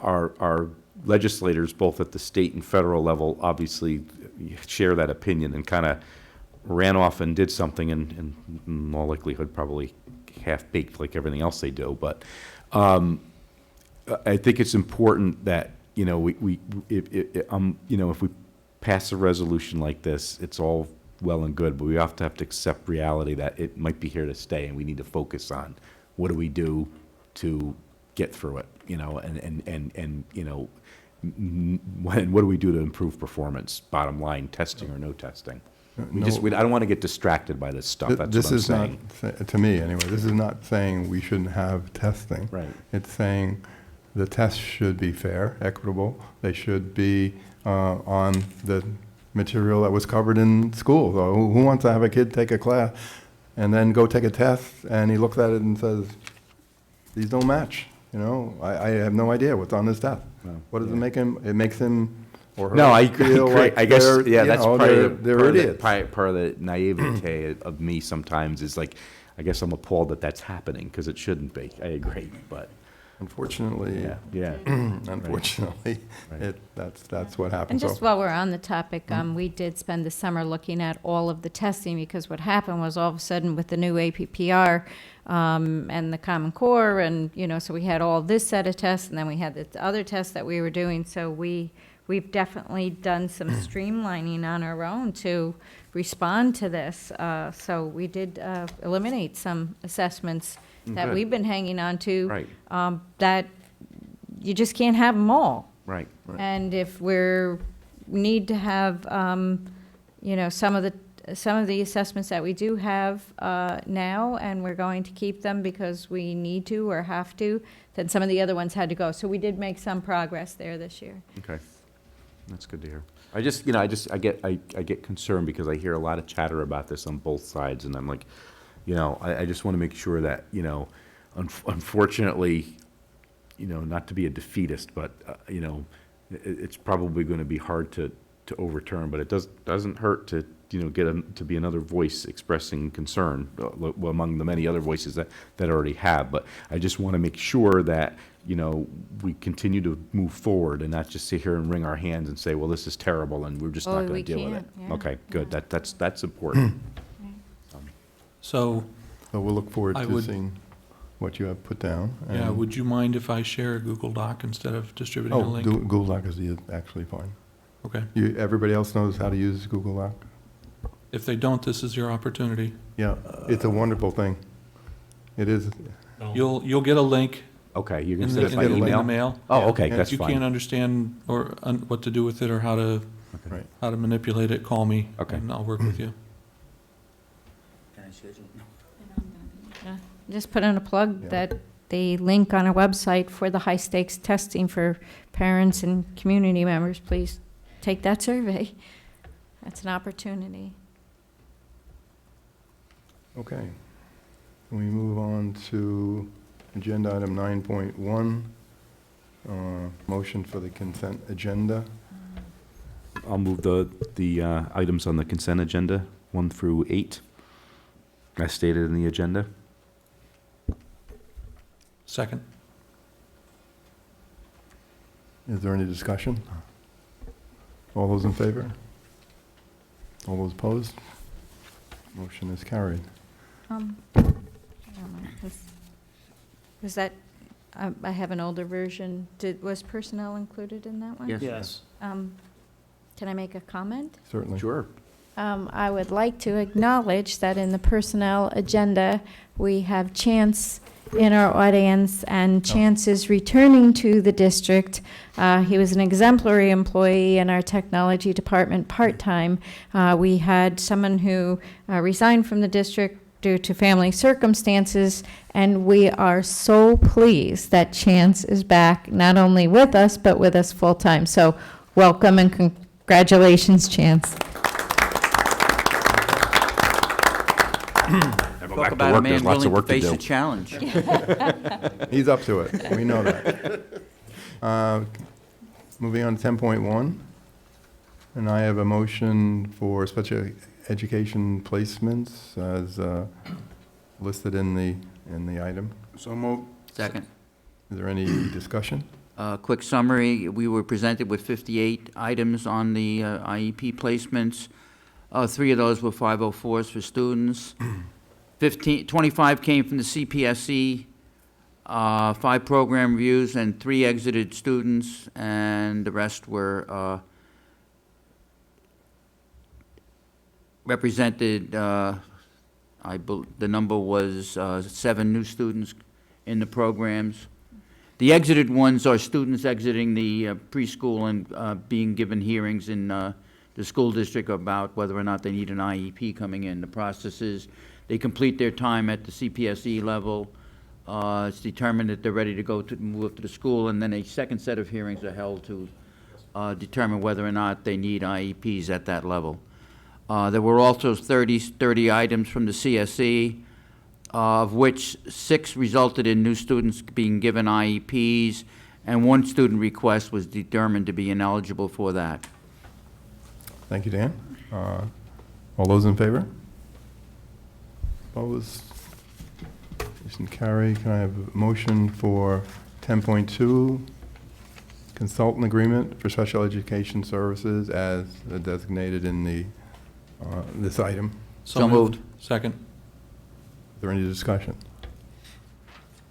our legislators, both at the state and federal level, obviously share that opinion and kind of ran off and did something and in all likelihood probably half-baked like everything else they do. But I think it's important that, if we pass a resolution like this, it's all well and good, but we have to accept reality that it might be here to stay, and we need to focus on what do we do to get through it, what do we do to improve performance, bottom line, testing or no testing. I don't want to get distracted by this stuff, that's This what I'm is not, saying. to me anyway, this is not saying we shouldn't have testing. Right. It's saying the tests should be fair, equitable, they should be on the material that was covered in school. So who wants to have a kid take a class and then go take a test, and he looks at it and says, these don't match, you know? I have no idea what's on this test. Well, What does it yeah. make him? It makes him or her No, I agree. feel like I guess, they're, yeah, you that's know, part of the, they're part of the, idiots. part of the naivete of me sometimes is like, I guess I'm appalled that that's happening, because it shouldn't be. I agree, but, Unfortunately, yeah, yeah. unfortunately, Right. that's what And happens. just So- while we're on the topic, we did spend the summer looking at all of the testing, because what happened was all of a sudden with the new APPR and the Common Core, and, you know, so we had all this set of tests, and then we had the other tests that we were doing, so we've definitely done some streamlining on our own to respond to this. So we did eliminate some assessments that Good. we've been hanging on to. Right. That you just can't have them all. Right. And if we need to have, you know, some of the assessments that we do have now, and we're going to keep them because we need to or have to, then some of the other ones had to go. So we did make some progress there this year. Okay, that's good to hear. I just, you know, I get concerned because I hear a lot of chatter about this on both sides, and I'm like, you know, I just want to make sure that, you know, unfortunately, you know, not to be a defeatist, but, you know, it's probably going to be hard to overturn, but it doesn't hurt to, you know, to be another voice expressing concern among the many other voices that already have. But I just want to make sure that, you know, we continue to move forward and not just sit here and wring our hands and say, well, this is terrible and we're just not Oh, going we to deal with it. can't, yeah, Okay, good. yeah. That's important. So, So we'll look forward I to would- seeing what you have put down. yeah, and- would you mind if I share a Google Doc instead of distributing a Oh, link? Google Doc is actually fine. Okay. Everybody else knows how to use Google Doc? If they don't, this is your opportunity. Yeah, it's a wonderful thing. It is. You'll get a link Okay, you're going in to the, send it by in the email? mail. Oh, Yeah. okay, And that's If you fine. can't understand or what to do with it or how to Right. manipulate it, call me. Okay. And I'll work with you. Just put in a plug Yeah. that the link on our website for the high-stakes testing for parents and community members, please take that survey. That's an opportunity. Okay. We move on to agenda item 9.1, motion for the consent agenda. I'll move the items on the consent agenda, 1 through 8, as stated in the agenda. Second. Is there any discussion? All those in favor? All those opposed? Motion is carried. I don't know, was that, I have an older version. Was personnel included in that one? Yes. Yes. Can I make a comment? Certainly. Sure. I would like to acknowledge that in the personnel agenda, we have Chance in our audience, and Chance is returning to the district. He was an exemplary employee in our technology department part-time. We had someone who resigned from the district due to family circumstances, and we are so pleased that Chance is back, not only with us, but with us full-time. So welcome and congratulations, Chance. Talk about a man willing to face a challenge. He's up to it. We know that. Moving on to 10.1, and I have a motion for special education placements as listed in the item. So moved. Second. Is there any discussion? Quick summary, we were presented with 58 items on the IEP placements. 3 of those were 504s for students. 25 came from the CPSE, 5 program reviews, and 3 exited students, and the rest were represented, the number was 7 new students in the programs. The exited ones are students exiting the preschool and being given hearings in the school district about whether or not they need an IEP coming in. The process is they complete their time at the CPSE level. It's determined that they're ready to move up to the school, and then a second set of hearings are held to determine whether or not they need IEPs at that level. There were also 30 items from the CSE, of which 6 resulted in new students being given IEPs, and 1 student request was determined to be ineligible for that. Thank you, Dan. All those in favor? Opposed? Motion carry. Can I have a motion for 10.2, consultant agreement for special education services as designated in the, this item? So moved. Second. Is there any discussion?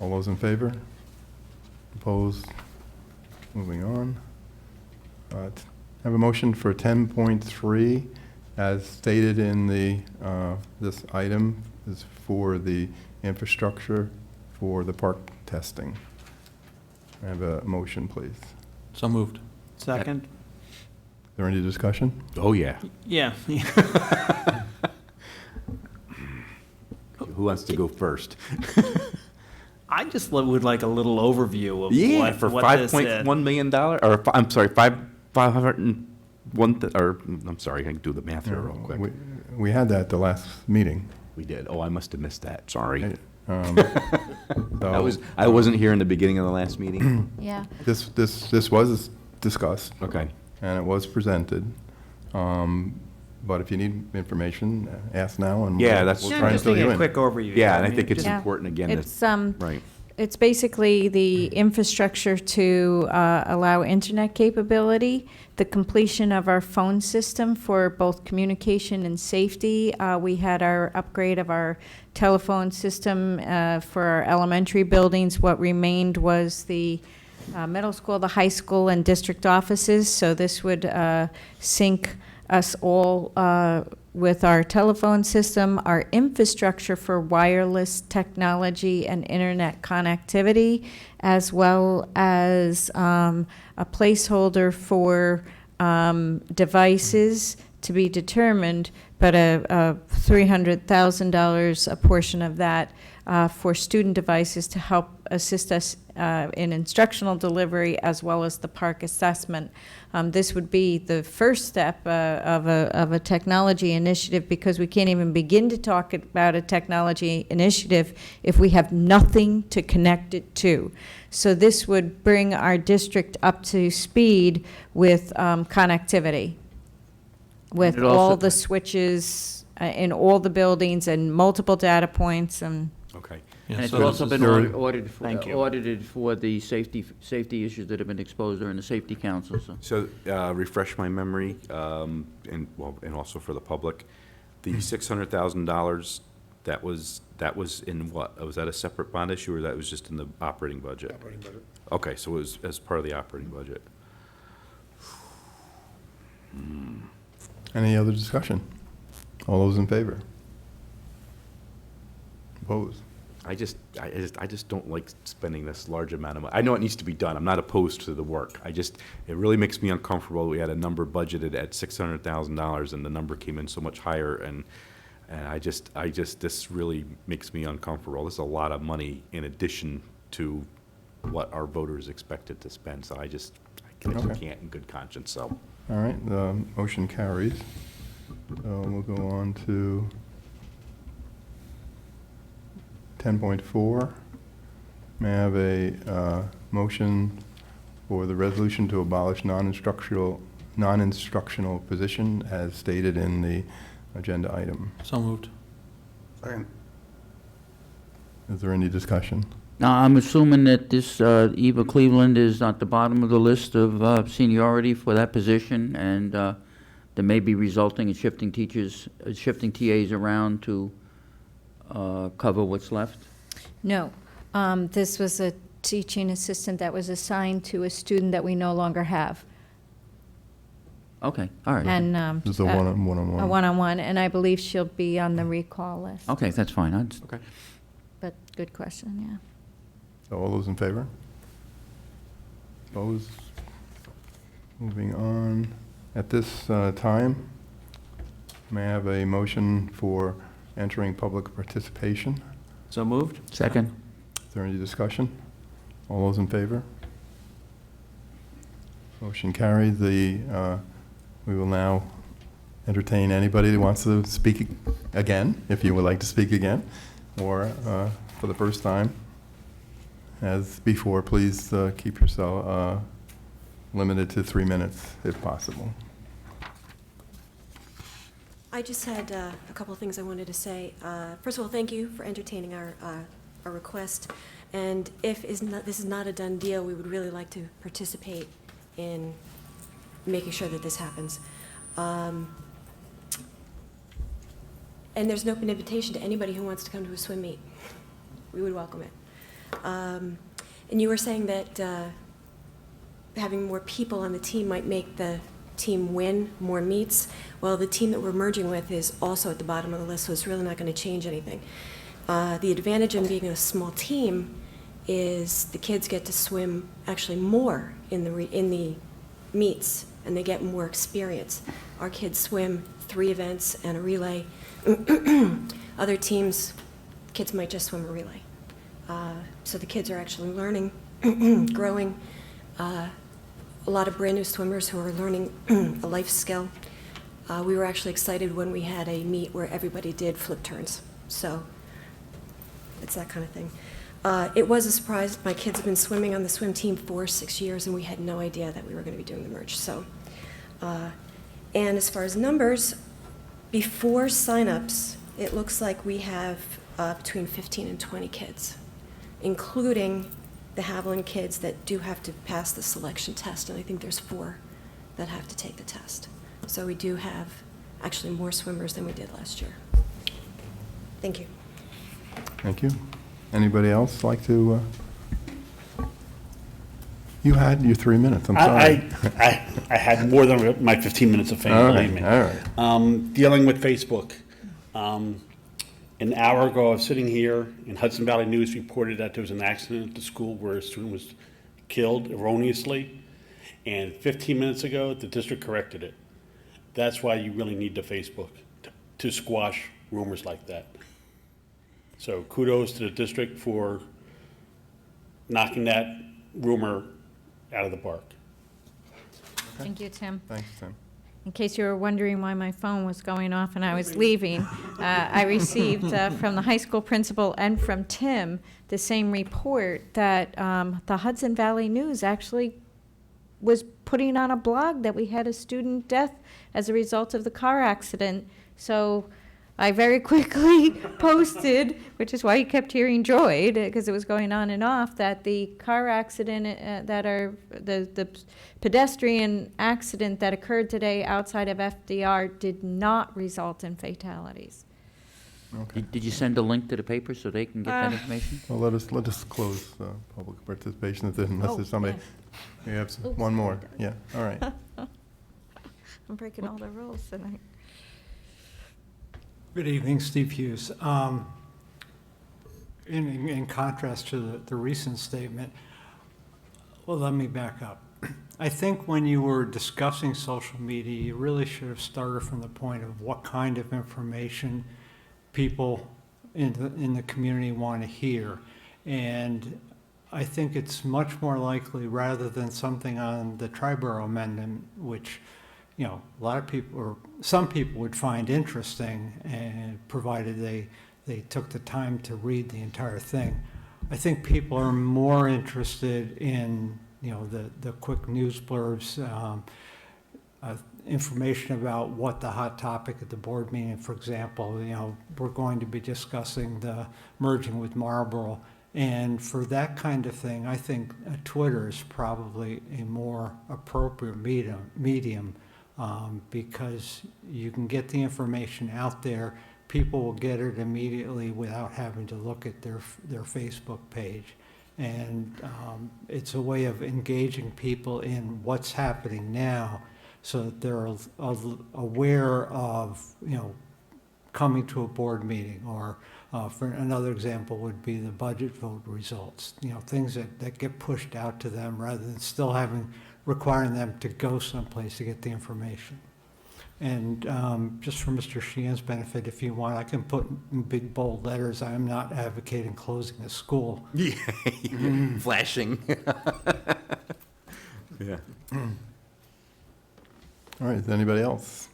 All those in favor? Opposed? Moving on. Have a motion for 10.3 as stated in the, this item is for the infrastructure for the park testing. I have a motion, please. So moved. Second? Is there any discussion? Oh, yeah. Yeah. Who wants to go first? I just would like a little overview of Yeah, for what this is. $5.1 million, or, I'm sorry, 501, or, I'm sorry, I can do the math here real quick. We had that the last meeting. We did. Oh, I must have missed that, sorry. So I wasn't here in the beginning of the last meeting. Yeah. this was discussed, Okay. and it was presented. But if you need information, ask now, and Yeah, we'll that's- we'll Yeah, try and just fill give you me a in. quick overview. Yeah, and I mean, think it's just- Yeah. important, again, that, It's, right. it's basically the infrastructure to allow internet capability, the completion of our phone system for both communication and safety. We had our upgrade of our telephone system for our elementary buildings. What remained was the middle school, the high school, and district offices. So this would sync us all with our telephone system, our infrastructure for wireless technology and internet connectivity, as well as a placeholder for devices to be determined, but a $300,000, a portion of that for student devices to help assist us in instructional delivery as well as the park assessment. This would be the first step of a technology initiative, because we can't even begin to talk about a technology initiative if we have nothing to connect it to. So this would bring our district up to speed with connectivity, with It also- all the switches in all the buildings and multiple data points and. Okay. Yeah, And it's so also this been is- audited for the safety issues that have been exposed during the safety council, so. So, refresh my memory, and, well, and also for the public, the $600,000, that was in what? Was that a separate bond issue, or that was just in the operating budget? Operating budget. Okay, so it was as part of the operating budget. Any other discussion? All those in favor? Opposed? I just don't like spending this large amount of money. I know it needs to be done. I'm not opposed to the work. it really makes me uncomfortable. We had a number budgeted at $600,000, and the number came in so much higher, and this really makes me uncomfortable. This is a lot of money in addition to what our voters expected to spend, so I just Okay. can't in good conscience, so. All right, the motion carries. So we'll go on to 10.4. May I have a motion for the resolution to abolish non-instructional position as stated in the agenda item? So moved. Second. Is there any discussion? Now, I'm assuming that this Eva Cleveland is at the bottom of the list of seniority for that position, and that may be resulting in shifting TAs around to cover what's left? No, this was a teaching assistant that was assigned to a student that we no longer have. Okay, all right. And This is a one-on-one. a one-on-one, and I believe she'll be on the recall list. Okay, that's fine. Okay. But good question, yeah. So all those in favor? Opposed? Moving on. At this time, may I have a motion for entering public participation? So moved? Second? Is there any discussion? All those in favor? Motion carried. We will now entertain anybody that wants to speak again, if you would like to speak again, or for the first time. As before, please keep yourself limited to 3 minutes if possible. I just had a couple of things I wanted to say. First of all, thank you for entertaining our request. And if this is not a done deal, we would really like to participate in making sure that this happens. And there's an open invitation to anybody who wants to come to a swim meet. We would welcome it. And you were saying that having more people on the team might make the team win more meets. Well, the team that we're merging with is also at the bottom of the list, so it's really not going to change anything. The advantage in being a small team is the kids get to swim actually more in the meets, and they get more experience. Our kids swim 3 events and a relay. Other teams, kids might just swim a relay. So the kids are actually learning, growing. A lot of brand new swimmers who are learning a life skill. We were actually excited when we had a meet where everybody did flip turns. So it's that kind of thing. It was a surprise. My kids have been swimming on the swim team for 6 years, and we had no idea that we were going to be doing the merge. So, and as far as numbers, before signups, it looks like we have between 15 and 20 kids, including the Haviland kids that do have to pass the selection test, and I think there's 4 that have to take the test. So we do have actually more swimmers than we did last year. Thank you. Thank you. Anybody else like to? You had your 3 minutes. I'm sorry. I had more than my 15 minutes of fame, believe me. All right. Dealing with Facebook. An hour ago, I was sitting here, and Hudson Valley News reported that there was an accident at the school where a student was killed erroneously, and 15 minutes ago, the district corrected it. That's why you really need the Facebook, to squash rumors like that. So kudos to the district for knocking that rumor out of the park. Thank you, Tim. Thanks, Tim. In case you were wondering why my phone was going off and I was leaving, I received from the high school principal and from Tim the same report that the Hudson Valley News actually was putting on a blog that we had a student death as a result of the car accident. So I very quickly posted, which is why you kept hearing Joy, because it was going on and off, that the car accident the pedestrian accident that occurred today outside of FDR did not result in fatalities. Okay. Did you send a link to the paper so they can get that information? Well, let us close public participation unless there's somebody. We have one more. Yeah. All right. I'm breaking all the rules tonight. Good evening, Steve Hughes. In contrast to the recent statement, well, let me back up. I think when you were discussing social media, you really should have started from the point of what kind of information people in the community want to hear. And I think it's much more likely, rather than something on the Triborough Amendment, which a lot of people, or some people would find interesting, and provided they took the time to read the entire thing. I think people are more interested in, the quick news blurbs, information about what the hot topic at the board meeting, for example, we're going to be discussing the merging with Marlboro. And for that kind of thing, I think Twitter is probably a more appropriate medium. Because you can get the information out there, people will get it immediately without having to look at their Facebook page. And it's a way of engaging people in what's happening now so that they're aware of, coming to a board meeting, or for another example would be the budget vote results, things that get pushed out to them rather than still requiring them to go someplace to get the information. And just for Mr. Sheehan's benefit, if you want, I can put in big bold letters, I am not advocating closing the school. Yeah, flashing. Yeah. All right, is there anybody else?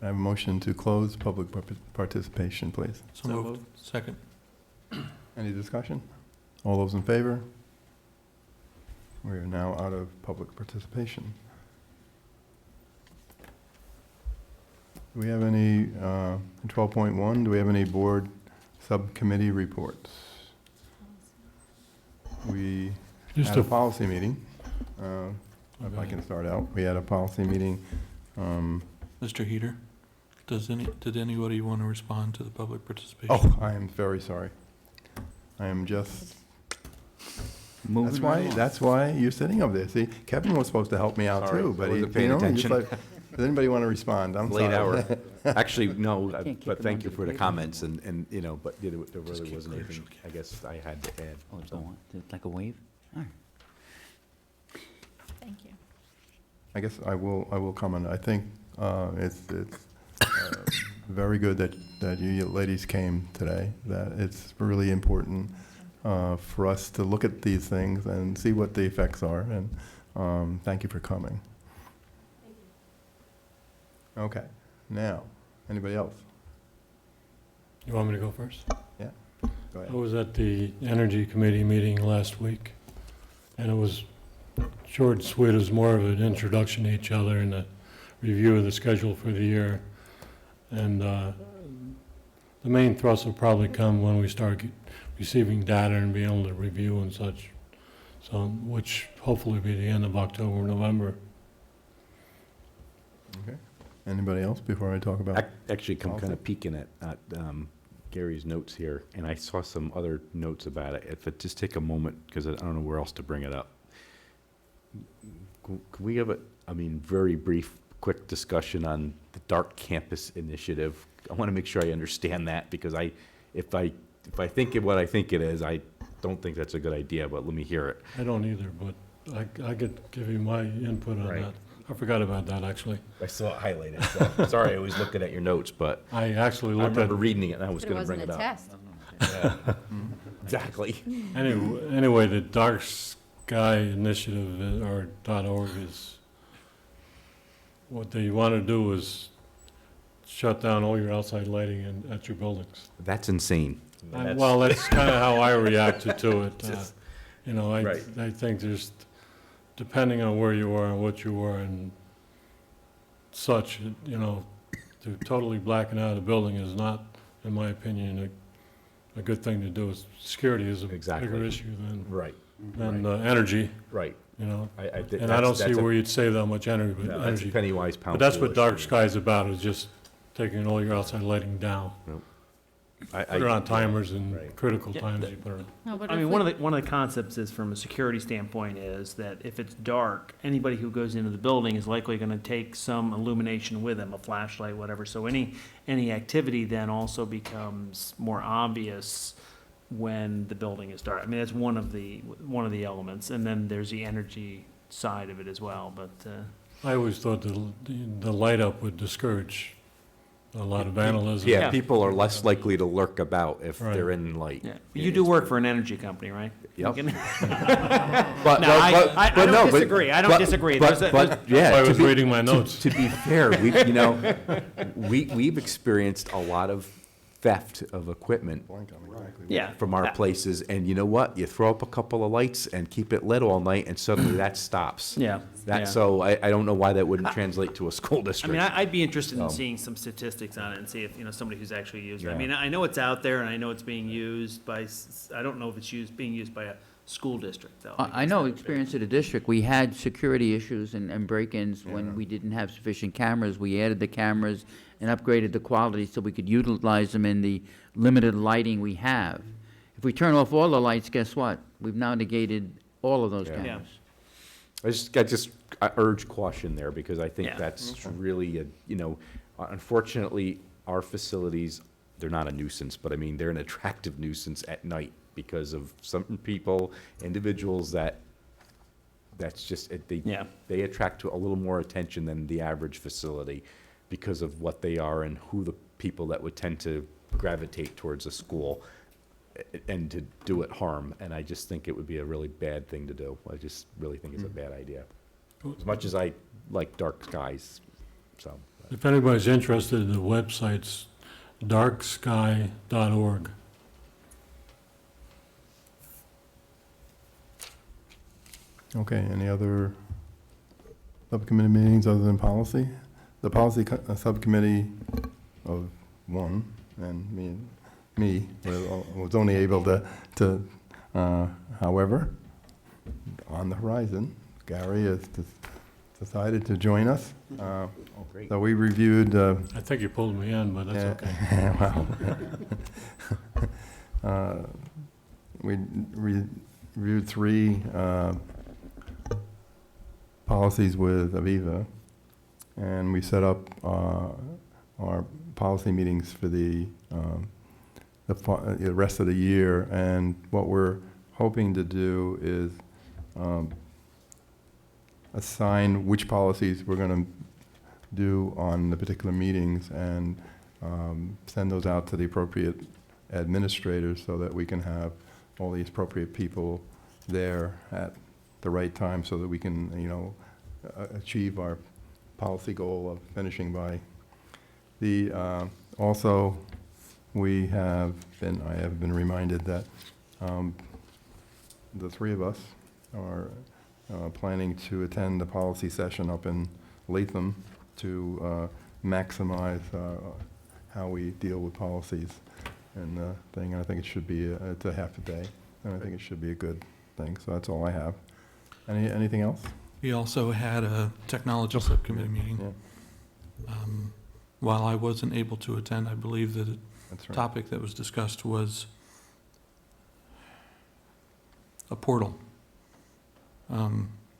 I have a motion to close public participation, please. So moved. Second. Any discussion? All those in favor? We are now out of public participation. Do we have any, in 12.1, do we have any board subcommittee reports? We Just had a a- policy meeting. If I can start out, we had a policy meeting. Mr. Heater, did anybody want to respond to the public participation? Oh, I am very sorry. I am just, Moving right along. that's why you're sitting up there. See, Kevin was supposed to help me out Sorry, too, I but he, wasn't paying you know, he's attention. like, does anybody want to respond? I'm sorry. Late hour. Actually, no, Can't kick but them thank you under for the the table. comments and, you know, but there really keep wasn't clear, anything, I guess, I had to add. Oh, it's so. on, it's like a wave? All right. Thank you. I guess I will comment. I think it's very good that you ladies came today, that it's really important for us to look at these things and see what the effects are, and thank you for coming. Okay, now, anybody else? You want me to go first? Yeah, go I ahead. was at the Energy Committee meeting last week, and it was short and sweet. It was more of an introduction to each other and a review of the schedule for the year. And the main thrust will probably come when we start receiving data and being able to review and such. So, which hopefully be the end of October, November. Okay. Anybody else before I talk about? Actually, I'm kind policy? of peeking at Gary's notes here, and I saw some other notes about it. If it just take a moment, because I don't know where else to bring it up. Can we have very brief, quick discussion on the Dark Campus Initiative? I want to make sure I understand that, because if I think of what I think it is, I don't think that's a good idea, but let me hear it. I don't either, but I could give you my input on Right. that. I forgot about that, actually. I saw it highlighted, so, sorry, I was looking at your notes, but I actually I looked at, remember reading it, and I was But it going to bring wasn't it a up. test. Exactly. anyway, the Dark Sky Initiative, or .org, is, what they want to do is shut down all your outside lighting at your buildings. That's insane. Well, that's kind of how I reacted to it. Just- You know, Right. I think there's, depending on where you are and what you are and such, you know, to totally blacking out a building is not, in my opinion, a good thing to do. Security is a Exactly. bigger issue Right, than energy, right. you know? And And I don't see where you'd save that much energy, That's a energy. penny wise, pound But that's what foolish. Dark Sky is about, is just taking all your outside lighting down. Put it on timers and Right. critical Yeah, times you put it on. No, but I if mean, we- one of the concepts is, from a security standpoint, is that if it's dark, anybody who goes into the building is likely gonna take some illumination with them, a flashlight, whatever. So any activity then also becomes more obvious when the building is dark. I mean, that's one of the elements, and then there's the energy side of it as well, but, I always thought the light up would discourage a lot of vandalism. Yeah, Yeah. people are less likely to lurk about if Right. they're in light. yeah. You do work for an energy company, right? Yep. You can- But, No, I but no, don't but- disagree. I don't but- disagree. But, There's a- but, yeah. I to was be- reading my notes. To be fair, we've experienced a lot of theft of equipment Blank on exactly. Yeah. from our places, and you know what? You throw up a couple of lights and keep it lit all night, and suddenly that stops. Yeah. yeah. So I don't know why that wouldn't translate to a school I district. mean, I'd be interested in So- seeing some statistics on it and see if, somebody who's actually used it. I Yeah. mean, I know it's out there and I know it's being used by, I don't know if it's being used by a school district, though. I know, experience at a district, we had security issues and break-ins when we didn't have sufficient cameras. We added the cameras and upgraded the quality so we could utilize them in the limited lighting we have. If we turn off all the lights, guess what? We've now negated all of those Yeah. cameras. I urge caution there, because I think Yeah. that's really unfortunately, our facilities, they're not a nuisance, but I mean, they're an attractive nuisance at night because of some people, individuals that's just, Yeah. they attract to a little more attention than the average facility because of what they are and who the people that would tend to gravitate towards a school. and to do it harm, and I just think it would be a really bad thing to do. I just really think it's a bad idea. As much as I like dark skies, so. If anybody's interested, the website's darksky.org. Okay, any other subcommittee meetings other than policy? The policy subcommittee of one, and me was only able to however, on the horizon, Gary has decided to join us. Oh, great. So we reviewed, I think you pulled me in, but that's okay. well, we reviewed 3 policies with Aviva, and we set up our policy meetings for the rest of the year. And what we're hoping to do is assign which policies we're going to do on the particular meetings and send those out to the appropriate administrators so that we can have all the appropriate people there at the right time so that we can, achieve our policy goal of finishing by the, also, I have been reminded that the 3 of us are planning to attend the policy session up in Latham to maximize how we deal with policies and thing. And I think it should be, it's a half a day, and I think it should be a good thing. So that's all I have. Anything else? We also had a technology subcommittee meeting. Yeah. While I wasn't able to attend, I believe that the That's right. topic that was discussed was a portal.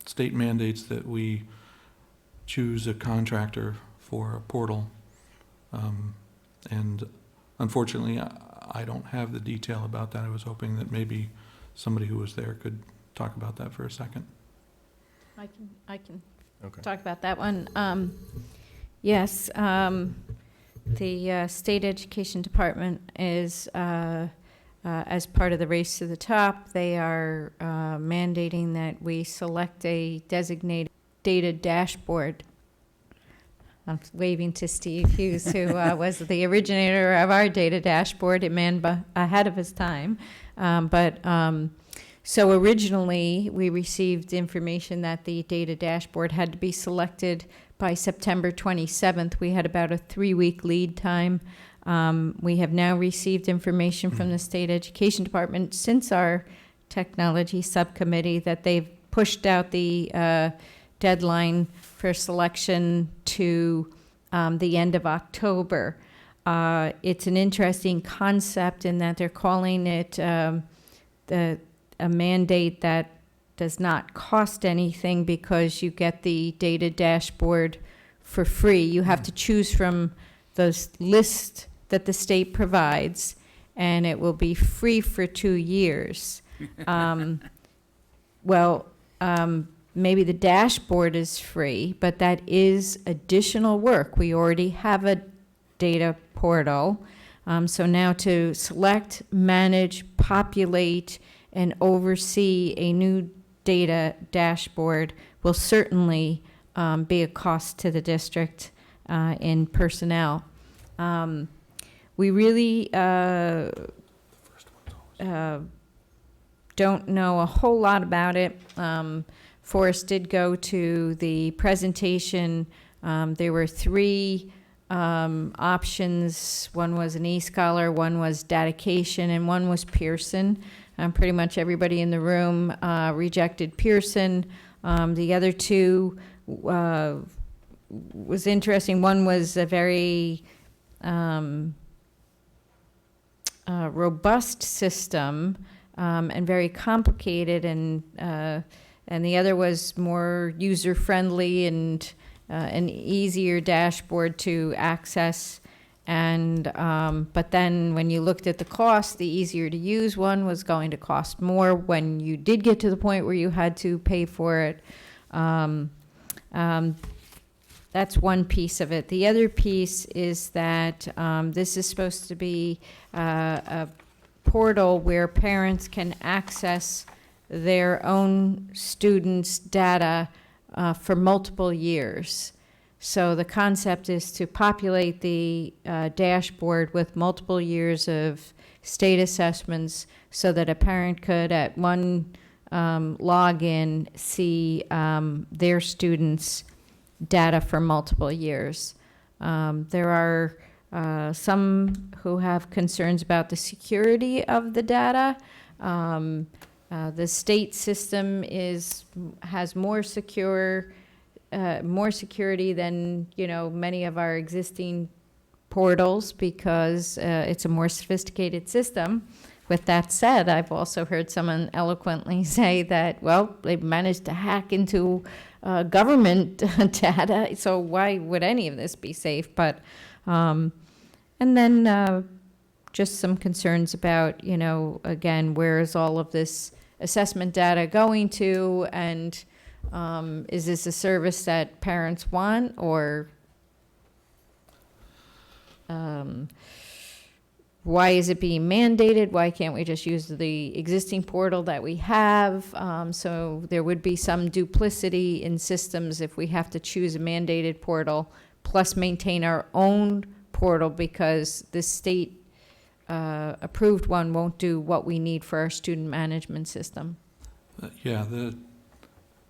State mandates that we choose a contractor for a portal. And unfortunately, I don't have the detail about that. I was hoping that maybe somebody who was there could talk about that for a second. I can Okay. talk about that one. Yes, the State Education Department is, as part of the Race to the Top, they are mandating that we select a designated data dashboard. I'm waving to Steve Hughes, who was the originator of our data dashboard, a man ahead of his time. So originally, we received information that the data dashboard had to be selected by September 27th. We had about a 3-week lead time. We have now received information from the State Education Department since our technology subcommittee that they've pushed out the deadline for selection to the end of October. It's an interesting concept in that they're calling it a mandate that does not cost anything because you get the data dashboard for free. You have to choose from those lists that the state provides, and it will be free for 2 years. Maybe the dashboard is free, but that is additional work. We already have a data portal. So now to select, manage, populate, and oversee a new data dashboard will certainly be a cost to the district in personnel. We really don't know a whole lot about it. Forrest did go to the presentation. There were 3 options. One was an e-scholar, one was Dedication, and one was Pearson. Pretty much everybody in the room rejected Pearson. The other 2 was interesting. One was a very robust system and very complicated, and the other was more user-friendly and an easier dashboard to access. And but then when you looked at the cost, the easier to use one was going to cost more when you did get to the point where you had to pay for it. That's one piece of it. The other piece is that this is supposed to be a portal where parents can access their own students' data for multiple years. So the concept is to populate the dashboard with multiple years of state assessments so that a parent could, at one login, see their students' data for multiple years. There are some who have concerns about the security of the data. The state system has more security than, many of our existing portals because it's a more sophisticated system. With that said, I've also heard someone eloquently say that, well, they've managed to hack into government data, so why would any of this be safe? But, and then just some concerns about, again, where is all of this assessment data going to, and is this a service that parents want, or why is it being mandated? Why can't we just use the existing portal that we have? So there would be some duplicity in systems if we have to choose a mandated portal plus maintain our own portal, because the state approved one won't do what we need for our student management system. Yeah, the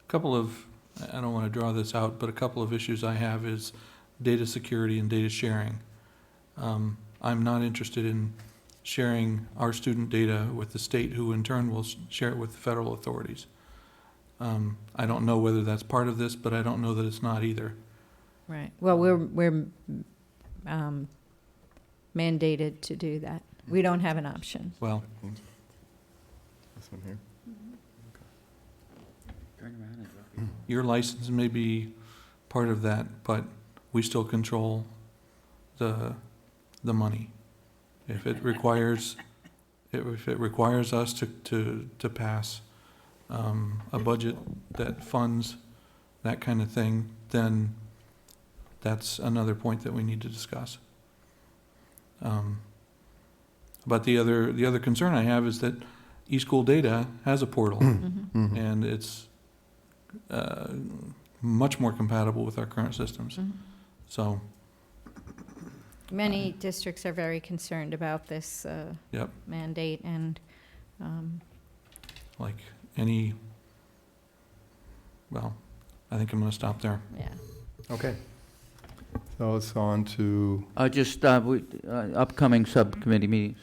couple of, I don't want to draw this out, but a couple of issues I have is data security and data sharing. I'm not interested in sharing our student data with the state, who in turn will share it with the federal authorities. I don't know whether that's part of this, but I don't know that it's not either. Right. Well, we're mandated to do that. We don't have an option. Well, This one here. your license may be part of that, but we still control the money. If it requires us to pass a budget that funds that kind of thing, then that's another point that we need to discuss. But the other concern I have is that eSchool Data has a portal, Mm-hmm. and it's much more compatible with our current systems. Mhm. So, Many districts are very concerned about this yep, mandate, and like well, I think I'm going to stop there. yeah. Okay. So it's on to, Upcoming subcommittee meetings.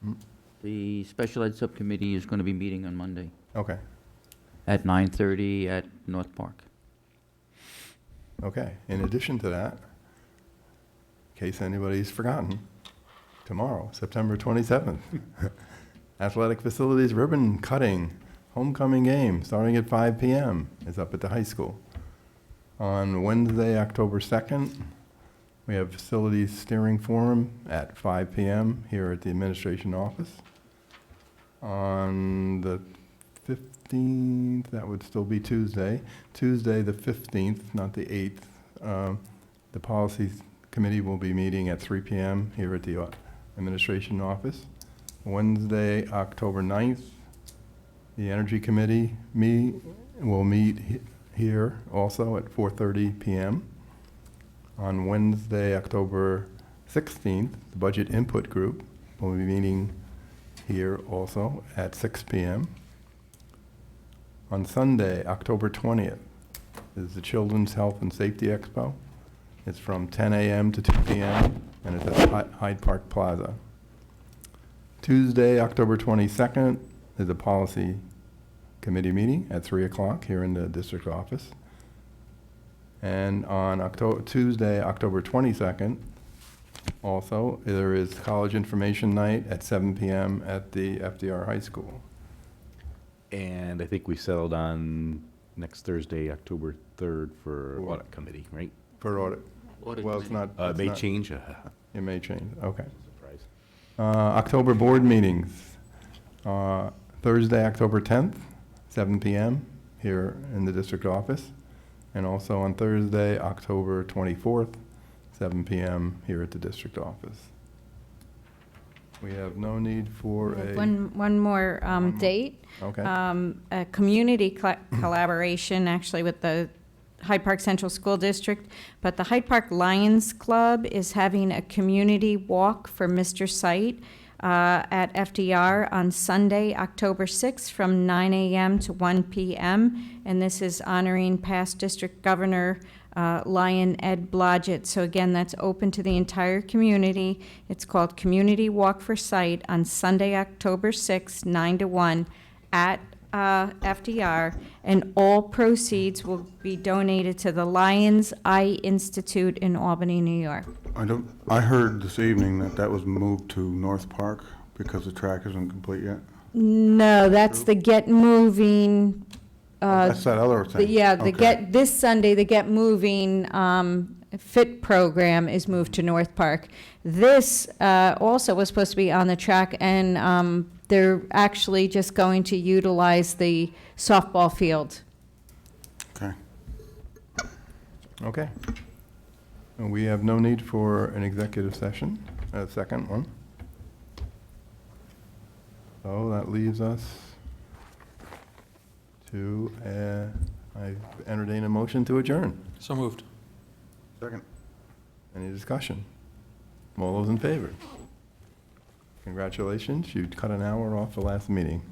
Mm. The special ed subcommittee is going to be meeting on Monday okay, at 9:30 at North Park. okay. In addition to that, in case anybody's forgotten, tomorrow, September 27th, athletic facilities ribbon cutting, homecoming game starting at 5 p.m. is up at the high school. On Wednesday, October 2nd, we have facilities steering forum at 5 p.m. here at the administration office. On the 15th, that would still be Tuesday, the 15th, not the 8th, the policies committee will be meeting at 3 p.m. here at the administration office. Wednesday, October 9th, the energy committee will meet here also at 4:30 p.m. On Wednesday, October 16th, the budget input group will be meeting here also at 6 p.m. On Sunday, October 20th, is the Children's Health and Safety Expo. It's from 10 a.m. to 2 p.m. and it's at Hyde Park Plaza. Tuesday, October 22nd, is a policy committee meeting at 3 o'clock here in the district office. And on Tuesday, October 22nd, also, there is College Information Night at 7 p.m. at the FDR High School. And I think we settled on next Thursday, October 3rd for For- audit committee, right? For audit. Audit Well, it's not. It it's may not- change. It may change, okay. Surprise. October board meetings. Thursday, October 10th, 7 p.m. here in the district office. And also on Thursday, October 24th, 7 p.m. here at the district office. We have no need for a, One more more. date. okay, A community collaboration, actually, with the Hyde Park Central School District, but the Hyde Park Lions Club is having a community walk for Mr. Site at FDR on Sunday, October 6th, from 9 a.m. to 1 p.m., and this is honoring past District Governor Lion Ed Blodgett. So again, that's open to the entire community. It's called Community Walk for Sight on Sunday, October 6th, 9 to 1 at FDR, and all proceeds will be donated to the Lions Eye Institute in Albany, New York. I heard this evening that that was moved to North Park because the track isn't complete yet. No, that's the Get Moving. That's that other thing. Yeah, the Okay. this Sunday, the Get Moving Fit program is moved to North Park. This also was supposed to be on the track, and they're actually just going to utilize the softball field. Okay. okay. And we have no need for an executive session, a second one. So that leaves us to, I entertain a motion to adjourn. So moved. Second. Any discussion? All those in favor? Congratulations, you cut an hour off the last meeting.